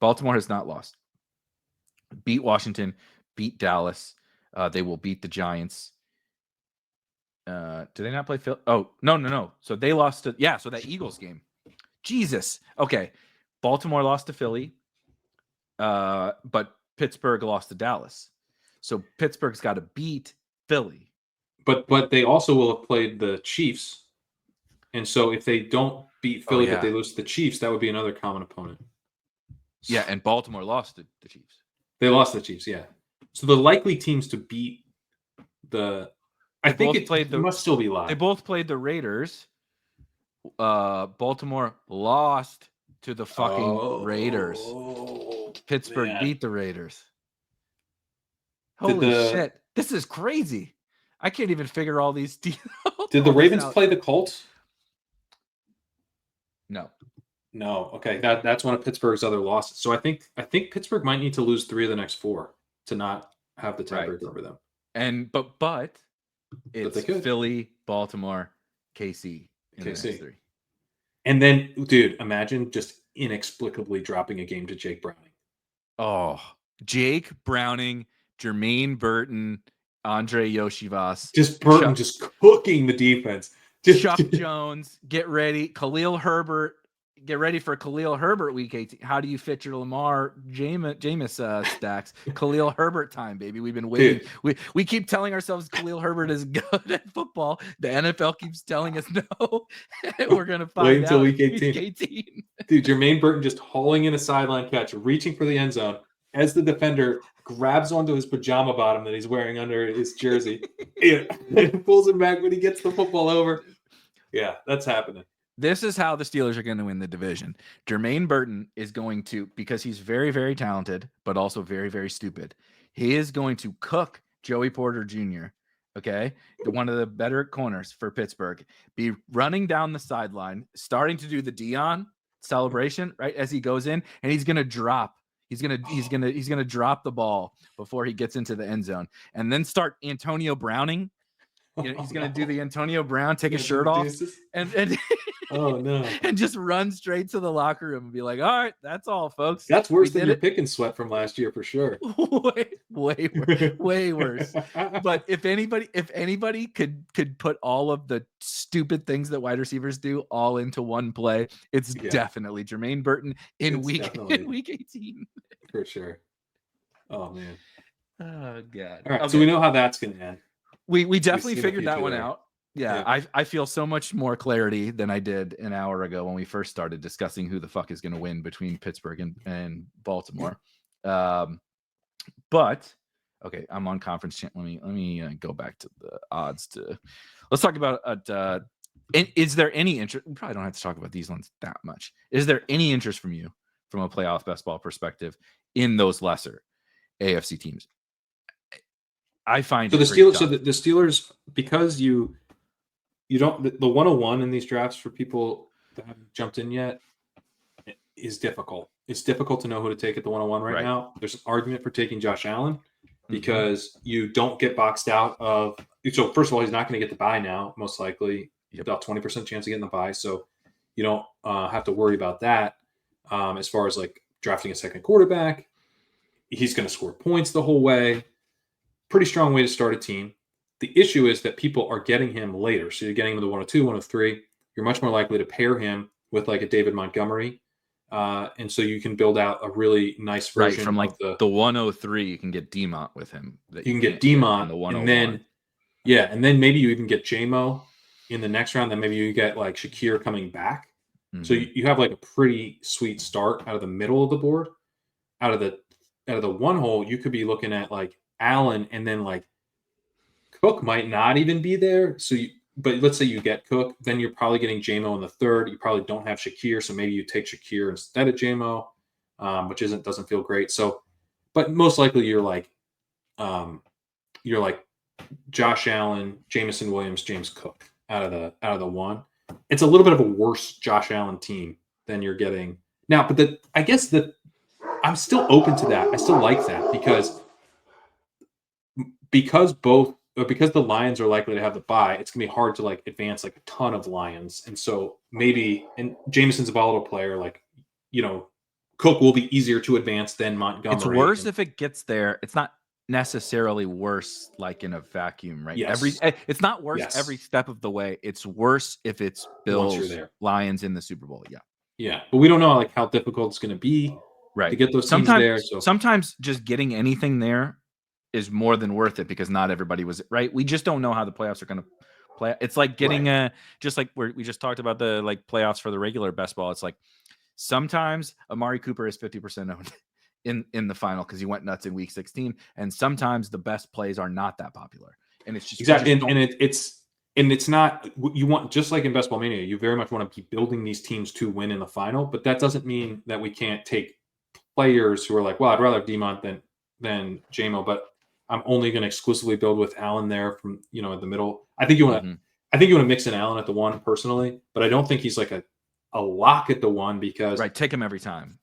Baltimore has not lost. Beat Washington, beat Dallas. They will beat the Giants. Do they not play Phil? Oh, no. So they lost to so that Eagles game. Jesus. Okay. Baltimore lost to Philly. But Pittsburgh lost to Dallas. So Pittsburgh's got to beat Philly. But they also will have played the Chiefs. And so if they don't beat Philly, but they lose to the Chiefs, that would be another common opponent. Yeah, and Baltimore lost to the Chiefs. They lost to the Chiefs, yeah. So the likely teams to beat it must still be live. They both played the Raiders. Baltimore lost to the fucking Raiders. Pittsburgh beat the Raiders. Holy shit. This is crazy. I can't even figure all these deals. Did the Ravens play the Colts? No. Okay. That's one of Pittsburgh's other losses. So I think Pittsburgh might need to lose 3 of the next 4 to not have the tiebreaker over them. And but it's Philly, Baltimore, KC in the next 3. And then, dude, imagine just inexplicably dropping a game to Jake Browning. Oh, Jake Browning, Jermaine Burton, Andre Yoshivas. Just Burton just cooking the defense. Chuck Jones, get ready. Khalil Herbert, get ready for Khalil Herbert week 18. How do you fit your Lamar Jameis stacks? Khalil Herbert time, baby. We've been waiting. We keep telling ourselves Khalil Herbert is good at football. The NFL keeps telling us no. We're going to find Wait until out week 18. Dude, Jermaine Burton just hauling in a sideline catch, reaching for the end zone as the defender grabs onto his pajama bottom that he's wearing under his jersey. And pulls him back when he gets the football over. Yeah, that's happening. This is how the Steelers are going to win the division. Jermaine Burton is going to, because he's very, very talented, but also very, very stupid. He is going to cook Joey Porter Jr., okay? One of the better corners for Pittsburgh. Be running down the sideline, starting to do the Dion celebration, right? As he goes in, and he's going to drop. He's gonna drop the ball before he gets into the end zone, and then start Antonio Browning. He's gonna do the Antonio Brown, take his shirt off, and Oh no. And just run straight to the locker room and be like, all right, that's all, folks. That's We worse than did your it. pick and sweat from last year for sure. Way worse. But if anybody could put all of the stupid things that wide receivers do all into one play, it's definitely Jermaine Burton in week 18. For sure. Oh man. Oh god. All right, Okay. so we know how that's gonna end. We definitely see the figured that future one there. out. Yeah, I feel so much more clarity than I did an hour ago when we first started discussing who the fuck is going to win between Pittsburgh and Baltimore. But okay, I'm on conference channel. Let me go back to the odds. Let's talk about. Is there any interest? We probably don't have to talk about these ones that much. Is there any interest from you, from a playoff best ball perspective, in those lesser AFC teams? I find so the Steelers. So the Steelers, because you don't the 101 in these drafts for people that haven't jumped in yet is difficult. It's difficult to know who to take at the 101 right now. There's an argument for taking Josh Allen because you don't get boxed out of. So first of all, he's not going to get the bye now, most likely. About 20% chance of getting the bye, so you don't have to worry about that. As far as like drafting a second quarterback, he's going to score points the whole way. Pretty strong way to start a team. The issue is that people are getting him later. So you're getting him the 102, 103. You're much more likely to pair him with like a David Montgomery. And so you can build out a really nice version from like of the 103. You can get DeMont with him. You can get DeMont the 101. And then maybe you even get J-Mo in the next round. Then maybe you get like Shakir coming back. Mm-hmm. So you have like a pretty sweet start out of the middle of the board. Out of the one hole, you could be looking at like Allen, and then like Cook might not even be there. But let's say you get Cook, then you're probably getting J-Mo in the third. You probably don't have Shakir, so maybe you take Shakir instead of J-Mo, which doesn't feel great. So, but most likely you're like Josh Allen, Jameson Williams, James Cook out of the one. It's a little bit of a worse Josh Allen team than you're getting now. But I guess I'm still open to that. I still like that because the Lions are likely to have the bye, it's gonna be hard to like advance like a ton of Lions. And so maybe, and Jameson's a volatile player, like, Cook will be easier to advance than Montgomery. It's worse if it gets there. It's not necessarily worse like in a vacuum, right? Yes. It's not worse every step of the way. It's worse if it's Bills, Lions in the Super Bowl. Yeah. But we don't know like how difficult it's gonna be to get those teams there. So sometimes just getting anything there is more than worth it because not everybody was right. We just don't know how the playoffs are going to play. It's like getting just like we just talked about the like playoffs for the regular best ball. It's like sometimes Amari Cooper is 50% owned in the final because he went nuts in week 16, and sometimes the best plays are not that popular, and it's just exactly. It's not, you want, just like in Best Ball Mania, you very much want to be building these teams to win in the final, but that doesn't mean that we can't take players who are like, well, I'd rather have DeMont than J-Mo, but I'm only going to exclusively build with Allen there from, in the middle. I think you want to mix in Allen at the one personally, but I don't think he's like a lock at the one because take him every time.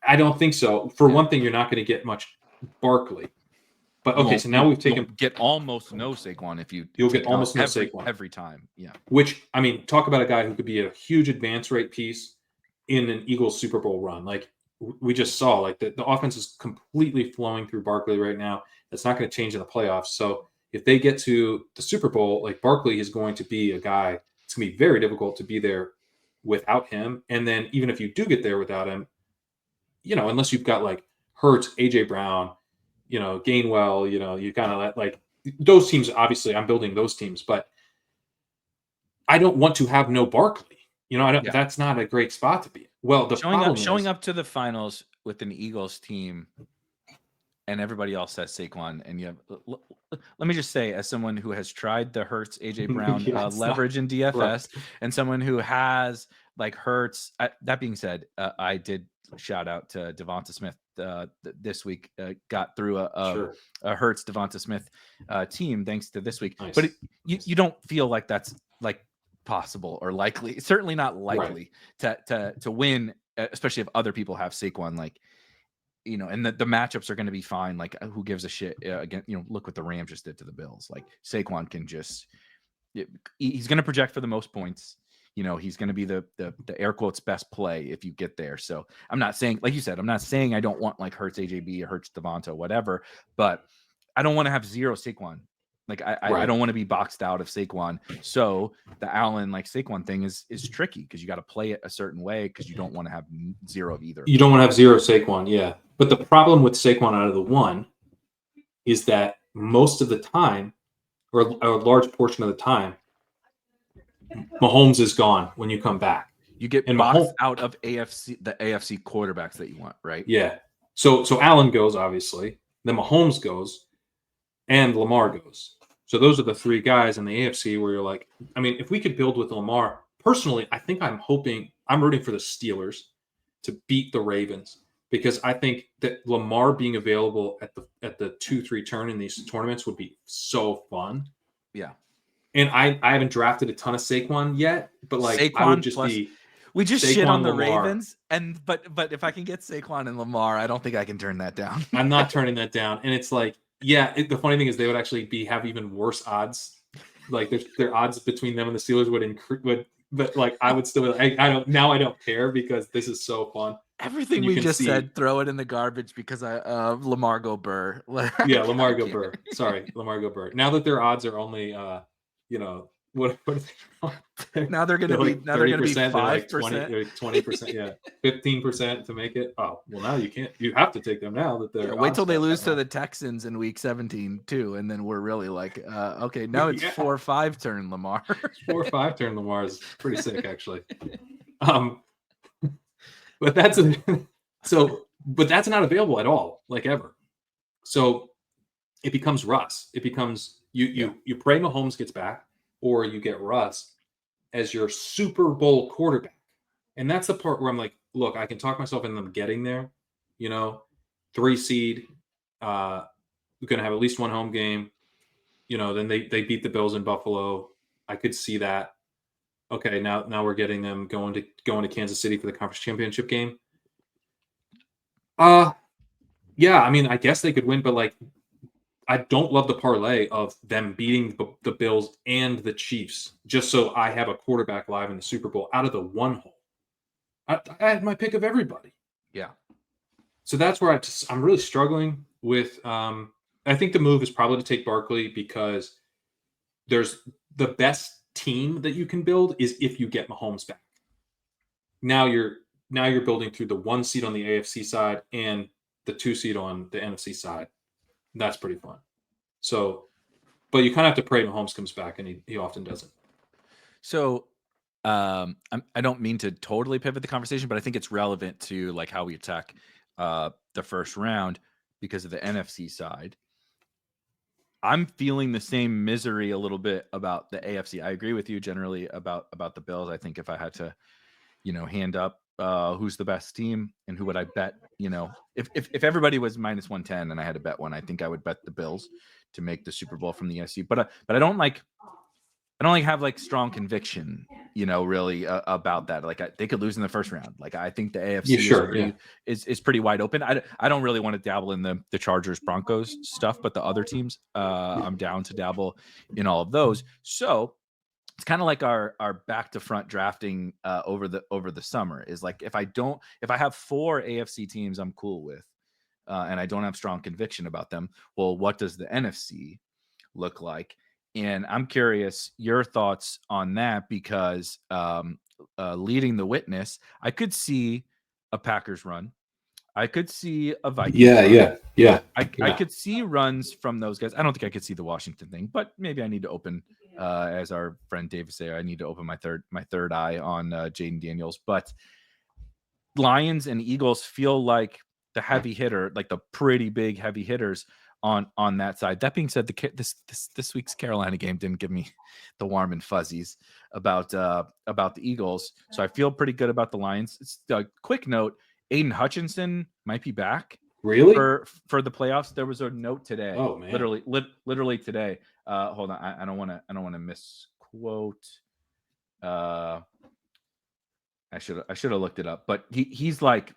I don't think so. For one thing, you're not going to get much Barkley. But okay, so now we've taken get almost no Saquon you'll get almost no Saquon every time. Yeah. Which, I mean, talk about a guy who could be a huge advance rate piece in an Eagles Super Bowl run. Like we just saw, like the offense is completely flowing through Barkley right now. That's not going to change in the playoffs. So if they get to the Super Bowl, like Barkley is going to be a guy. It's going to be very difficult to be there without him. And then even if you do get there without him, unless you've got like Hurts, AJ Brown, Gainwell, you kind of like those teams. Obviously, I'm building those teams, but I don't want to have no Barkley. That's not a great spot to be. Well, the showing up to the finals with an Eagles team, and everybody else says Saquon, and you have. Let me just say, as someone who has tried the Hurts, AJ Brown leverage in DFS, and someone who has like Hurts. That being said, I did shout out to Devonta Smith this week. Got through a Hurts Devonta Smith team thanks to this week. Nice. But you don't feel like that's like possible or likely. Certainly not likely to win, especially if other people have Saquon. Like and the matchups are going to be fine. Like who gives a shit? Again, look what the Rams just did to the Bills. Like Saquon can just he's going to project for the most points. he's going to be the air quotes best play if you get there. So I'm not saying, like you said, I'm not saying I don't want like Hurts AJB or Hurts Devonta, whatever, but I don't want to have zero Saquon. Like I don't want to be boxed out of Saquon. So the Allen like Saquon thing is tricky because you got to play it a certain way because you don't want to have zero of either. You don't want to have zero Saquon, yeah. But the problem with Saquon out of the one is that most of the time, or a large portion of the time, Mahomes is gone when you come back. You get boxed out of the AFC quarterbacks that you want, right? Yeah. So Allen goes, obviously. Then Mahomes goes, and Lamar goes. So those are the three guys in the AFC where you're like, I mean, if we could build with Lamar, personally, I think I'm rooting for the Steelers to beat the Ravens because I think that Lamar being available at the 2-3 turn in these tournaments would be so fun. Yeah. And I haven't drafted a ton of Saquon yet, but like Saquon I would just be. We just Saquon, shit on the Lamar. Ravens, but if I can get Saquon and Lamar, I don't think I can turn that down. I'm not turning that down, and it's like, yeah. The funny thing is, they would actually have even worse odds. Like their odds between them and the Steelers would, but like I would still. I don't care because this is so fun. Everything we just said, throw it in the garbage because Lamar go Burr. Yeah, Lamar go Burr. Sorry, Lamar go Burr. Now that their odds are only, what are they? Now they're going to be 5%, like 20%, yeah, 15% to make it. Oh, well, now you can't. You have to take them now that they're. Wait till they lose to the Texans in Week 17 too, and then we're really like, okay, now it's 4-5 turn Lamar. 4-5 turn Lamar is pretty sick, actually. But that's not available at all, like ever. So it becomes Russ. It becomes you pray Mahomes gets back, or you get Russ as your Super Bowl quarterback. And that's the part where I'm like, look, I can talk myself into them getting there. 3 seed, we're gonna have at least one home game. Then they beat the Bills in Buffalo. I could see that. Okay, now we're getting them going to Kansas City for the conference championship game. Yeah, I mean, I guess they could win, but like, I don't love the parlay of them beating the Bills and the Chiefs just so I have a quarterback live in the Super Bowl out of the one hole. I had my pick of everybody. Yeah. So that's where I'm really struggling with. I think the move is probably to take Barkley because there's the best team that you can build is if you get Mahomes back. Now you're building through the 1 seed on the AFC side and the 2 seed on the NFC side. That's pretty fun. So, but you kind of have to pray Mahomes comes back, and he often doesn't. So, I don't mean to totally pivot the conversation, but I think it's relevant to like how we attack the first round because of the NFC side. I'm feeling the same misery a little bit about the AFC. I agree with you generally about the Bills. I think if I had to, hand up who's the best team and who would I bet, if everybody was minus 110 and I had to bet one, I think I would bet the Bills to make the Super Bowl from the NFC. But I don't have like strong conviction, really about that. Like they could lose in the first round. Like I think the AFC is pretty wide open. I don't really want to dabble in the Chargers Broncos stuff, but the other teams, I'm down to dabble in all of those. So it's kind of like our back to front drafting over the summer is like if I have 4 AFC teams I'm cool with, and I don't have strong conviction about them. Well, what does the NFC look like? And I'm curious your thoughts on that because leading the witness, I could see a Packers run. I could see a Vikings run. Yeah. I could see runs from those guys. I don't think I could see the Washington thing, but maybe I need to open, as our friend Dave say, I need to open my third eye on Jaden Daniels. But Lions and Eagles feel like the heavy hitter, like the pretty big heavy hitters on that side. That being said, this week's Carolina game didn't give me the warm and fuzzies about the Eagles. So I feel pretty good about the Lions. It's a quick note. Aiden Hutchinson might be back. Really? For the playoffs. There was a note today. Oh man. Literally today. Hold on. I don't want to misquote. I should have looked it up, but he's like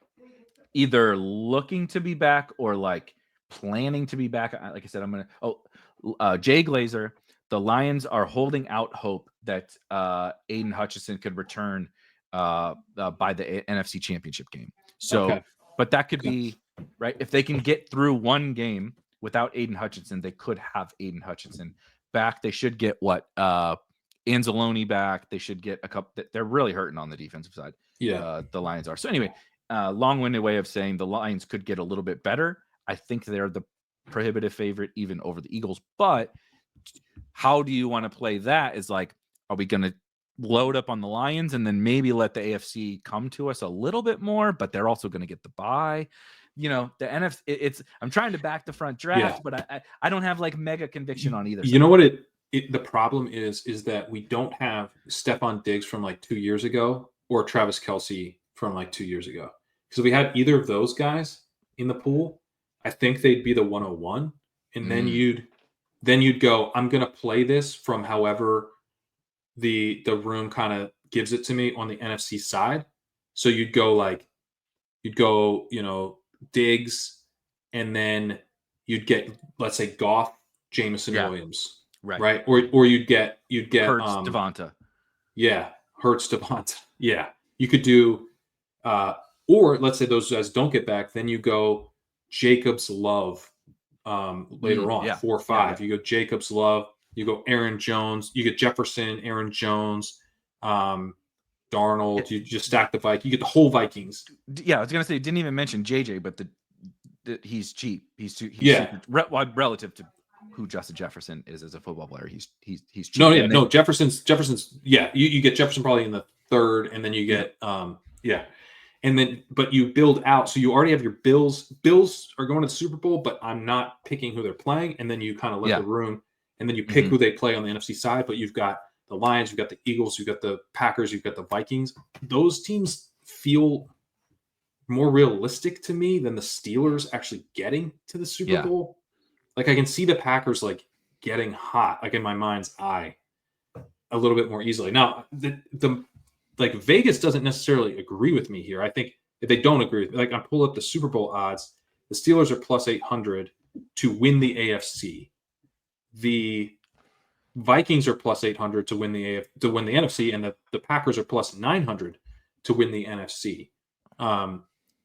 either looking to be back or like planning to be back. Like I said, I'm gonna. Jay Glazer the Lions are holding out hope that Aiden Hutchinson could return by the NFC Championship game. So, but that could be right if they can get through one game without Aiden Hutchinson. They could have Aiden Hutchinson back. They should get Anzalone back. They should get a couple. They're really hurting on the defensive side. Yeah, the Lions are. So anyway, long-winded way of saying the Lions could get a little bit better. I think they're the prohibitive favorite even over the Eagles. But how do you want to play that? Is like, are we going to load up on the Lions and then maybe let the AFC come to us a little bit more? But they're also going to get the bye. The NFC. I'm trying to back the front draft, but I don't have like mega conviction on either side. You know what the problem is that we don't have Stephon Diggs from like 2 years ago or Travis Kelce from like 2 years ago. Because if we had either of those guys in the pool, I think they'd be the 101. And then you'd go, I'm going to play this from however the room kind of gives it to me on the NFC side. So you'd go, Diggs, and then you'd get, let's say, Goff, Jameson Williams. Right. Or you'd get Hurts, Devonta. Yeah. Hurts, Devonta. Yeah. You could do or let's say those guys don't get back, then you go Jacobs, Love later on, 4 or 5. You go Jacobs, Love, you go Aaron Jones, you get Jefferson, Aaron Jones, Darnold, you just stack the Vikings, you get the whole Vikings. Yeah, I was gonna say, didn't even mention JJ, but he's cheap. He's cheap relative to who Justin Jefferson is as a football player. He's cheap. No, Jefferson's you get Jefferson probably in the 3rd, and then you get and then but you build out, so you already have your Bills are going to the Super Bowl, but I'm not picking who they're playing, and then you kind of let the room, and then you pick who they play on the NFC side, but you've got the Lions, you've got the Eagles, you've got the Packers, you've got the Vikings. Those teams feel more realistic to me than the Steelers actually getting to the Super Bowl. Like I can see the Packers like getting hot, like in my mind's eye, a little bit more easily. Now, the like Vegas doesn't necessarily agree with me here. I think if they don't agree with me, like I pull up the Super Bowl odds, the Steelers are plus 800 to win the AFC. The Vikings are plus 800 to win the NFC, and the Packers are plus 900 to win the NFC.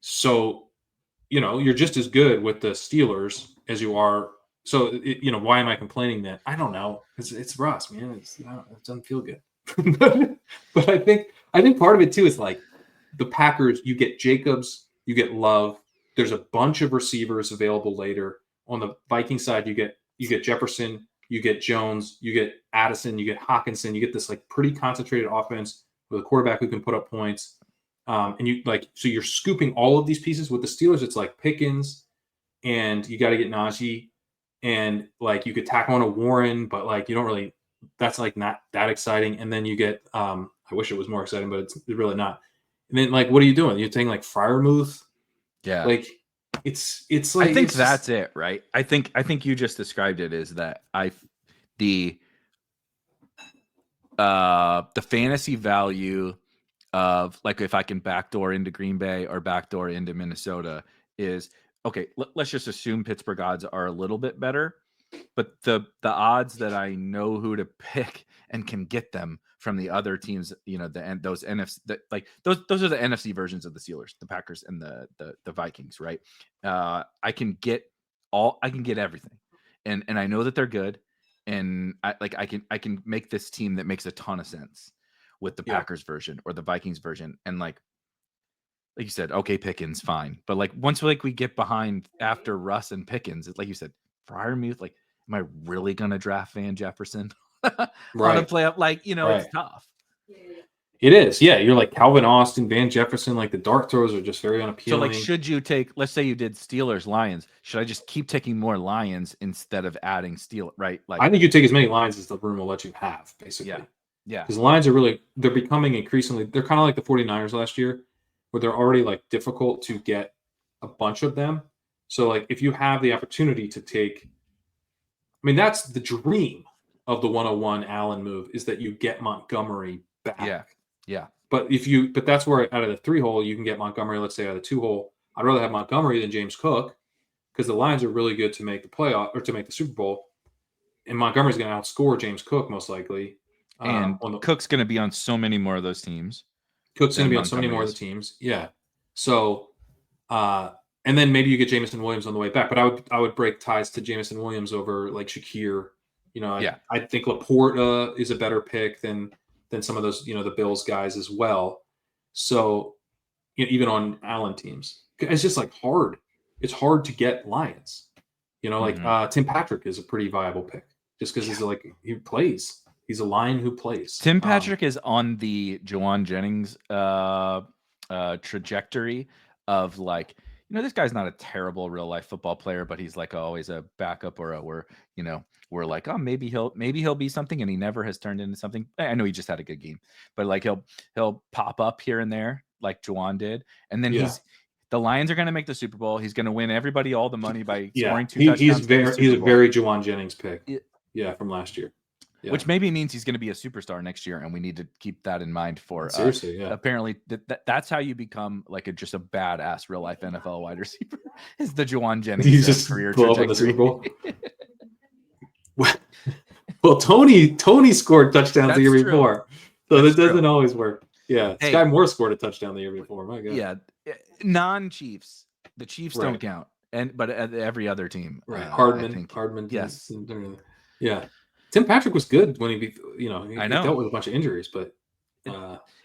So, you're just as good with the Steelers as you are. So, why am I complaining that? I don't know. It's Russ, man. It doesn't feel good. But I think part of it too is like the Packers. You get Jacobs, you get Love. There's a bunch of receivers available later. On the Viking side, you get Jefferson, you get Jones, you get Addison, you get Hawkinson. You get this like pretty concentrated offense with a quarterback who can put up points. And so you're scooping all of these pieces. With the Steelers, it's like Pickens, and you got to get Najee, and like you could tack on a Warren, but like you don't really. That's like not that exciting. And then you get. I wish it was more exciting, but it's really not. And then like, what are you doing? You're taking like Freiermuth. Yeah. Like it's like I think that's it, right? I think you just described it as that the fantasy value of like if I can backdoor into Green Bay or backdoor into Minnesota is okay. Let's just assume Pittsburgh odds are a little bit better, but the odds that I know who to pick and can get them from the other teams, those NFC, those are the NFC versions of the Steelers, the Packers, and the Vikings, right? I can get everything, and I know that they're good, and I can make this team that makes a ton of sense with the Packers version or the Vikings version, and like you said, okay, Pickens, fine, but like once we get behind after Russ and Pickens, it's like you said, Freiermuth, like, am I really gonna draft Van Jefferson? On a play up, it's tough. It is, yeah. You're like Calvin Austin, Van Jefferson, like the dart throws are just very unappealing. So, like, should you take? Let's say you did Steelers, Lions. Should I just keep taking more Lions instead of adding Right? Like, I think you take as many Lions as the room will let you have, basically. Yeah. Because the Lions they're becoming increasingly. They're kind of like the 49ers last year, where they're already like difficult to get a bunch of them. So, like, if you have the opportunity to take, I mean, that's the dream of the 101 Allen move is that you get Montgomery back. Yeah. But that's where out of the 3 hole, you can get Montgomery, let's say out of the 2 hole. I'd rather have Montgomery than James Cook because the Lions are really good to make the playoff or to make the Super Bowl. and Montgomery's going to outscore James Cook most likely. And Cook's going to be on so many more of those teams. Cook's going to be on so many more of the teams. Yeah. So, and then maybe you get Jameson Williams on the way back, but I would break ties to Jameson Williams over like Shakir. I think Laporta is a better pick than some of those, the Bills guys as well. So, even on Allen teams, it's just like hard. It's hard to get Lions. Tim Patrick is a pretty viable pick just because he plays. He's a Lion who plays. Tim Patrick is on the Juwan Jennings trajectory of like, this guy's not a terrible real life football player, but he's like always a backup we're like, oh, maybe he'll be something, and he never has turned into something. I know he just had a good game, but like he'll pop up here and there like Juwan did, and then the Lions are going to make the Super Bowl. He's going to win everybody all the money by scoring 2 touchdowns. He's a very Juwan Jennings pick. From last year. Yeah. Which maybe means he's going to be a superstar next year, and we need to keep that in mind for seriously. Apparently, that's how you become like just a badass real life NFL wide receiver. Is the Juwan Jennings he's just career blow up in the Super Bowl? Well, Tony scored touchdowns the year before, so that doesn't always work. Yeah, Sky Moore scored a touchdown the year before. My God. Yeah, non-Chiefs, the Chiefs don't count, but every other team, right? Hardman, yes, yeah. Tim Patrick was good when he dealt with a bunch of injuries, but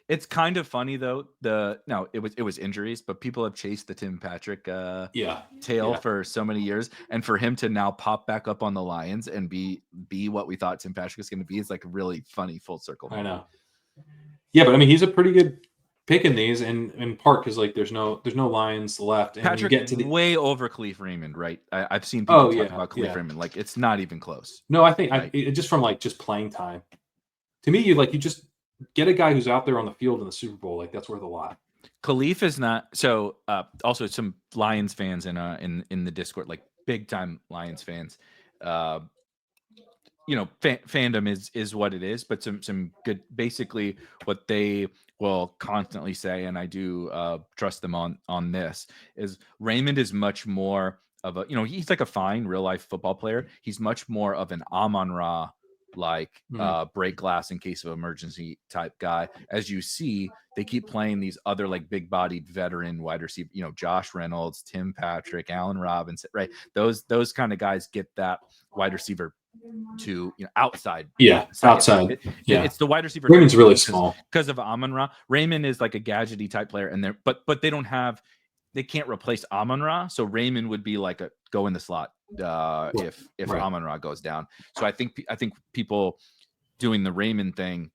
it's kind of funny though. It was injuries, but people have chased the Tim Patrick tail for so many years, and for him to now pop back up on the Lions and be what we thought Tim Patrick was going to be is like a really funny full circle moment. I know. Yeah, but I mean, he's a pretty good pick in these, and in part because like there's no Lions left, and Patrick you get to way over Khalif Raymond, right? I've seen people talk about Khalif Raymond, like it's not even close. No, I think just from like just playing time. To me, you just get a guy who's out there on the field in the Super Bowl, like that's worth a lot. Khalif is not so. Also, some Lions fans in the Discord, like big time Lions fans. Fandom is what it is, but some good, basically what they will constantly say, and I do trust them on this, is Raymond is much more of a, he's like a fine real life football player. He's much more of an Amon-Ra, like break glass in case of emergency type guy. As you see, they keep playing these other like big bodied veteran wide receiver, Josh Reynolds, Tim Patrick, Allen Robinson, right? Those kind of guys get that wide receiver to outside. Outside. It's the wide receiver. Raymond's really small because of Amon-Ra. Raymond is like a gadgety type player, and but they can't replace Amon-Ra. So Raymond would be like a go in the slot if right. Amon-Ra goes down. So I think people doing the Raymond thing.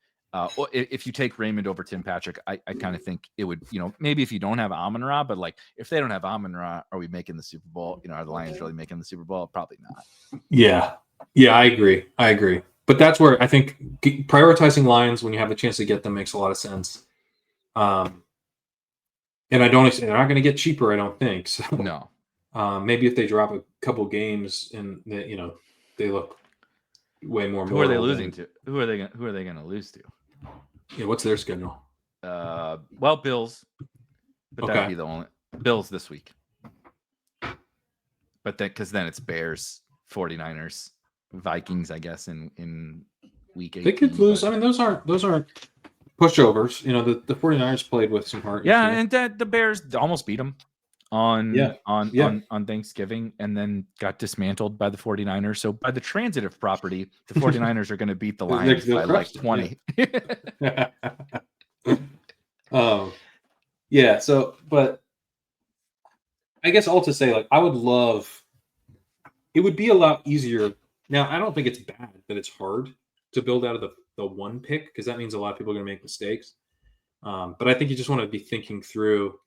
If you take Raymond over Tim Patrick, I kind of think it would, maybe if you don't have Amon-Ra, but like if they don't have Amon-Ra, are we making the Super Bowl? Are the Lions really making the Super Bowl? Probably not. Yeah, I agree. But that's where I think prioritizing Lions when you have a chance to get them makes a lot of sense. And they're not going to get cheaper, I don't think. So, no. Maybe if they drop a couple games and they look way more. Who are they losing to? Who are they going to lose to? Yeah, what's their schedule? Bills. But that'd be the only Bills this week. But because then it's Bears, 49ers, Vikings, I guess, in week 8. They could lose. I mean, those aren't pushovers. The 49ers played with some heart. Yeah, and the Bears almost beat them on Thanksgiving, and then got dismantled by the 49ers. So by the transitive property, the 49ers are going to beat the Lions by like 20. Yeah. So, but I guess all to say, like, I would love. It would be a lot easier. Now, I don't think it's bad that it's hard to build out of the one pick, because that means a lot of people are going to make mistakes. But I think you just want to be thinking through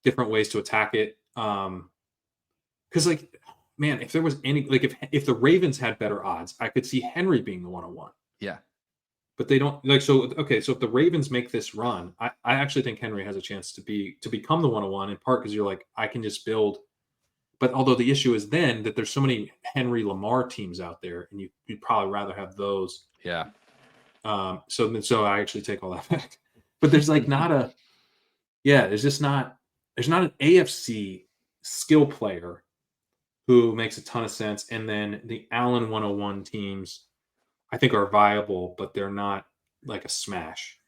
different ways to attack it. Because, like, man, if there was any, like, if the Ravens had better odds, I could see Henry being the 101. Yeah. But they don't like, so, okay. So if the Ravens make this run, I actually think Henry has a chance to become the 101, in part because you're like, I can just build. But although the issue is then that there's so many Henry Lamar teams out there, and you'd probably rather have those. Yeah. So I actually take all that back. But there's like there's not an AFC skill player who makes a ton of sense. And then the Allen 101 teams, I think, are viable, but they're not like a smash.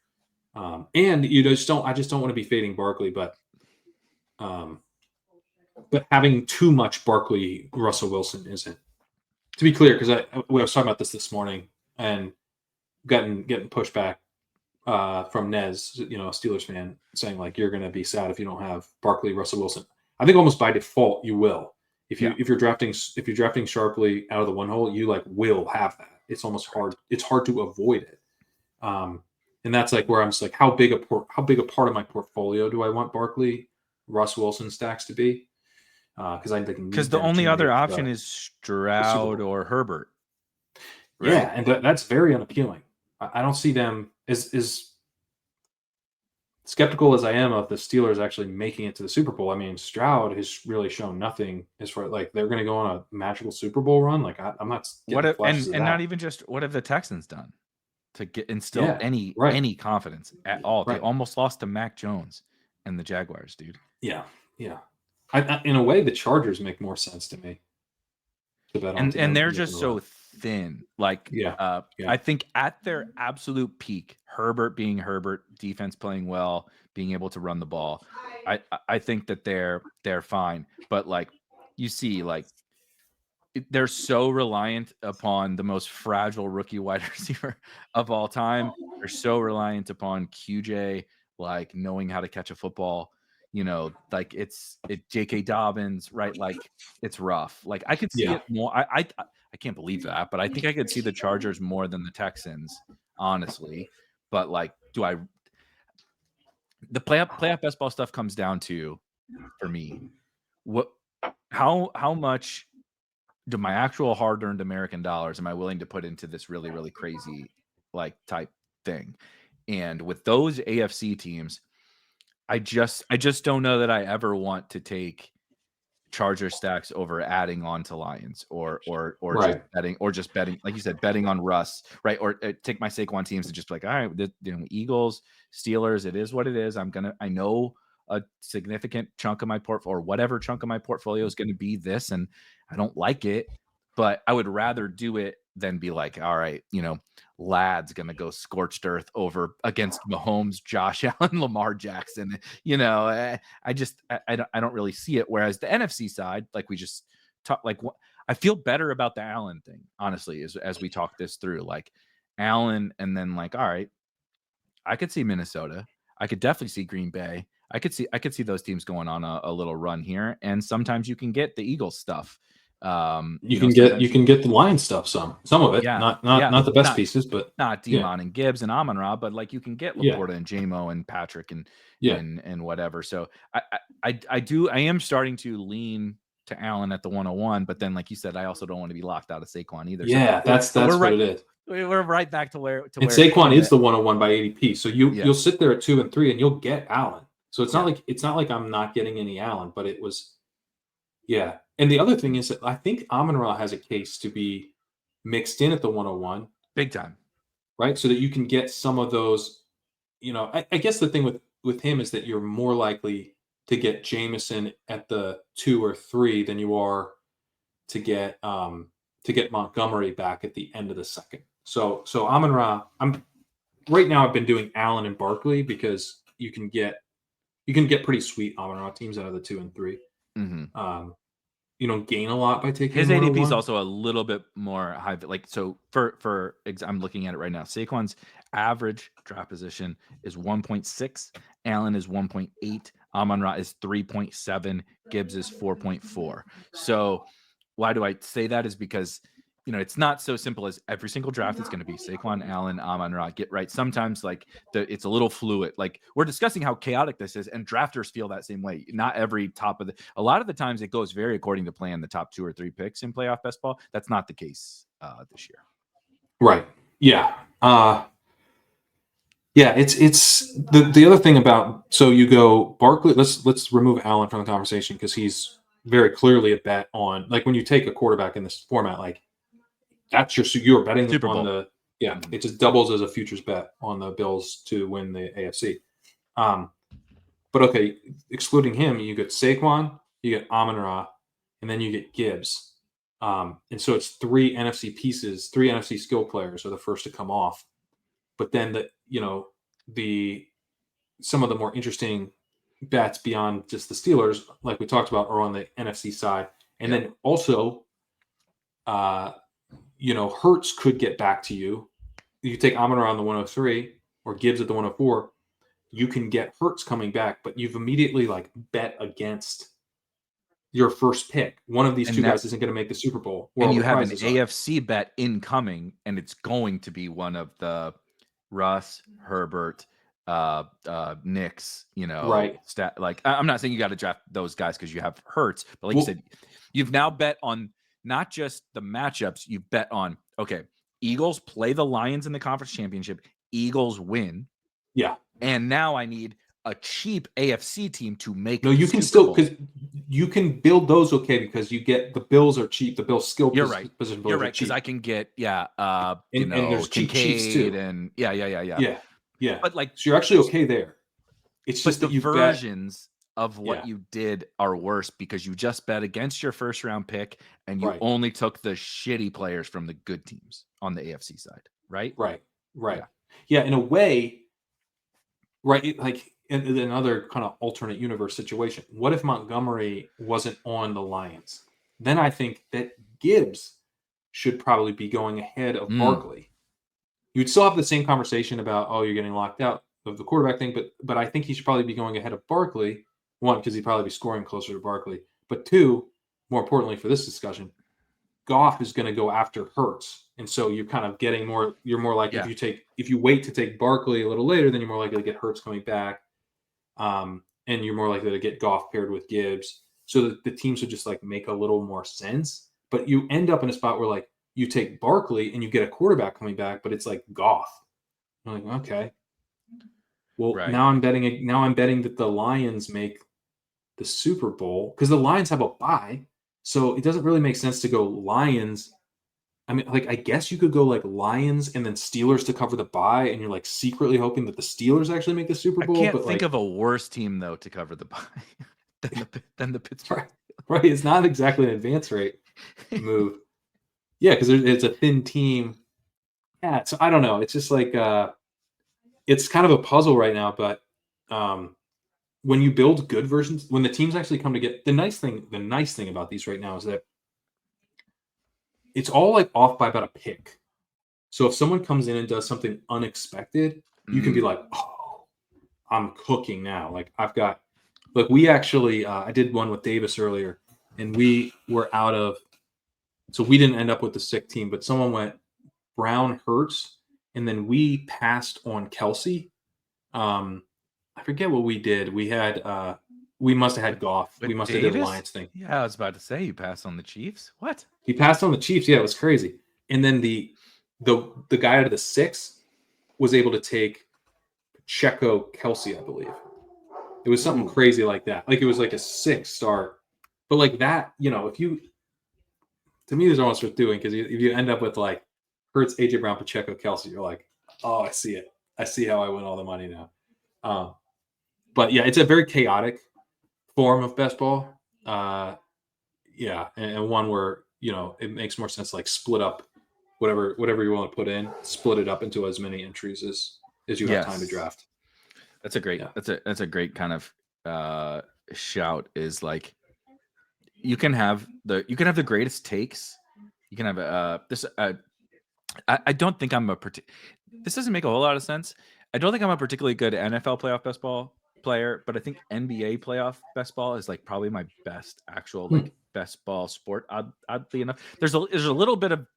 And I just don't want to be fading Barkley, um, but having too much Barkley, Russell Wilson isn't. To be clear, because I was talking about this morning and getting pushback from Nez, a Steelers fan, saying like you're going to be sad if you don't have Barkley, Russell Wilson. I think almost by default you will. If you're drafting sharply out of the one hole, you like will have that. It's almost hard. It's hard to avoid it. And that's like where I'm just like, how big a part of my portfolio do I want Barkley, Russ Wilson stacks to be? Because the only other option is Stroud or Herbert. Right? Yeah, and that's very unappealing. I don't see them as skeptical as I am of the Steelers actually making it to the Super Bowl. I mean, Stroud has really shown nothing as far like they're going to go on a magical Super Bowl run. Like I'm not. What if, and not even just what have the Texans done to instill any confidence at all? Right. They almost lost to Mac Jones and the Jaguars, dude. Yeah. In a way, the Chargers make more sense to me. And they're just so thin. Like, I think at their absolute peak, Herbert being Herbert, defense playing well, being able to run the ball, I think that they're fine. But like, you see, like they're so reliant upon the most fragile rookie wide receiver of all time. They're so reliant upon QJ, like knowing how to catch a football. Like it's J.K. Dobbins, right? Like it's rough. Like I could see it more. I can't believe that, but I think I could see the Chargers more than the Texans, honestly. But like, the playoff best ball stuff comes down to, for me, how much do my actual hard-earned American dollars am I willing to put into this really, really crazy like type thing? And with those AFC teams, I just don't know that I ever want to take Charger stacks over adding on to Lions or just betting, like you said, betting on Russ, right? Or take my Saquon teams and just be like, all right, Eagles, Steelers, it is what it is. I know a significant chunk of my portfolio or whatever chunk of my portfolio is going to be this, and I don't like it, but I would rather do it than be like, all right, Lad's going to go scorched earth over against Mahomes, Josh Allen, Lamar Jackson. I don't really see it. Whereas the NFC side, like we just talked, like I feel better about the Allen thing, honestly, as we talk this through, like Allen, and then like, all right, I could see Minnesota. I could definitely see Green Bay. I could see those teams going on a little run here. And sometimes you can get the Eagles stuff. You can get the Lion stuff, some of it, not the best pieces, but not Demon and Gibbs and Amon-Ra, but like you can get Laporta and JMO and Patrick and whatever. So I am starting to lean to Allen at the 101, but then like you said, I also don't want to be locked out of Saquon either. Yeah, that's what it is. We're right back to where Saquon is the 101 by ADP. So you'll sit there at 2 and 3 and you'll get Allen. So it's not like I'm not getting any Allen, but it was And the other thing is that I think Amon-Ra has a case to be mixed in at the 101. Big time. Right? So that you can get some of those, I guess the thing with him is that you're more likely to get Jameson at the 2 or 3 than you are to get Montgomery back at the end of the second. So Amon-Ra, right now I've been doing Allen and Barkley because you can get pretty sweet Amon-Ra teams out of the 2 and 3. Mm-hmm. You don't gain a lot by taking his ADP is also a little bit more high. Like, so for I'm looking at it right now. Saquon's average draft position is 1.6. Allen is 1.8. Amon-Ra is 3.7. Gibbs is 4.4. So why do I say that is because, it's not so simple as every single draft is going to be Saquon, Allen, Amon-Ra, get right. Sometimes like it's a little fluid. Like we're discussing how chaotic this is, and drafters feel that same way. Not every a lot of the times it goes very according to plan, the top 2 or 3 picks in playoff best ball. That's not the case this year. Right. Yeah. It's the other thing about, so you go Barkley, let's remove Allen from the conversation because he's very clearly a bet on, like when you take a quarterback in this format, like that's you're betting Super Bowl. on it just doubles as a futures bet on the Bills to win the AFC. But okay, excluding him, you get Saquon, you get Amon-Ra, and then you get Gibbs. And so it's 3 NFC pieces, 3 NFC skill players are the first to come off. But then some of the more interesting bets beyond just the Steelers, like we talked about, are on the NFC side. And then also, Hurts could get back to you. You take Amon-Ra on the 103 or Gibbs at the 104. You can get Hurts coming back, but you've immediately bet against your first pick. One of these two guys isn't going to make the Super Bowl. And you have an AFC bet incoming, and it's going to be one of the Russ, Herbert, Knicks, right. I'm not saying you got to draft those guys because you have Hurts, but you said, you've now bet on not just the matchups, you've bet on, okay, Eagles play the Lions in the conference championship, Eagles win. Yeah. And now I need a cheap AFC team to make. No, you can still, because you can build those because you get the Bills are cheap. The Bills skill position. You're right, because I can get and there's cheap Chiefs too. And yeah. But so you're actually okay there. It's just that the versions of what you did are worse because you just bet against your first round pick and you only took the shitty players from the good teams on the AFC side, right? Right. Yeah, in a way, right? Like in another kind of alternate universe situation. What if Montgomery wasn't on the Lions? Then I think that Gibbs should probably be going ahead of Barkley. You'd still have the same conversation about, you're getting locked out of the quarterback thing, but I think he should probably be going ahead of Barkley. One, because he'd probably be scoring closer to Barkley. But two, more importantly for this discussion, Goff is going to go after Hurts. And so you're kind of getting more, you're more likely if you wait to take Barkley a little later, then you're more likely to get Hurts coming back. And you're more likely to get Goff paired with Gibbs. So that the teams would just make a little more sense. But you end up in a spot where you take Barkley and you get a quarterback coming back, but it's Goff. You're like, okay. Well, now I'm betting that the Lions make the Super Bowl because the Lions have a bye. So it doesn't really make sense to go Lions. I mean, I guess you could go Lions and then Steelers to cover the bye, and you're secretly hoping that the Steelers actually make the Super Bowl. I can't think of a worse team though to cover the bye than the Pittsburgh. Right. It's not exactly an advance rate move. Yeah, because it's a thin team. Yeah, so I don't know. It's just it's kind of a puzzle right now. But when you build good versions, when the teams actually come to get the nice thing about these right now is that it's all off by about a pick. So if someone comes in and does something unexpected, you can be like, oh, I'm cooking now. I've got, we actually, I did one with Davis earlier, and we were out of, so we didn't end up with the sick team, but someone went Brown, Hurts, and then we passed on Kelsey. I forget what we did. We had, we must have had Goff. We must have did the Lions thing. Yeah, I was about to say you passed on the Chiefs. What? He passed on the Chiefs. Yeah, it was crazy. And then the guy out of the 6 was able to take Pacheco, Kelsey, I believe. It was something crazy like that. It was a 6 start. But that, if you, to me, there's almost worth doing because if you end up with Hurts, AJ Brown, Pacheco, Kelsey, you're like, oh, I see it. I see how I win all the money now. But yeah, it's a very chaotic form of best ball. And one where it makes more sense split up whatever you want to put in, split it up into as many entries as you have time to draft. That's a great that's a great kind of shout is you can have the greatest takes. You can have this I don't think I'm this doesn't make a whole lot of sense. I don't think I'm a particularly good NFL playoff best ball player, but I think NBA playoff best ball is probably my best actual best ball sport. Oddly enough, there's a little bit of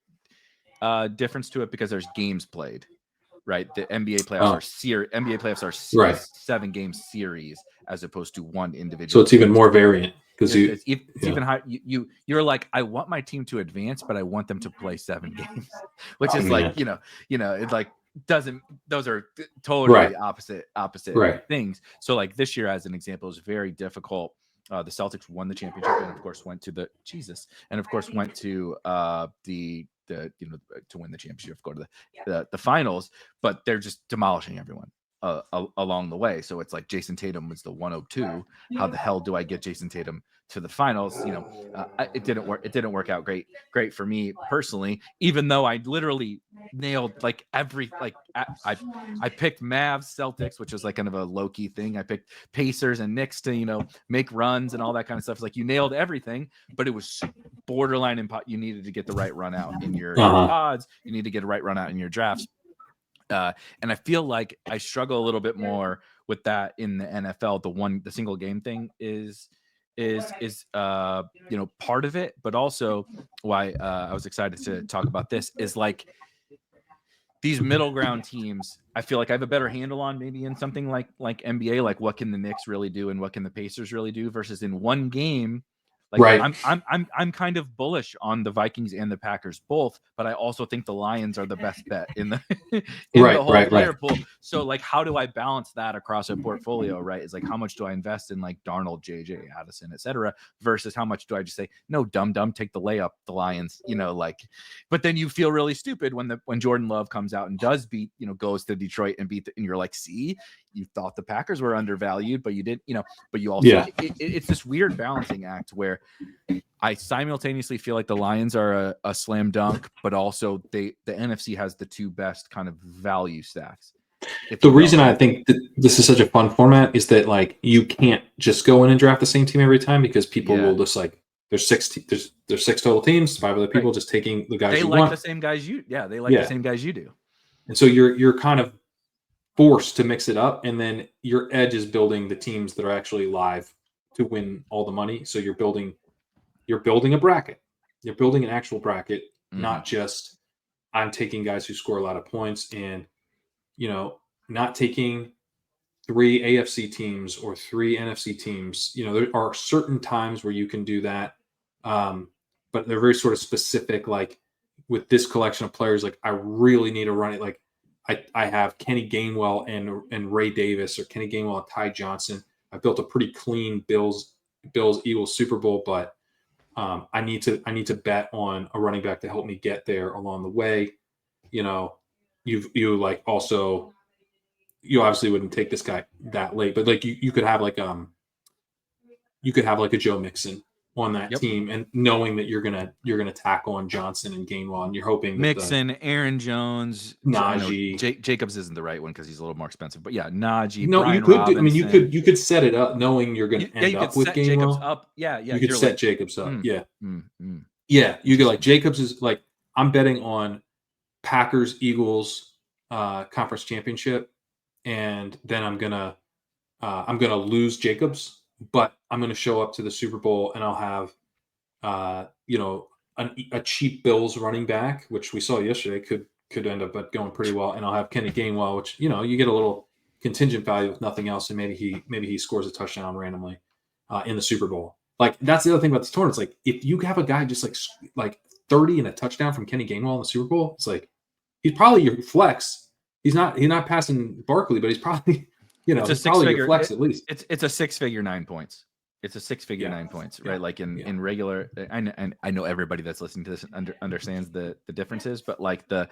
difference to it because there's games played, right? The NBA playoffs are 7 game series as opposed to one individual. So it's even more variant because it's even high. You're I want my team to advance, but I want them to play 7 games, which is it's doesn't, those are totally opposite things. So this year as an example is very difficult. The Celtics won the championship and of course went to the to win the championship, go to the finals, but they're just demolishing everyone along the way. So it's Jason Tatum was the 102. How the hell do I get Jason Tatum to the finals. It didn't work. It didn't work out great for me personally, even though I literally nailed like every like I picked Mavs Celtics, which was like kind of a low-key thing. I picked Pacers and Knicks to make runs and all that kind of stuff. It's like you nailed everything, but it was borderline you needed to get the right run out in your pods. You need to get a right run out in your drafts. And I feel like I struggle a little bit more with that in the NFL. The single game thing is part of it, but also why I was excited to talk about this is like these middle ground teams. I feel like I have a better handle on maybe in something like NBA, like what can the Knicks really do and what can the Pacers really do versus in one game. Like Right. I'm kind of bullish on the Vikings and the Packers both, but I also think the Lions are the best bet in the the whole player pool. So like, how do I balance that across a portfolio? Right? It's like, how much do I invest in like Darnold, JJ, Addison, etc., versus how much do I just say no, dumb, take the layup, the Lions, but then you feel really stupid when Jordan Love comes out and does beat, goes to Detroit and and you're like, see, you thought the Packers were undervalued, but you didn't, but you also, it's this weird balancing act where I simultaneously feel like the Lions are a slam dunk, but also the NFC has the two best kind of value stacks. The reason I think that this is such a fun format is that like you can't just go in and draft the same team every time because people will just like there's six total teams, 5 other people just taking the guys they you like want. the same guys they like the same guys you do. And so you're kind of forced to mix it up, and then your edge is building the teams that are actually live to win all the money. So you're building a bracket. You're building an actual bracket, not just I'm taking guys who score a lot of points and not taking 3 AFC teams or 3 NFC teams. There are certain times where you can do that, but they're very sort of specific. Like with this collection of players, like I really need to run it. Like I have Kenny Gainwell and Ray Davis, or Kenny Gainwell and Ty Johnson. I built a pretty clean Bills Eagles Super Bowl, but I need to bet on a running back to help me get there along the way. You like also. You obviously wouldn't take this guy that late, but like you could have like a Joe Mixon on that team, and knowing that you're gonna tack on Johnson and Gainwell, and you're hoping that Mixon, Aaron Jones, Najee, Jacobs isn't the right one because he's a little more expensive, but yeah, Najee. No, Brian you could. Robinson. You could set it up knowing you're going to end up with Gainwell. Jacobs up. Yeah. You could set Jacobs up. Yeah. You could like Jacobs is like I'm betting on Packers Eagles conference championship. And then I'm gonna lose Jacobs, but I'm gonna show up to the Super Bowl and I'll have a cheap Bills running back, which we saw yesterday could end up going pretty well, and I'll have Kenny Gainwell, which you get a little contingent value with nothing else, and maybe he scores a touchdown randomly in the Super Bowl. Like that's the other thing about this tournament. It's like if you have a guy just like 30 and a touchdown from Kenny Gainwell in the Super Bowl, it's like he's probably your flex. He's not passing Barkley, but he's probably he's probably your flex at least. It's a 6-figure 9 points. It's a 6-figure 9 points, right? Like in regular, I know everybody that's listening to this understands the differences, but like the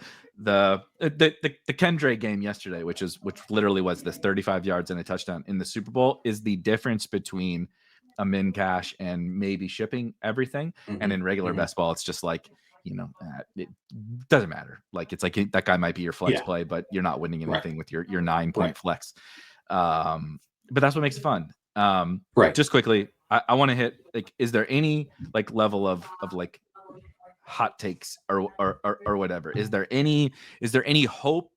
Kendre game yesterday, which literally was this 35 yards and a touchdown in the Super Bowl, is the difference between a min cash and maybe shipping everything. And in regular best ball, it's just like, it doesn't matter. Like it's like that guy might be your flex play, but you're not winning anything with your 9-point flex. But that's what makes it fun. Just quickly, I want to hit like, is there any like level of like hot takes or whatever? Is there any hope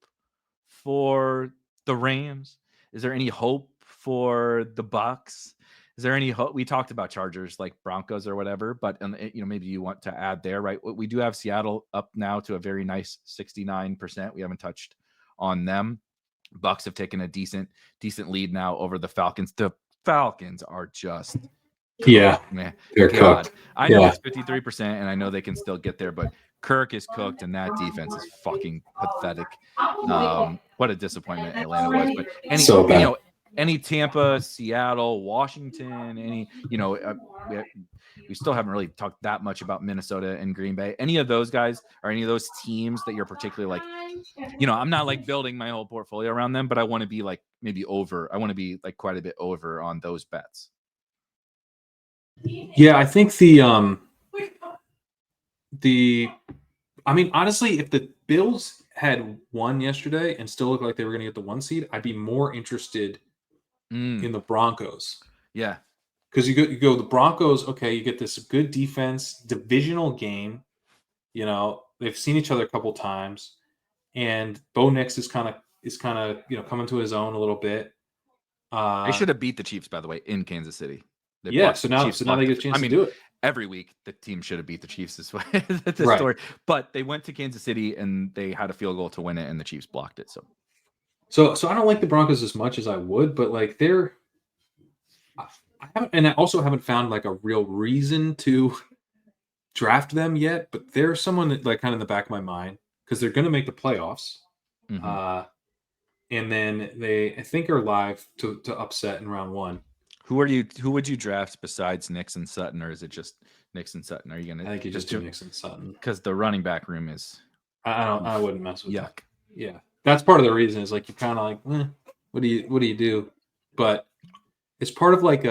for the Rams? Is there any hope for the Bucks? Is there any hope? We talked about Chargers, like Broncos or whatever, but maybe you want to add there, right? We do have Seattle up now to a very nice 69%. We haven't touched on them. Bucks have taken a decent lead now over the Falcons. The Falcons are just man. They're cooked. I know it's 53%, and I know they can still get there, but Kirk is cooked, and that defense is fucking pathetic. What a disappointment Atlanta was. But any Tampa, Seattle, Washington, we still haven't really talked that much about Minnesota and Green Bay. Any of those guys or any of those teams that you're particularly like, I'm not like building my whole portfolio around them, but I want to be like maybe over. I want to be like quite a bit over on those bets. Yeah, I think the I mean, honestly, if the Bills had won yesterday and still looked like they were going to get the 1 seed, I'd be more interested Mm, in the Broncos. yeah. Because you go the Broncos, okay, you get this good defense, divisional game. They've seen each other a couple times, and Bo Nix is kind of coming to his own a little bit. They Uh, should have beat the Chiefs, by the way, in Kansas City. yeah, so now Chiefs so now blocked they the get a I chance to mean, do it. every week the team should have beat the Chiefs this way. That's the Right. story. But they went to Kansas City and they had a field goal to win it, and the Chiefs blocked it. So So I don't like the Broncos as much as I would, but like I haven't, and I also haven't found like a real reason to draft them yet. But they're someone that like kind of in the back of my mind because they're going to make the playoffs. mhm. Uh, and then they I think are live to upset in round one. Who would you draft besides Nix and Sutton, or is it just Nix and Sutton? Are you I gonna think you just just do do Nixon Sutton. because the running back room is I oof, wouldn't mess with that. yuck. Yeah, that's part of the reason is like you're kind of like, what do you do? But it's part of like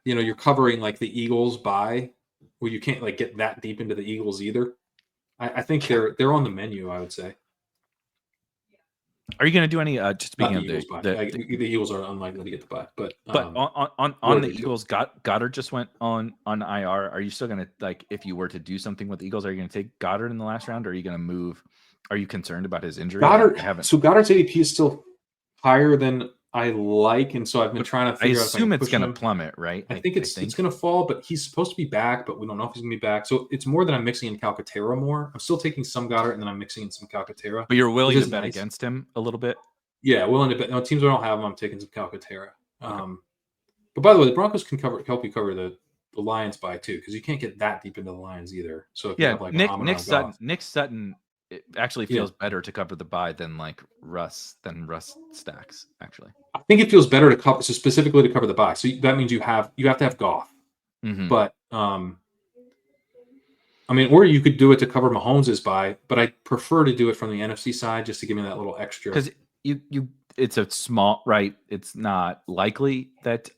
you're covering like the Eagles by where you can't like get that deep into the Eagles either. I think Yeah. they're on the menu. I would say Are you gonna do any just not speaking the of Eagles by. The Eagles are unlikely to get the bye, but but on worthy the to. Eagles, Goddard just went on IR. Are you still gonna like if you were to do something with the Eagles? Are you gonna take Goddard in the last round, or are you gonna move? Are you concerned about his injury? Goddard. I haven't. So Goddard's ADP is still higher than I like, and so I've been trying to I figure out if I can assume it's push gonna him. plummet, right? I think I it's think. going to fall, but he's supposed to be back, but we don't know if he's going to be back. So it's more that I'm mixing in Calcaterra more. I'm still taking some Goddard, and then I'm mixing in some Calcaterra, But you're which willing to is bet nice. against him a little bit. Yeah, willing to bet. No, teams where I don't have them, I'm taking some Calcaterra. Okay. But by the way, the Broncos can help you cover the Lions by too, because you can't get that deep into the Lions either. So if you Yeah, have like an Amon Goff, Nick Sutton, it actually yeah, feels better to cover the bye than Russ stacks. Actually, I think it feels better to cover, so specifically to cover the bye. So that means you have to have Goff, mm-hmm. but I mean, or you could do it to cover Mahomes' bye, but I prefer to do it from the NFC side just to give me that little extra. Because you it's a small right. It's not likely that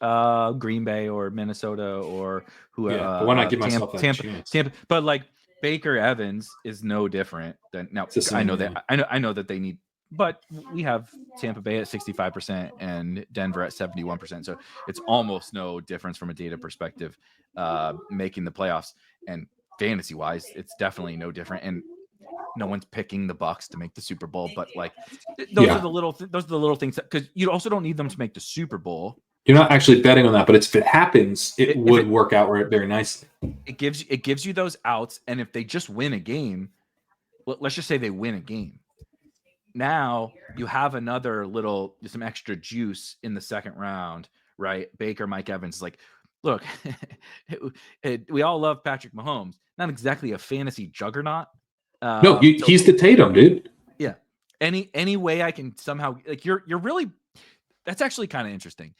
Green Bay or Minnesota or who Yeah, but why not give myself that Tampa chance? but like Baker Evans is no different than now. It's the I same, know yeah. that I know that they need, but we have Tampa Bay at 65% and Denver at 71%. So it's almost no difference from a data perspective, making the playoffs. And fantasy wise, it's definitely no different. And no one's picking the Bucks to make the Super Bowl, but like those are Yeah. the little things because you also don't need them to make the Super Bowl. You're not actually betting on that, but if it happens, it If would work out very nicely. it gives you those outs, and if they just win a game, let's just say they win a game. Now you have some extra juice in the second round, right? Baker, Mike Evans is like, look, we all love Patrick Mahomes, not exactly a fantasy juggernaut. No, So he's the Tatum, dude. yeah, any way I can somehow like you're really that's actually kind of interesting.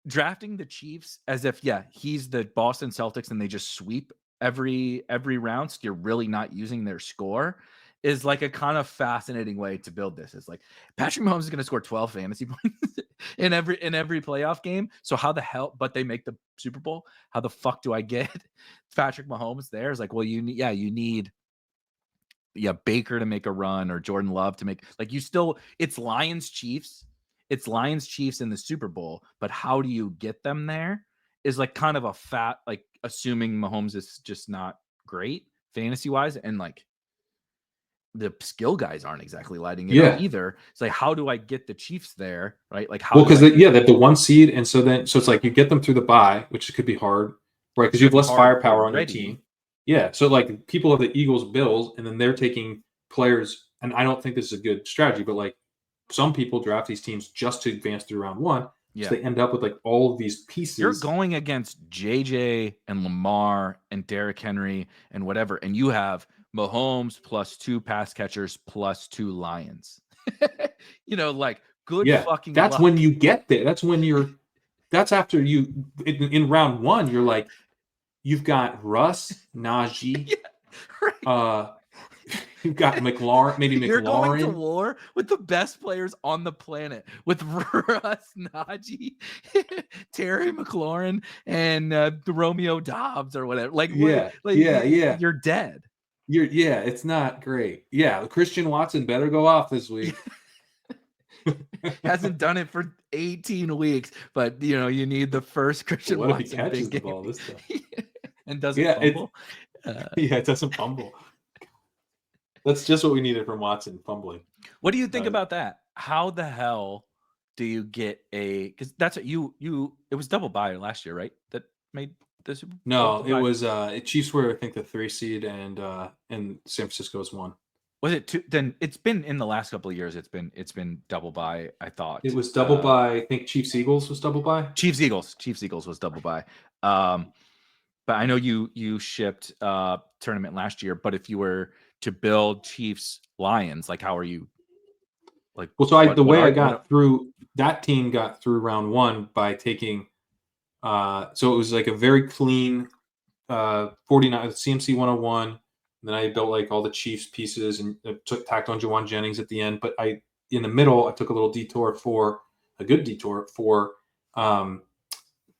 Drafting the Chiefs as if he's the Boston Celtics and they just sweep every round. So you're really not using their score is like a kind of fascinating way to build this. It's like Patrick Mahomes is going to score 12 fantasy points in every playoff game. So how the hell? But they make the Super Bowl. How the fuck do I get Patrick Mahomes there? It's like, well, you need Baker to make a run or Jordan Love to make like it's Lions Chiefs. It's Lions Chiefs in the Super Bowl, but how do you get them there is like kind of a fat like assuming Mahomes is just not great fantasy wise and like the skill guys aren't exactly lighting it up Yeah. either. It's like how do I get the Chiefs there, right? Like how Well, do because I that the 1 seed, and so it's like you get them through the bye, which could be hard, right? Because you have less hard firepower on your already? team. Yeah. So like people have the Eagles, Bills, and then they're taking players, and I don't think this is a good strategy, but like some people draft these teams just to advance through round one. Yeah. So they end up with like all of these pieces. You're going against JJ and Lamar and Derrick Henry and whatever, and you have Mahomes plus 2 pass catchers plus 2 Lions. Like good fucking that's luck. when you get there. That's after you in round one, you're like, you've got Russ, Najee, right. You've got McLaurin, maybe You're going to McLaurin. war with the best players on the planet, with Russ Najee, Terry McLaurin, and Romeo Dobbs or whatever. Like, Yeah, like yeah, yeah. you're dead. Yeah, it's not great. Yeah, Christian Watson better go off this week. Hasn't done it for 18 weeks, but you need the first Christian What if he Watson catches big the game ball this time? and doesn't Yeah, fumble. it doesn't fumble. That's just what we needed from Watson, fumbling. What do you think about that? How the hell do you get because that's what you it was double bye last year, right? That made the Super Bowl. No, it was Chiefs were I think the 3 seed and San Francisco's 1. Was it two? Then it's been in the last couple of years. It's been double bye. I thought it was double bye. I think Chiefs Eagles was double bye. Chiefs Eagles was double bye. But I know you shipped tournament last year. But if you were to build Chiefs Lions, like how are you? Like well, so I got through that team got through round 1 by taking. So it was like a very clean 49 CMC 101. Then I built like all the Chiefs pieces and tacked on Jawan Jennings at the end. But in the middle, I took a little good detour for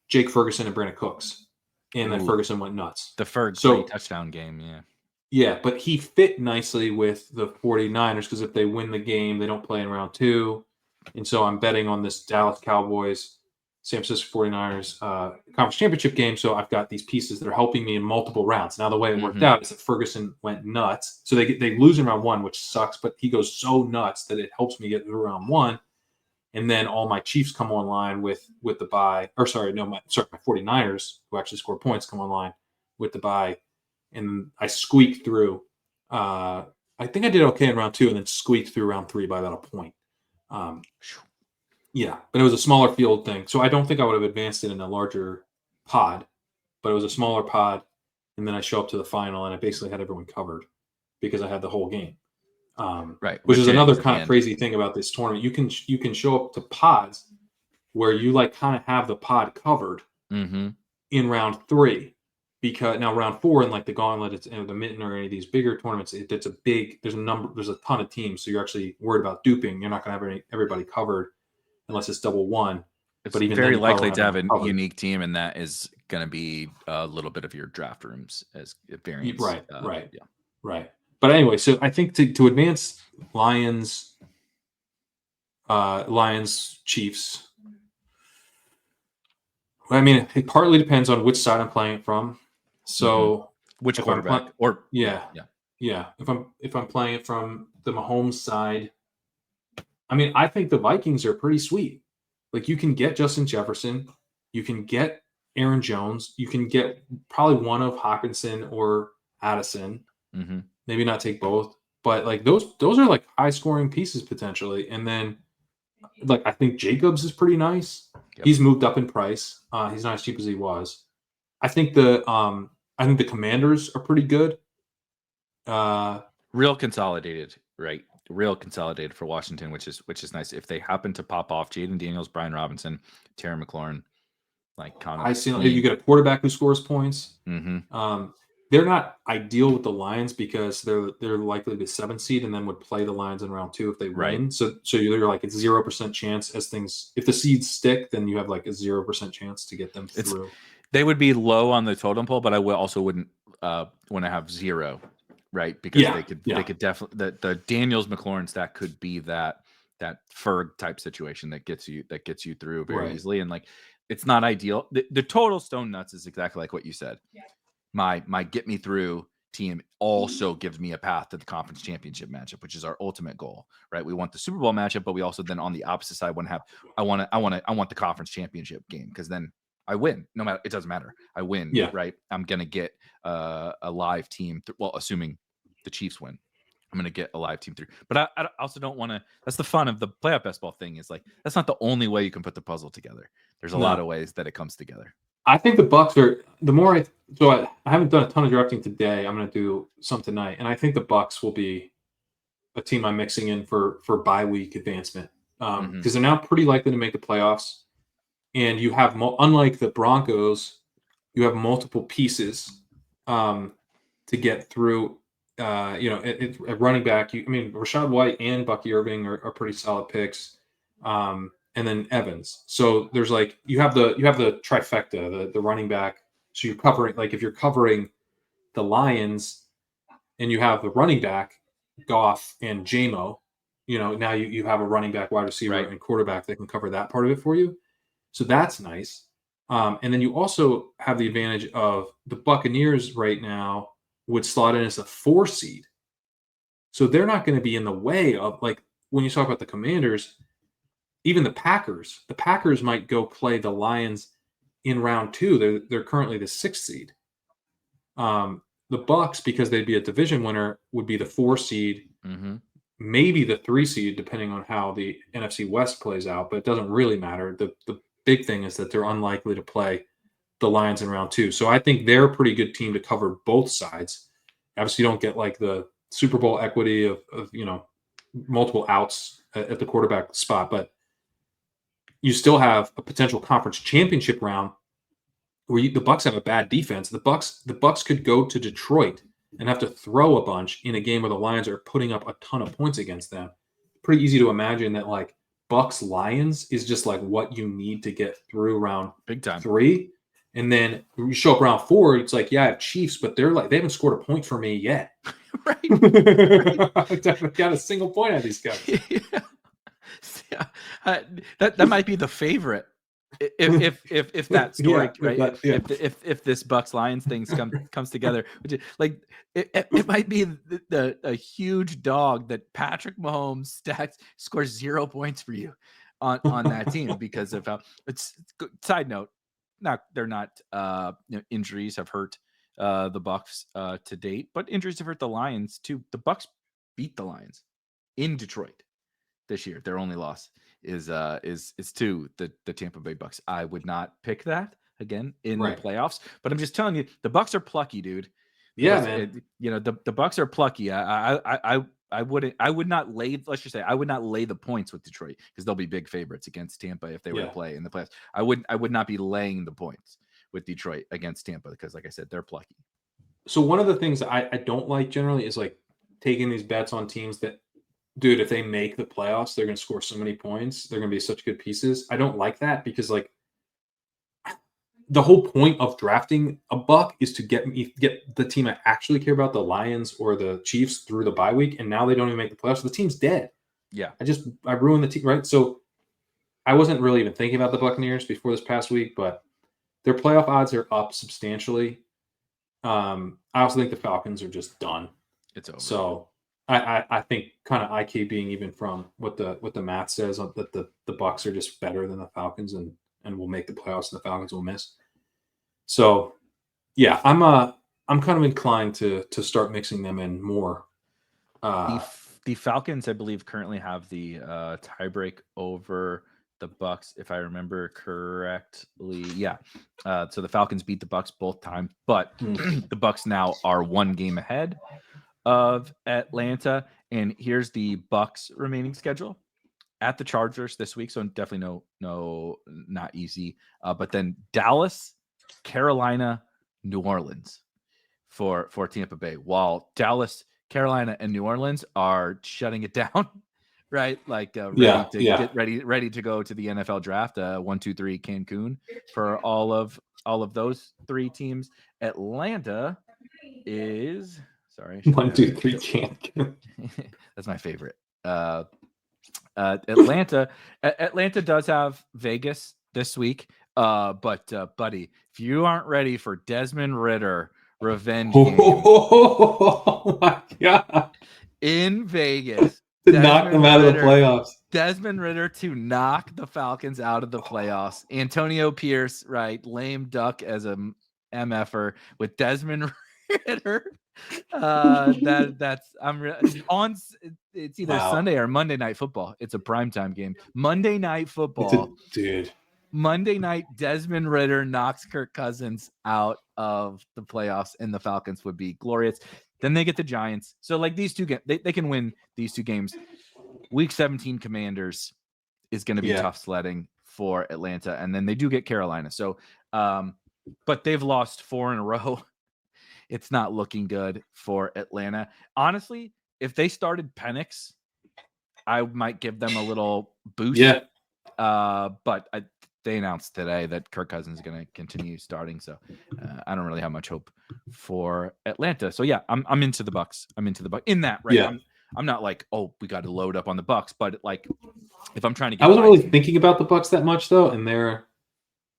Jake Ferguson and Brandon Cooks. And then Ferguson went nuts. The Ferg 3 touchdown game, yeah. Yeah, but he fit nicely with the 49ers because if they win the game, they don't play in round 2. And so I'm betting on this Dallas Cowboys San Francisco 49ers conference championship game. So I've got these pieces that are helping me in multiple rounds. Now, the way it worked out is that Ferguson went nuts. So they lose in round 1, which sucks, but he goes so nuts that it helps me get through round 1. And then all my Chiefs come online with the bye. Or my 49ers, who actually score points, come online with the bye. And I squeaked through. I think I did okay in round 2 and then squeaked through round 3 by about a point. Yeah, but it was a smaller field thing. So I don't think I would have advanced it in a larger pod, but it was a smaller pod. And then I show up to the final and I basically had everyone covered because I had the whole game. Right. Which is another kind of crazy thing about this tournament. You can show up to pods where you like kind of have the pod covered in round 3. Because now round 4 in like the gauntlet, it's the mitten or any of these bigger tournaments, there's a ton of teams. So you're actually worried about duping. You're not going to have everybody covered unless it's double one. It's but even very likely to have a unique team, and that is going to be a little bit of your draft rooms as variance. Right. But anyway, so I think to advance Lions, Chiefs. I mean, it partly depends on which side I'm playing it from. So which quarterback if I'm playing it from the Mahomes side, I mean, I think the Vikings are pretty sweet. Like you can get Justin Jefferson, you can get Aaron Jones, you can get probably one of Hawkinson or Addison. Maybe not take both, but like those are like high scoring pieces potentially. And then like I think Jacobs is pretty nice. Yep. He's moved up in price. He's not as cheap as he was. I think the Commanders are pretty good. Real consolidated, right? Real consolidated for Washington, which is nice. If they happen to pop off Jaden Daniels, Brian Robinson, Terry McLaurin, like kind of. I see. You get a quarterback who scores points. They're not ideal with the Lions because they're likely the 7th seed and then would play the Lions in round 2 if they win. So you're like it's 0% chance if the seeds stick, then you have like a 0% chance to get them through. They would be low on the totem pole, but I wouldn't want to have 0, right? Because they could definitely the Daniels McLaurin stack could be that Ferg type situation that gets you through very easily, and like it's not ideal. The total stone nuts is exactly like what you said. Yeah. My get me through team also gives me a path to the conference championship matchup, which is our ultimate goal, right? We want the Super Bowl matchup, but we also then on the opposite side I want the conference championship game because then I win. No matter, it doesn't matter. I win, right? I'm gonna get a live team. Assuming the Chiefs win, I'm gonna get a live team through. But I also don't want to. That's the fun of the playoff baseball thing. Is like that's not the only way you can put the puzzle together. There's a lot of ways that it comes together. I think the Bucks are the more I haven't done a ton of drafting today. I'm going to do some tonight, and I think the Bucks will be a team I'm mixing in for bye week advancement because they're now pretty likely to make the playoffs, and you have unlike the Broncos, you have multiple pieces to get through at running back, Rashad White and Bucky Irving are pretty solid picks. And then Evans. So there's you have the trifecta, the running back. So you're covering, if you're covering the Lions and you have the running back, Goff and JMO, now you have a running back, wide receiver, Right. and quarterback that can cover that part of it for you. So that's nice. And then you also have the advantage of the Buccaneers right now would slot in as a 4 seed. So they're not going to be in the way of, when you talk about the Commanders, even the Packers might go play the Lions in round 2. They're currently the 6th seed. The Bucs, because they'd be a division winner, would be the 4 seed, maybe the 3 seed, depending on how the NFC West plays out. But it doesn't really matter. The big thing is that they're unlikely to play the Lions in round 2. So I think they're a pretty good team to cover both sides. Obviously, you don't get the Super Bowl equity of multiple outs at the quarterback spot, but you still have a potential conference championship round where the Bucs have a bad defense. The Bucs could go to Detroit and have to throw a bunch in a game where the Lions are putting up a ton of points against them. Pretty easy to imagine that Bucs Lions is just what you need to get through round big time 3. And then you show up round 4, it's I have Chiefs, but they haven't scored a point for me yet. Right. I haven't got a single point out of these guys. Yeah. That might be the favorite. If that story, right? If this Bucs Lions thing comes together, it might be a huge dog that Patrick Mahomes scores 0 points for you on that team because of how it's. Side note, they're not injuries have hurt the Bucs to date, but injuries have hurt the Lions too. The Bucs beat the Lions in Detroit this year. Their only loss is to the Tampa Bay Bucs. I would not pick that again in the playoffs, but I'm just telling you, the Bucs are plucky, dude. Yeah, man. The Bucs are plucky. I would not lay. Let's just say I would not lay the points with Detroit because they'll be big favorites against Tampa if they were to play in the playoffs. I would not be laying the points with Detroit against Tampa because, like I said, they're plucky. So one of the things that I don't like generally is taking these bets on teams that, dude, if they make the playoffs, they're going to score so many points. They're going to be such good pieces. I don't like that because the whole point of drafting a buck is to get the team I actually care about, the Lions or the Chiefs, through the bye week, and now they don't even make the playoffs. So the team's dead. Yeah. I ruined the team, right? So I wasn't really even thinking about the Buccaneers before this past week, but their playoff odds are up substantially. I also think the Falcons are just done. It's over. So I think kind of IK being even from what the math says that the Bucs are just better than the Falcons and will make the playoffs and the Falcons will miss. So yeah, I'm kind of inclined to start mixing them in more. The Falcons, I believe, currently have the tiebreak over the Bucs, if I remember correctly. Yeah. So the Falcons beat the Bucs both times, but the Bucs now are 1 game ahead of Atlanta. And here's the Bucs remaining schedule: at the Chargers this week, so definitely no, not easy. But then Dallas, Carolina, New Orleans for Tampa Bay. While Dallas, Carolina, and New Orleans are shutting it down, right? Get ready to go to the NFL draft. 1, 2, 3 Cancun for all of those 3 teams. Atlanta is 1, 2, 3 Cancun. That's my favorite. Atlanta does have Vegas this week. But buddy, if you aren't ready for Desmond Ridder revenge game, oh my God, in Vegas to knock them out of the playoffs. Desmond Ridder to knock the Falcons out of the playoffs. Antonio Pierce, right? Lame duck as a MFer with Desmond Ridder. It's either Sunday or Monday Night Football. It's a primetime game. Monday Night Football, dude. Monday night, Desmond Ridder knocks Kirk Cousins out of the playoffs, and the Falcons would be glorious. Then they get the Giants. So these two games, they can win these 2 games. Week 17 Commanders is going to be tough sledding for Atlanta, and then they do get Carolina. So, but they've lost 4 in a row it's not looking good for Atlanta. Honestly, if they started Penix, I might give them a little boost. Yeah. But they announced today that Kirk Cousins is going to continue starting, so I don't really have much hope for Atlanta. So yeah, I'm into the Bucks. I'm into the Bucks in that, right? Yeah. I'm not like, oh, we got to load up on the Bucks, but like if I'm trying to get, I wasn't really thinking about the Bucks that much though, and they're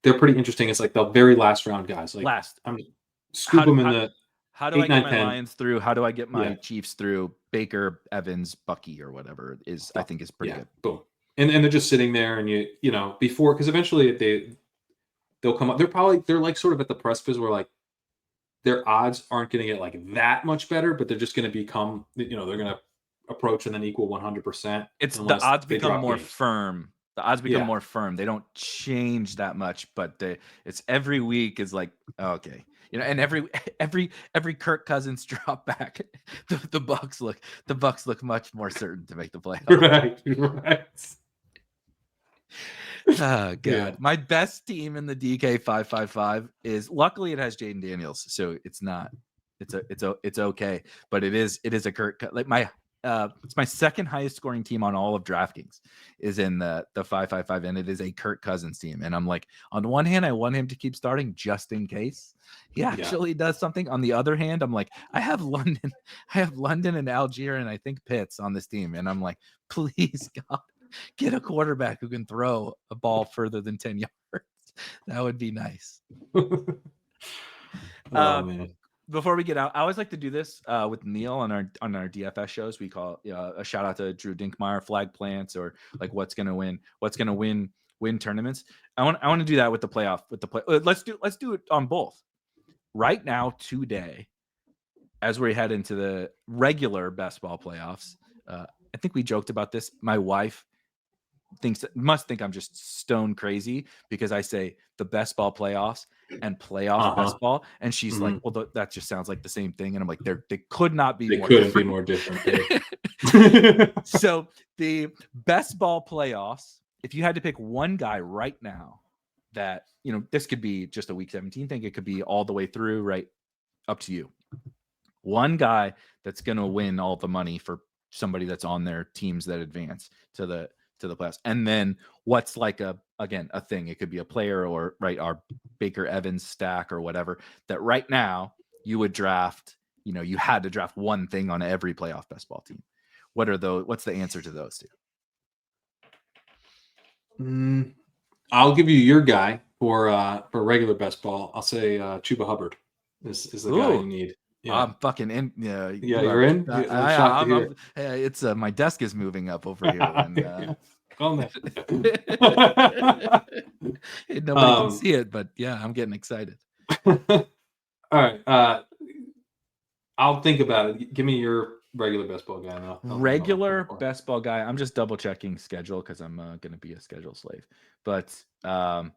pretty interesting. It's like the very last round guys. Like I'm scoop them in the. How do 8, I get 9, my 10. Lions through? How do I get my Chiefs through? Baker, Evans, Bucky, or whatever I think is pretty good. Boom. And they're just sitting there, and you know before, because eventually they'll come up. They're like sort of at the precipice where like their odds aren't going to get like that much better, but they're just going to become, you know, they're going to approach and then equal 100%. It's the odds become more firm. The odds become more firm. They don't change that much, but it's every week is like, okay, you know, and every Kirk Cousins drop back, the Bucks look much more certain to make the playoffs. Right. Oh god, yeah. My best team in the DK 555 is, luckily it has Jaden Daniels, so it's okay, but it is a Kirk, like it's my second highest scoring team on all of DraftKings is in the 555, and it is a Kirk Cousins team. And I'm like, on one hand, I want him to keep starting just in case he actually does something. On the other hand, I'm like, I have London and Algier, and I think Pitts on this team, and I'm like, please God, get a quarterback who can throw a ball further than 10 yards. That would be nice. Man. Before we get out, I always like to do this with Neil on our DFS shows. We call a shout out to Drew Dinkmeyer, flag plants, or like what's gonna win tournaments. I want to do that with the playoff. Let's do it on both. Right now, today, as we head into the regular best ball playoffs, I think we joked about this. My wife must think I'm just stone crazy because I say the best ball playoffs and playoff best ball, and she's like, well, that just sounds like the same thing. And I'm like, they could not be more different. So the best ball playoffs, if you had to pick one guy right now that, you know, this could be just a week 17 thing, it could be all the way through, right up to you. One guy that's going to win all the money for somebody that's on their teams that advance to the playoffs. And then what's like a thing, it could be a player or our Baker Evans stack or whatever, that right now you would draft, you know, you had to draft one thing on every playoff best ball team. What's the answer to those two? I'll give you your guy for regular best ball. I'll say Chuba Hubbard is the guy you need. Yeah. I'm fucking in. Yeah, you're in. It's my desk is moving up over here. And, nobody can see it, but yeah, I'm getting excited. All right, I'll think about it. Give me your regular best ball guy. Regular best ball guy. I'm just double checking schedule because I'm going to be a schedule slave. But I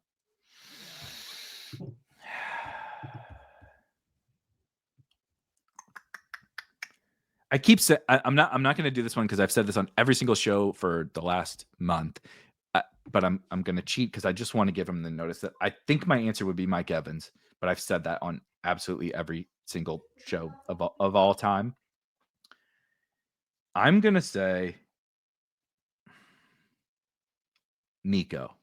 keep saying I'm not going to do this one because I've said this on every single show for the last month. But I'm going to cheat because I just want to give him the notice that I think my answer would be Mike Evans, but I've said that on absolutely every single show of all time. I'm going to say Nico.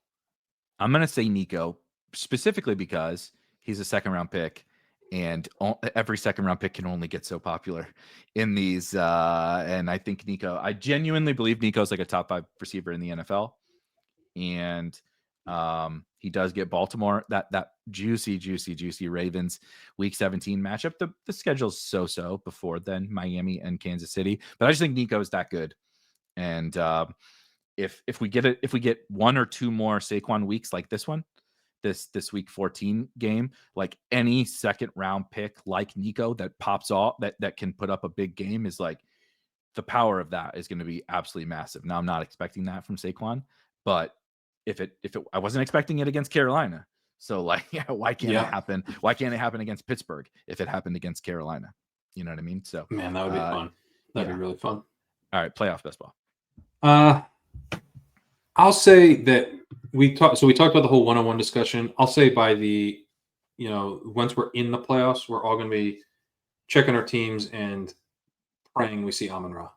I'm going to say Nico specifically because he's a second round pick, and every second round pick can only get so popular in these. And I think I genuinely believe Nico's like a top 5 receiver in the NFL. And he does get Baltimore, that juicy Ravens week 17 matchup. The schedule's so before then, Miami and Kansas City, but I just think Nico's that good. And if we get one or two more Saquon weeks like this one, this week 14 game, like any second round pick like Nico that pops off, that can put up a big game, is like, the power of that is going to be absolutely massive. Now I'm not expecting that from Saquon, but if I wasn't expecting it against Carolina. So like, why can't it happen? Why can't it happen against Pittsburgh if it happened against Carolina? You know what I mean? So man, that would be fun. That'd be really fun. All right. Playoff best ball. I'll say that we talked about the whole one-on-one discussion. I'll say by the, once we're in the playoffs, we're all going to be checking our teams and praying we see Amon-Ra,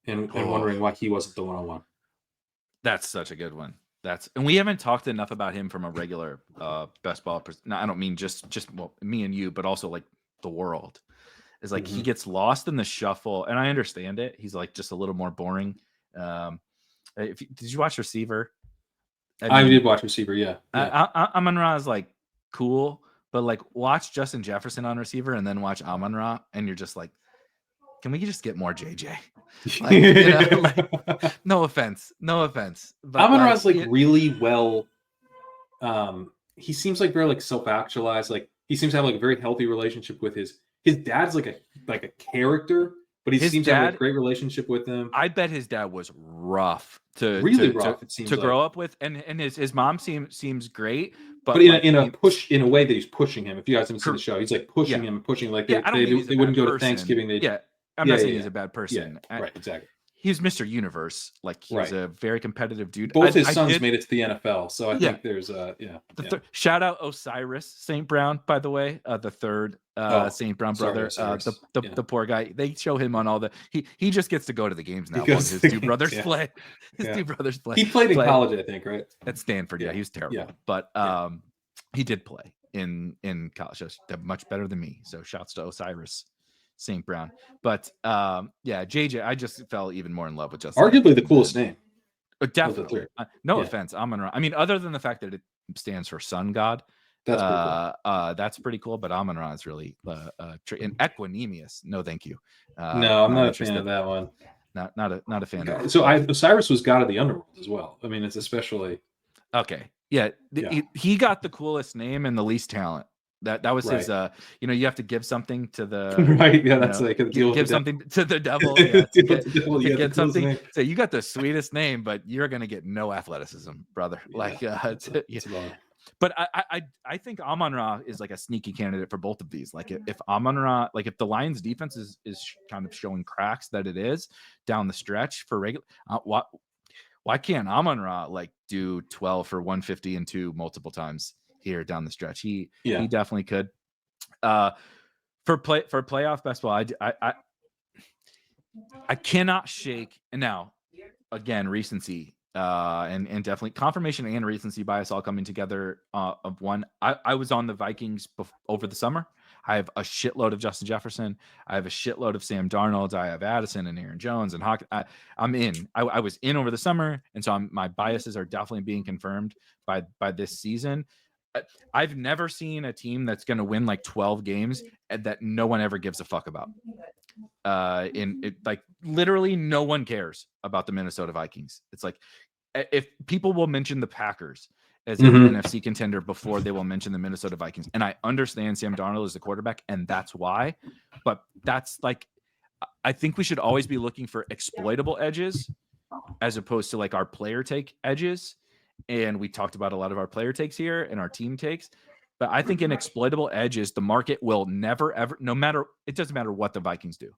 and wondering why he wasn't the 101. That's such a good one. And we haven't talked enough about him from a regular best ball. No, I don't mean just me and you, but also like the world. Is like he gets lost in the shuffle, and I understand it. He's like just a little more boring. Did you watch Receiver? I did watch Receiver, yeah. Amon-Ra is like cool, but like watch Justin Jefferson on Receiver and then watch Amon-Ra, and you're just like, can we just get more JJ? Like, no offense, but Amon-Ra's like really well. He seems like very like self-actualized. Like he seems to have like a very healthy relationship with his dad's like a character, but he seems to have a great relationship with him. I bet his dad was rough to grow up with, and his mom seems great, but in a way that he's pushing him. If you guys haven't seen the show, he's like pushing him, like they wouldn't go to Thanksgiving. I'm not saying he's a bad person. Yeah, right, exactly. He's Mr. Universe. Like he's a very competitive dude. Both his sons made it to the NFL, so I think there's shout out Osiris St. Brown, by the way, the third St. Brown brother, the poor guy. They show him on all the he just gets to go to the games now. His two brothers play. Two brothers play. He played in college, I think, right? At Stanford. Yeah, he was terrible, but he did play in college. Just much better than me. So shouts to Osiris St. Brown. But JJ, I just fell even more in love with Justin. Arguably the coolest name. Definitely. No offense, Amon-Ra. I mean, other than the fact that it stands for sun god, that's pretty cool. That's pretty cool. But Amon-Ra is really and Equanimous. No, thank you. No, I'm not a fan of that one. Not a fan of. So Osiris was god of the underworld as well. I mean, it's especially okay. Yeah, he got the coolest name and the least talent. That was his. You have to give something to the right. Yeah, that's like give something to the devil. Get something. Name. So you got the sweetest name, but you're gonna get no athleticism, brother. But I think Amon-Ra is like a sneaky candidate for both of these. Like if Amon-Ra, like if the Lions defense is kind of showing cracks that it is down the stretch for regular, why can't Amon-Ra like do 12 for 150 and 2 multiple times here down the stretch? He definitely could. For playoff best ball, I cannot shake. And now again, recency and definitely confirmation and recency bias all coming together of one. I was on the Vikings over the summer. I have a shitload of Justin Jefferson. I have a shitload of Sam Darnold. I have Addison and Aaron Jones and Hawk. I'm in. I was in over the summer, and so my biases are definitely being confirmed by this season. I've never seen a team that's going to win like 12 games that no one ever gives a fuck about. Like literally no one cares about the Minnesota Vikings. It's like if people will mention the Packers as an NFC contender before they will mention the Minnesota Vikings. And I understand Sam Darnold is the quarterback, and that's why. But that's like, I think we should always be looking for exploitable edges as opposed to like our player take edges. And we talked about a lot of our player takes here and our team takes. But I think in exploitable edges, the market will never, ever, it doesn't matter what the Vikings do.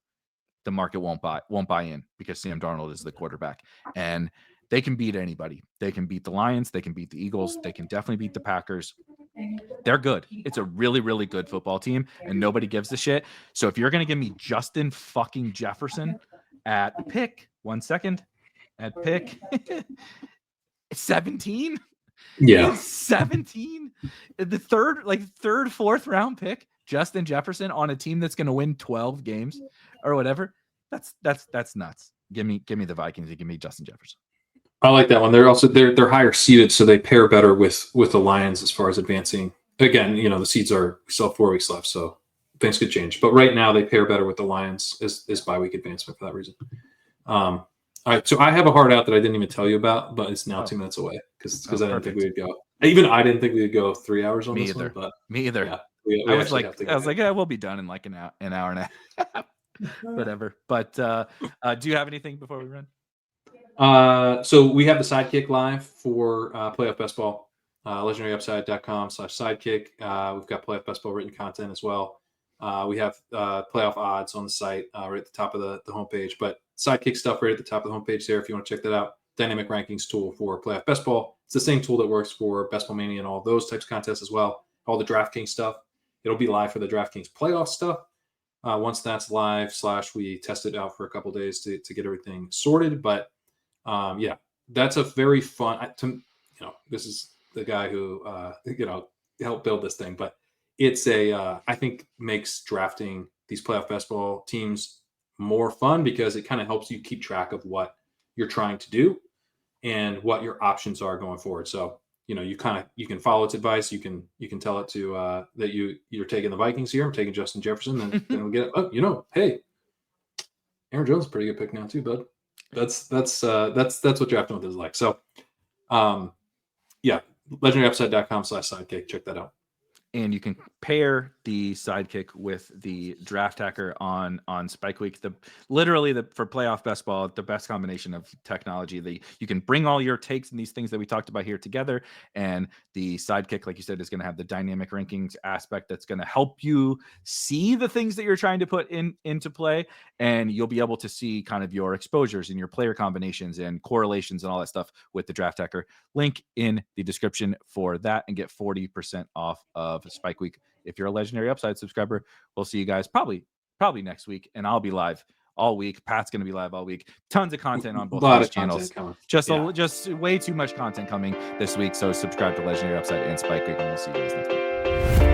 The market won't buy in because Sam Darnold is the quarterback. And they can beat anybody. They can beat the Lions. They can beat the Eagles. They can definitely beat the Packers. They're good. It's a really, really good football team, and nobody gives a shit. So if you're going to give me Justin fucking Jefferson at pick, 1 second, at pick 17? Yeah. 17? The third, fourth round pick, Justin Jefferson on a team that's going to win 12 games or whatever. That's nuts. Give me the Vikings and give me Justin Jefferson. I like that one. They're higher seeded, so they pair better with the Lions as far as advancing. Again, the seeds are still 4 weeks left, so things could change. But right now, they pair better with the Lions as bye week advancement for that reason. All right, so I have a hard out that I didn't even tell you about, but it's now 2 minutes away because I didn't think we would go. Even I didn't think we would go 3 hours on this one. But me either. Yeah, I was like, yeah, we'll be done in like an hour and a half. Whatever. But do you have anything before we run? So we have the Sidekick live for Playoff Best Ball, legendaryupside.com/sidekick. We've got Playoff Best Ball written content as well. We have playoff odds on the site right at the top of the homepage, but Sidekick stuff right at the top of the homepage there if you want to check that out. Dynamic rankings tool for Playoff Best Ball. It's the same tool that works for Best Ball Mania and all those types of contests as well. All the DraftKings stuff. It'll be live for the DraftKings playoff stuff. once that's live, / we test it out for a couple days to get everything sorted. But yeah, that's a very fun. This is the guy who helped build this thing, but it's I think makes drafting these playoff basketball teams more fun because it kind of helps you keep track of what you're trying to do and what your options are going forward. So you can follow its advice. You can tell it to that you're taking the Vikings here. I'm taking Justin Jefferson. Then we'll get hey, Aaron Jones is a pretty good pick now too, bud. That's what drafting with is like. So yeah, legendaryupside.com/sidekick. Check that out. And you can pair the sidekick with the draft hacker on Spike Week. Literally for playoff best ball, the best combination of technology. You can bring all your takes and these things that we talked about here together. And the sidekick, like you said, is going to have the dynamic rankings aspect that's going to help you see the things that you're trying to put into play. And you'll be able to see kind of your exposures and your player combinations and correlations and all that stuff with the draft hacker. Link in the description for that and get 40% off of Spike Week. If you're a Legendary Upside subscriber, we'll see you guys probably next week, and I'll be live all week. Pat's going to be live all week. Tons of content on both of these channels. Just way too much content coming this week. So subscribe to Legendary Upside and Spike Week, and we'll see you guys next week.